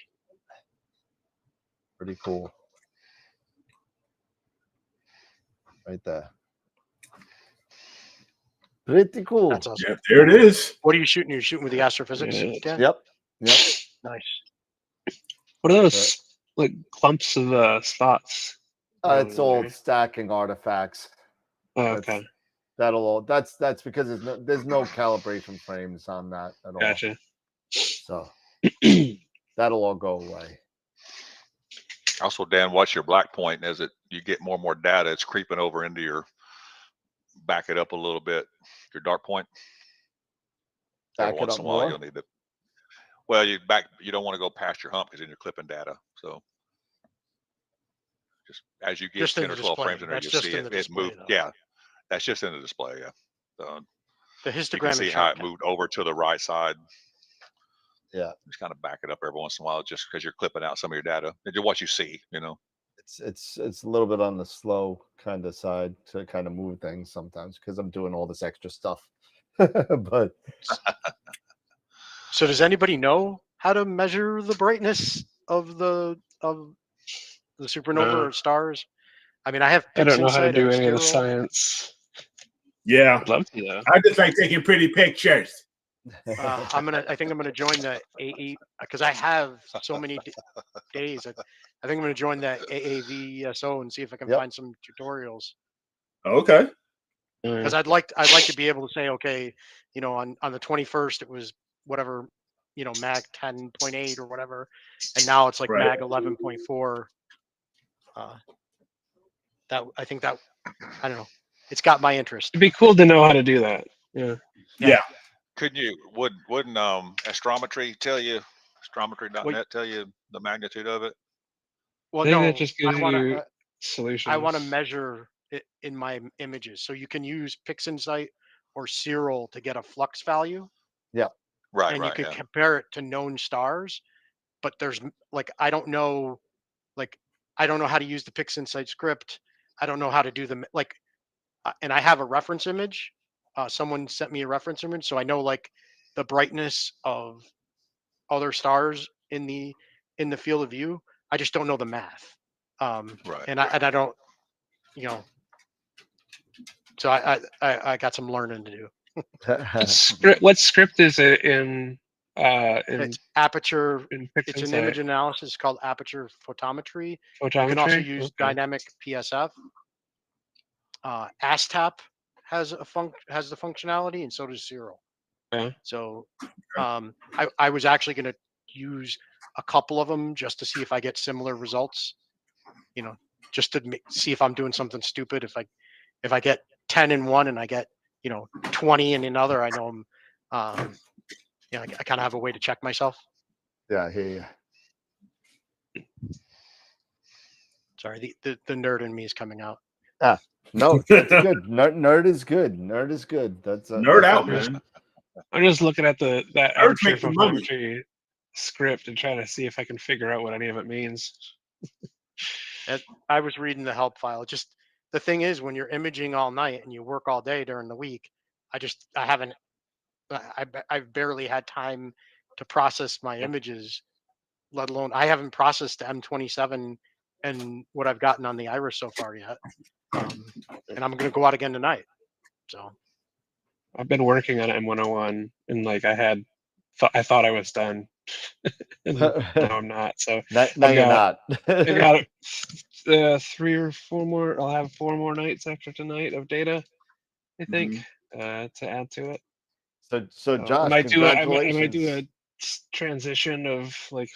Pretty cool. Right there. Pretty cool. That's awesome. Yeah, there it is. What are you shooting? You're shooting with the astrophysics? Yep. Nice. What are those like clumps of spots? It's all stacking artifacts. Oh, okay. That's because there's no calibration frames on that at all. Gotcha. So that'll all go away. Also, Dan, watch your black point as you get more and more data. It's creeping over into your. Back it up a little bit. Your dark point. Every once in a while, you'll need to. Well, you don't want to go past your hump because then you're clipping data. So just as you get 10 or 12 frames in there, you see it move. Yeah, That's just in the display. Yeah. The You can histogram see and how chart. it moved over to the right side. Yeah. Just kind of back it up every once in a while, just because you're clipping out some of your data. It's what you see, you know. It's a little bit on the slow kind of side to kind of move things sometimes because I'm doing all this extra stuff. But So does anybody know how to measure the brightness of the supernova or stars? I mean, I have I don't know how to PixInsight do and any of the Sterile. science. Yeah, I'd love to though. I just like taking pretty pictures. I think I'm gonna join the A8 because I have so many days. I think I'm gonna join the AAVSO and see if I can Yep. find some tutorials. Okay. Because I'd like to be able to say, okay, you know, on the 21st it was whatever, you know, mag 10.8 or whatever, and now it's like Right. mag 11.4. That I think that I don't know. It's got my interest. It'd be cool to know how to do that. Yeah. Yeah. Couldn't you? Wouldn't astrometry tell you? Astrometry.net tell you the magnitude of it? Well, I think no, that just gives I want you to. solutions. I want to measure it in my images, so you can use PixInsight or Serial to get a flux value, Right. and Right. you can Yeah. compare it to known stars. But there's like I don't know how to use the PixInsight script. I don't know how to do them and I have a reference image. Someone sent me a reference image, so I know like the brightness of other stars in the field of view. I just don't know the math, Right. and I don't, you know. So I got some learning to do. What script is it in? It's aperture. In It's an image analysis called aperture photometry. photometry. You can also use Okay. dynamic PSF. ASTAP has the functionality, and so does Serial. Yeah. So I was actually going to use a couple of them just to see if I get similar results. You know, just to see if I'm doing something stupid. If I get 10 in one and I get 20 in another, I know I'm. I kind of have a way to check myself. Yeah, I hear you. Sorry, the nerd in me is coming out. No, that's good. Nerd is good. Nerd is good. That's Nerd that's out, okay. man. I'm just looking at that Nerds aperture make the money. photometry script and trying to see if I can figure out what any of it means. I was reading the help file. Just the thing is, when you're imaging all night and you work all day during the week, I've barely had time to process my images, let alone I haven't processed the M27 and what I've gotten on the Iris so far yet. And I'm going to go out again tonight. So I've been working on M101 and like I thought I was done. And no, I'm not. So now you're not. I got 3 or 4 more. I'll have 4 more nights after tonight of data, I think, to add to it. So Josh, I congratulations. might do a transition of like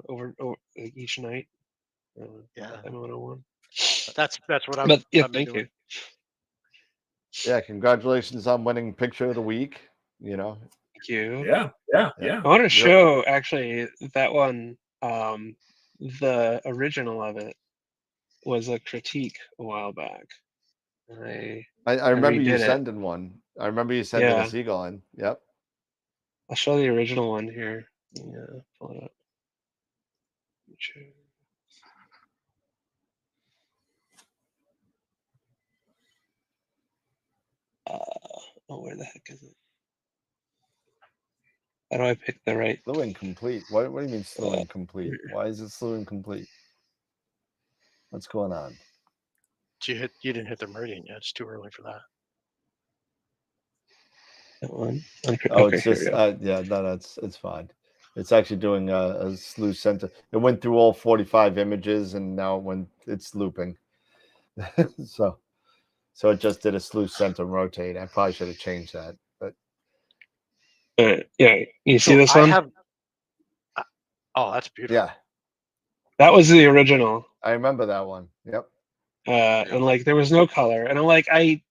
over like each night. yeah, M101. that's what But yeah, I've been thank doing. you. Yeah, congratulations on winning Picture of the Week. Thank you. Yeah. I want to show actually that one. The original of it was a critique a while back. I remember you redid it. sending one. I remember you sending a Seagull in. Yep. I'll show the original one here. Yeah, pull it up. Where the heck is it? How do I pick the right? Slew incomplete. What do you mean slew incomplete? Why is it slew incomplete? What's going on? You didn't hit the meridian yet. It's too early for that. That one. Oh, it's just yeah. No, it's fine. It's actually doing a slew center. It went through all 45 images, and now it's looping. so it just did a slew center rotate. I probably should have changed that, but yeah. You see this one? Oh, that's beautiful. Yeah, that was the original. I remember that one. Yep. And like there was no color, and I'm like I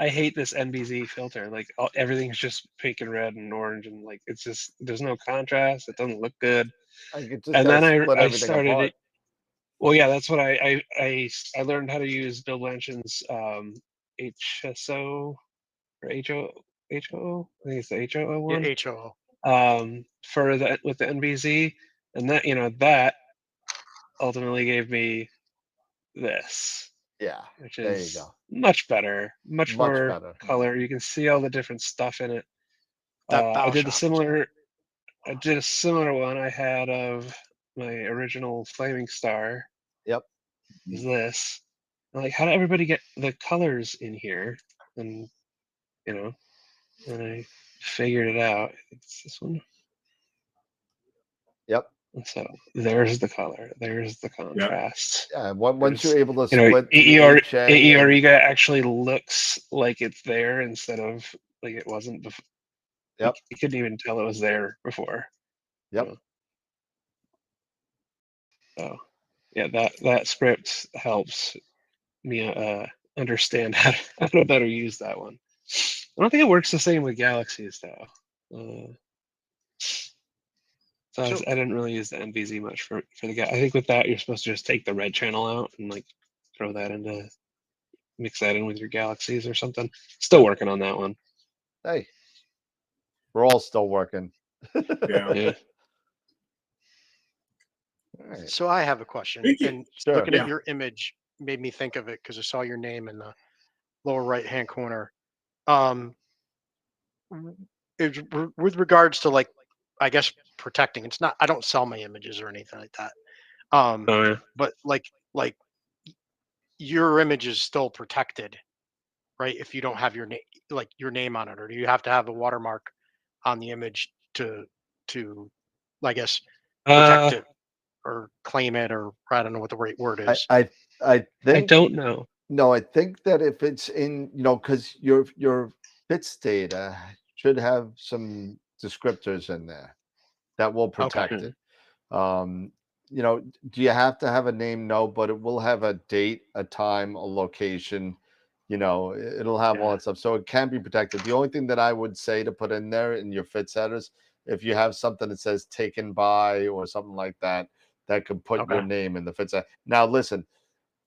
hate this NBZ filter. Like everything's just pink and red and orange, and like it's just there's no contrast. It doesn't look good. And then I started it. Well, yeah, that's what I learned how to use Bill Blanchard's HSO or HO. I think it's the HOO Yeah, one. HOO. For that with the NVZ, and that that ultimately gave me this. Yeah, Which there you is go. much better, much more better. color. You can see all the different stuff in it. That I did the Baushop. similar. I did a similar one I had of my original Flaming Star. Yep. Is this? I'm like, how did everybody get the colors in here? And and I figured it out. It's this one. Yep. And so there's the color. There's the contrast. Yeah. Once you're able to split AEREGA actually looks like it's there instead of like it wasn't before. Yep. You couldn't even tell it was there before. Yep. So yeah, that script helps me understand how to better use that one. I don't think it works the same with galaxies though. So I didn't really use the NVZ much for the I think with that you're supposed to just take the red channel out and like throw that into mix that in with your galaxies or something. Still working on that one. Hey, we're all still working. Yeah. Right. So I have a question, and looking at your image made me think of it because I saw your name in the lower right-hand corner. With regards to like, I guess protecting. It's not. I don't sell my images or anything like that. But like your image is still protected, right? If you don't have your name, like your name on it, or do you have to have a watermark on the image to, I guess, protect it or claim it, or I don't know what the right word is. I think I don't know. No, I think that if it's in, because your bits data should have some descriptors in there that will protect it. Do you have to have a name? No, but it will have a date, a time, a location. It'll have all that stuff, so it can be protected. The only thing that I would say to put in there in your fit setters, if you have something that says taken by or something like that, that could put your name in the fit set. Now, listen,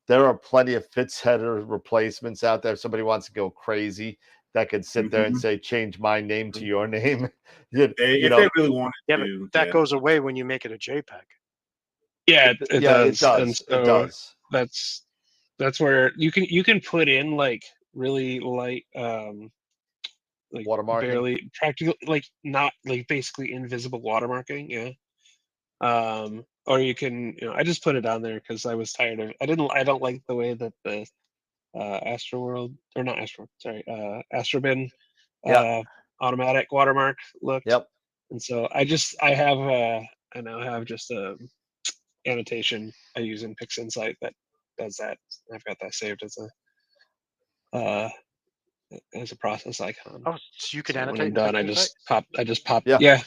there are plenty of fit setter replacements out there. If somebody wants to go crazy, that could sit there and say, change my name to your name. If they really wanted to. But that goes away when you make it a JPEG. Yeah, it does. It does. And so it does. That's where you can put in like really light like watermarking, barely practical, like not like basically invisible watermarking. Yeah. Or you can, I just put it on there because I was tired of. I don't like the way that the AstroWorld or not Astro, sorry, Astrobin automatic watermark looked. Yep. And so I now have just a annotation I use in PixInsight that does that. I've got that saved as a process icon. Oh, so you can annotate. When I'm done, I just pop. Yeah.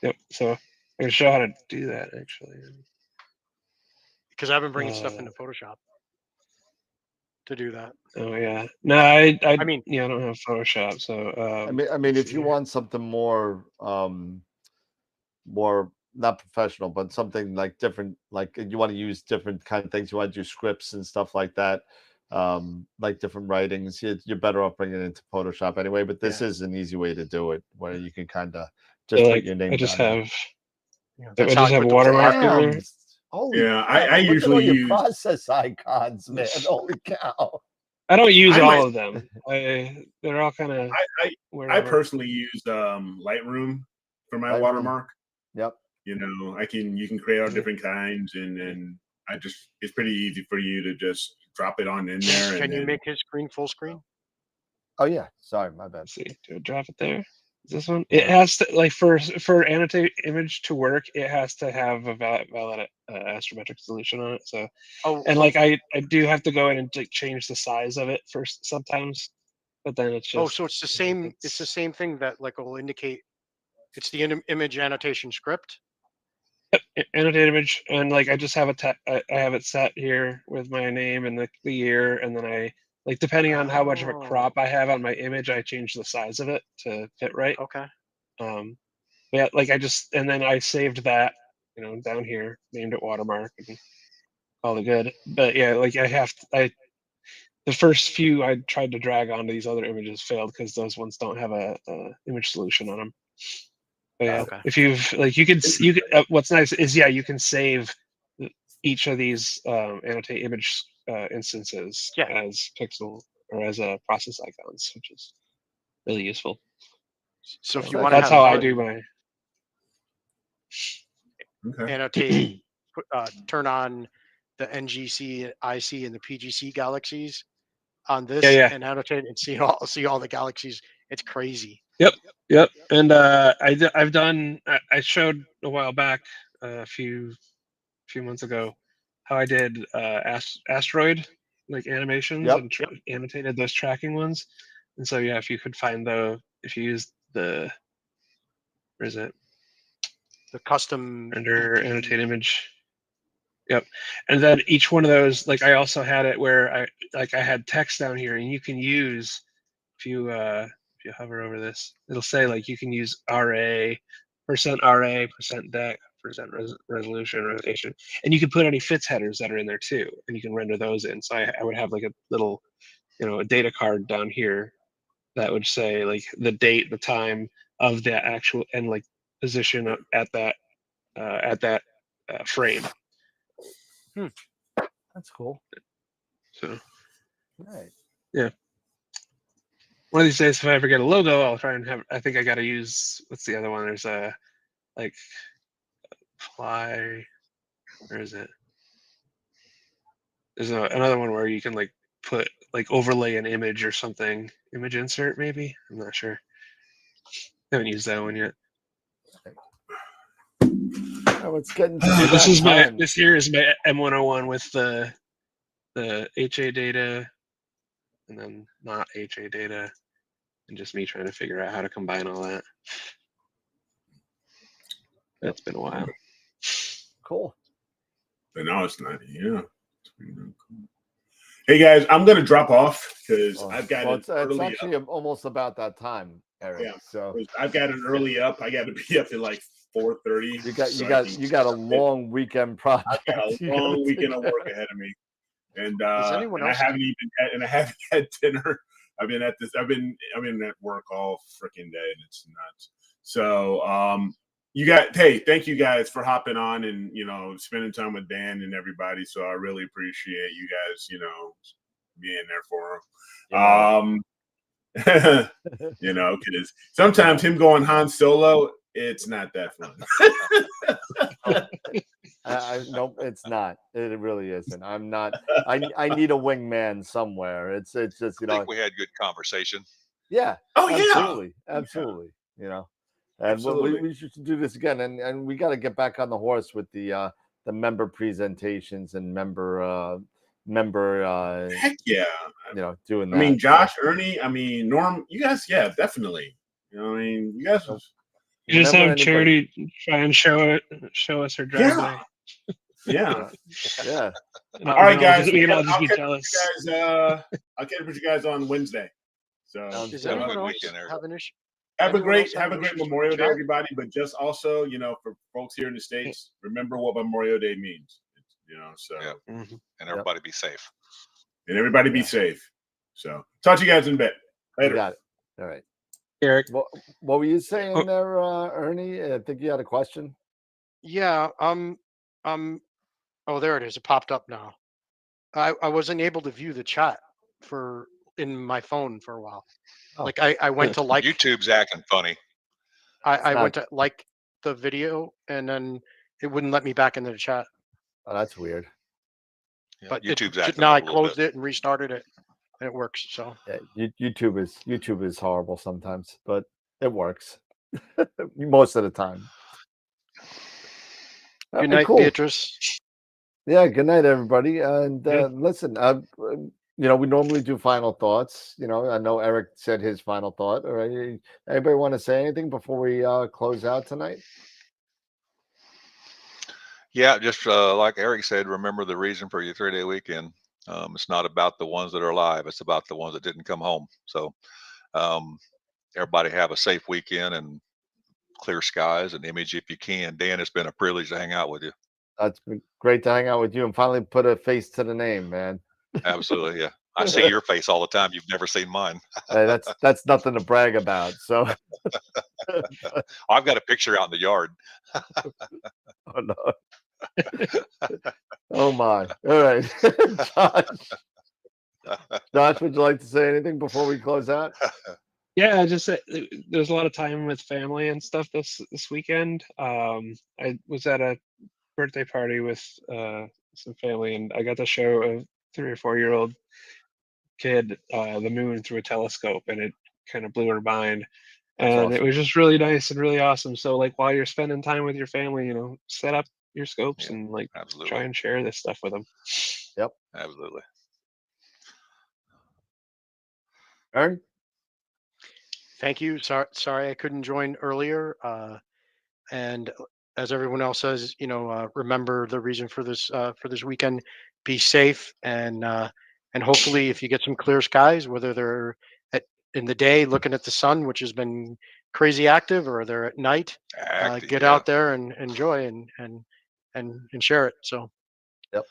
Yep. So I can show how to do that actually. Because I've been bringing stuff into Photoshop to do that. Oh yeah. No, I mean, I don't have Photoshop, so I mean, if you want something more not professional, but something like different, like you want to use different kind of things, you want to do scripts and stuff like that, like different writings, you're better off bringing it into Photoshop anyway. But this is an easy way to do it, where you can kind of just put your name. I just have. I just have watermark in there. Holy yeah, cow. I usually use process icons, man. Holy cow! I don't use all of them. They're all kind of. I personally use Lightroom for my watermark. Yep. You can create all different kinds, and it's pretty easy for you to just drop it on in there. Can you make his screen full screen? Oh yeah, sorry, my bad. Let's see, do I drop it there? Is this one? It has to, like, for annotate image to work, it has to have a valid astrometric solution on it. So, I do have to go in and change the size of it first sometimes, but then it's just. So it's the same. It's the same thing that will indicate. It's the image annotation script. Annotate image, and I just have I have it set here with my name and the year, and then I depending on how much of a crop I have on my image, I change the size of it to fit right. Okay. Yeah, and then I saved that, down here, named it watermark, and called it good. But yeah, the first few I tried to drag onto these other images failed because those ones don't have a image solution on them. But yeah, Okay. if you've like you could what's nice is you can save each of these annotate image instances as pixel or as process icons, which is really useful. So if you want to that's have how fun, I do my annotate, turn on the NGC, IC, and the PGC galaxies on this, and annotate and see all the galaxies. It's crazy. Yep. And I've done. I showed a while back, a few months ago, how I did asteroid like animations and annotated those tracking ones. And so yeah, if you could find if you use where is it? The custom under annotate image. Yep. And then each one of those, like I also had it where I had text down here, and you can use if you hover over this, it'll say like you can use RA, percent deck, percent resolution, rotation, and you can put any fits headers that are in there too, and you can render those in. So I would have like a little, a data card down here that would say like the date, the time of the actual, and like position at that frame. That's cool. So, right. Yeah. One of these days, if I ever get a logo, I'll try and have. I think I got to use. What's the other one? There's a like fly. Where is it? There's another one where you can like put like overlay an image or something. Image insert, maybe. I'm not sure. I haven't used that one yet. Oh, it's getting this here is my M101 with the HA data and then not HA data, and just me trying to figure out how to combine all that. That's been a while. Cool. But no, it's not. Yeah. It's pretty cool. Hey guys, I'm gonna drop off because I've got it's actually almost about that time, Eric. Yeah. So I've got an early up. I got to be up at like 4:30. You got a long weekend project. I've got a long weekend of work ahead of me, and I haven't had dinner. I've been at work all freaking day, and it's nuts. So thank you guys for hopping on and spending time with Dan and everybody. So I really appreciate you guys being there for him. Because sometimes him going Han Solo, it's not that fun. Nope, it's not. It really isn't. I'm not. I need a wingman somewhere. It's just I think we had good conversation. Yeah. Oh absolutely. Yeah. And we should do this again. And we got to get back on the horse with the member presentations and member. Heck yeah. Doing that. I mean, Josh, Ernie. I mean, Norm. You guys, yeah, definitely. You guys. You just have Charity try and show us her driveway. Yeah. Yeah. All right, guys. We can all just be jealous. I'll catch up with you guys on Wednesday. So does anyone else have an issue? Have a great Memorial Day, everybody. But just also, for folks here in the States, remember what Memorial Day means. And everybody be safe. And everybody be safe. So talk to you guys in a bit. Later. Got it. All right. Eric, what were you saying there, Ernie? I think you had a question. Yeah. Oh, there it is. It popped up now. I wasn't able to view the chat in my phone for a while. Oh. Like I went to like YouTube's acting funny. I went to like the video and then it wouldn't let me back into the chat. Oh, that's weird. Yeah, but YouTube's acting now up I a little closed bit. it and restarted it, and it works. So yeah, YouTube is horrible sometimes, but it works most of the time. Good night, Beatrice. Yeah, good night, everybody. And listen, we normally do final thoughts. I know Eric said his final thought. All right, anybody want to say anything before we close out tonight? Yeah, just like Eric said, remember the reason for your 3-day weekend. It's not about the ones that are alive. It's about the ones that didn't come home. So everybody have a safe weekend and clear skies and image if you can. Dan, it's been a privilege to hang out with you. It's been great to hang out with you and finally put a face to the name, man. Absolutely, yeah. I see your face all the time. You've never seen mine. Hey, that's nothing to brag about. So I've got a picture out in the yard. oh no. Oh my. All right. Josh, would you like to say anything before we close out? Yeah, just there's a lot of time with family and stuff this weekend. I was at a birthday party with some family, and I got to show a 3 or 4 year old kid the moon through a telescope, and it kind of blew her mind. That's And awesome. it was just really nice and really awesome. So like while you're spending time with your family, set up your scopes Yeah, and like absolutely. try and share this stuff with them. Yep. Absolutely. Aaron? Thank you. Sorry I couldn't join earlier. And as everyone else says, remember the reason for this weekend. Be safe, and hopefully, if you get some clear skies, whether they're in the day looking at the sun, which has been crazy active, or they're at night, get out there and enjoy and share it. So, yep,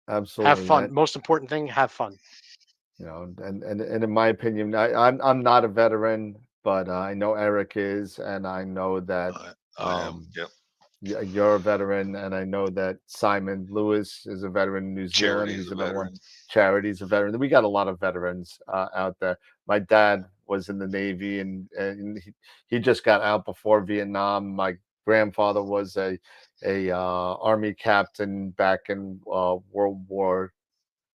absolutely. Have fun. Most important thing, have fun. And in my opinion, I'm not a veteran, but I know Eric is, and I know that I am. Yep. You're a veteran, and I know that Simon Lewis is a veteran in New Zealand. Charity's He's a another one. veteran. Charity's a veteran. We got a lot of veterans out there. My dad was in the Navy, and he just got out before Vietnam. My grandfather was a Army captain back in World War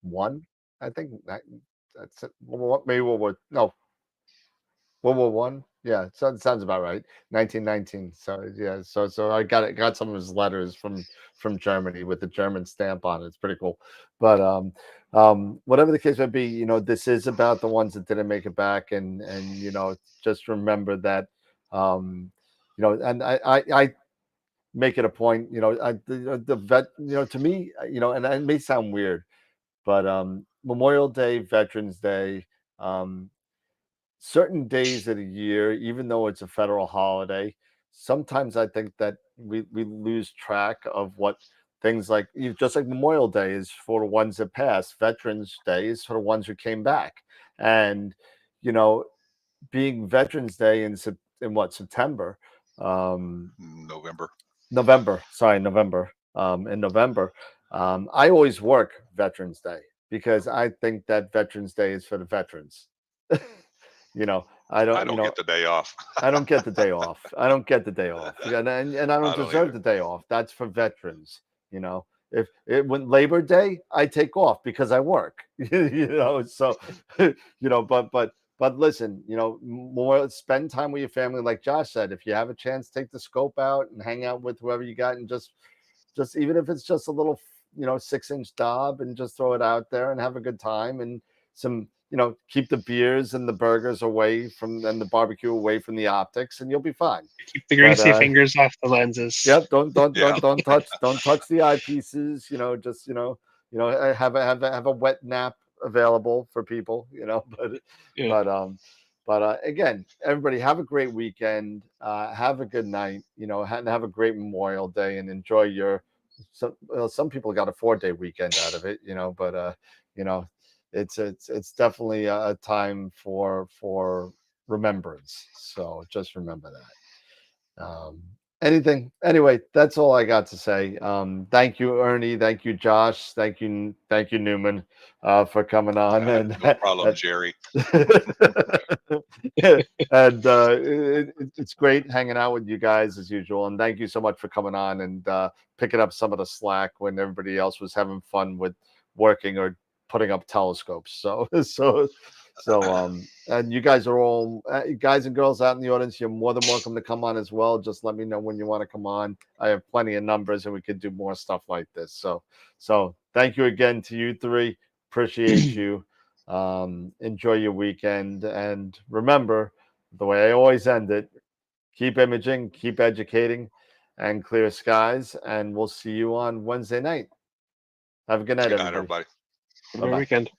One, I think. That's it. Maybe World War One. Yeah, so sounds about right. 1919. So yeah, so I got some of his letters from Germany with the German stamp on it. It's pretty cool. But whatever the case may be, this is about the ones that didn't make it back, and just remember that, and I make it a point, the vet, to me, and it may sound weird, but Memorial Day, Veterans Day, certain days of the year, even though it's a federal holiday, sometimes I think that we lose track of what things like, just like Memorial Day is for the ones that passed, Veterans Day is for the ones who came back. And, being Veterans Day in September? November. November. In November, I always work Veterans Day because I think that Veterans Day is for the veterans. I don't get the day off. I don't get the day off. I don't get the day off, and I don't deserve the day off. That's for veterans. If when Labor Day, I take off because I work. So but listen, more spend time with your family, like Josh said. If you have a chance, take the scope out and hang out with whoever you got, and just even if it's just a little 6-inch daub, and just throw it out there and have a good time, and some keep the beers and the burgers away from, and the barbecue away from the optics, and you'll be fine. Keep the greasy fingers off the lenses. Yep. Don't touch the eyepieces. Just have a wet nap available for people. But again, everybody have a great weekend. Have a good night. And have a great Memorial Day, and enjoy your. Some people got a 4-day weekend out of it. But it's definitely a time for remembrance. So just remember that. Anyway, that's all I got to say. Thank you, Ernie. Thank you, Josh. Thank you, Newman, for coming on. And no problem, Jerry. And it's great hanging out with you guys as usual. And thank you so much for coming on and picking up some of the slack when everybody else was having fun with working or putting up telescopes. So and you guys are all guys and girls out in the audience. You're more than welcome to come on as well. Just let me know when you want to come on. I have plenty of numbers, and we could do more stuff like this. So thank you again to you three. Appreciate you. Enjoy your weekend, and remember the way I always end it: keep imaging, keep educating, and clear skies. And we'll see you on Wednesday night. Have a good night, Good night, everybody. Have a good weekend.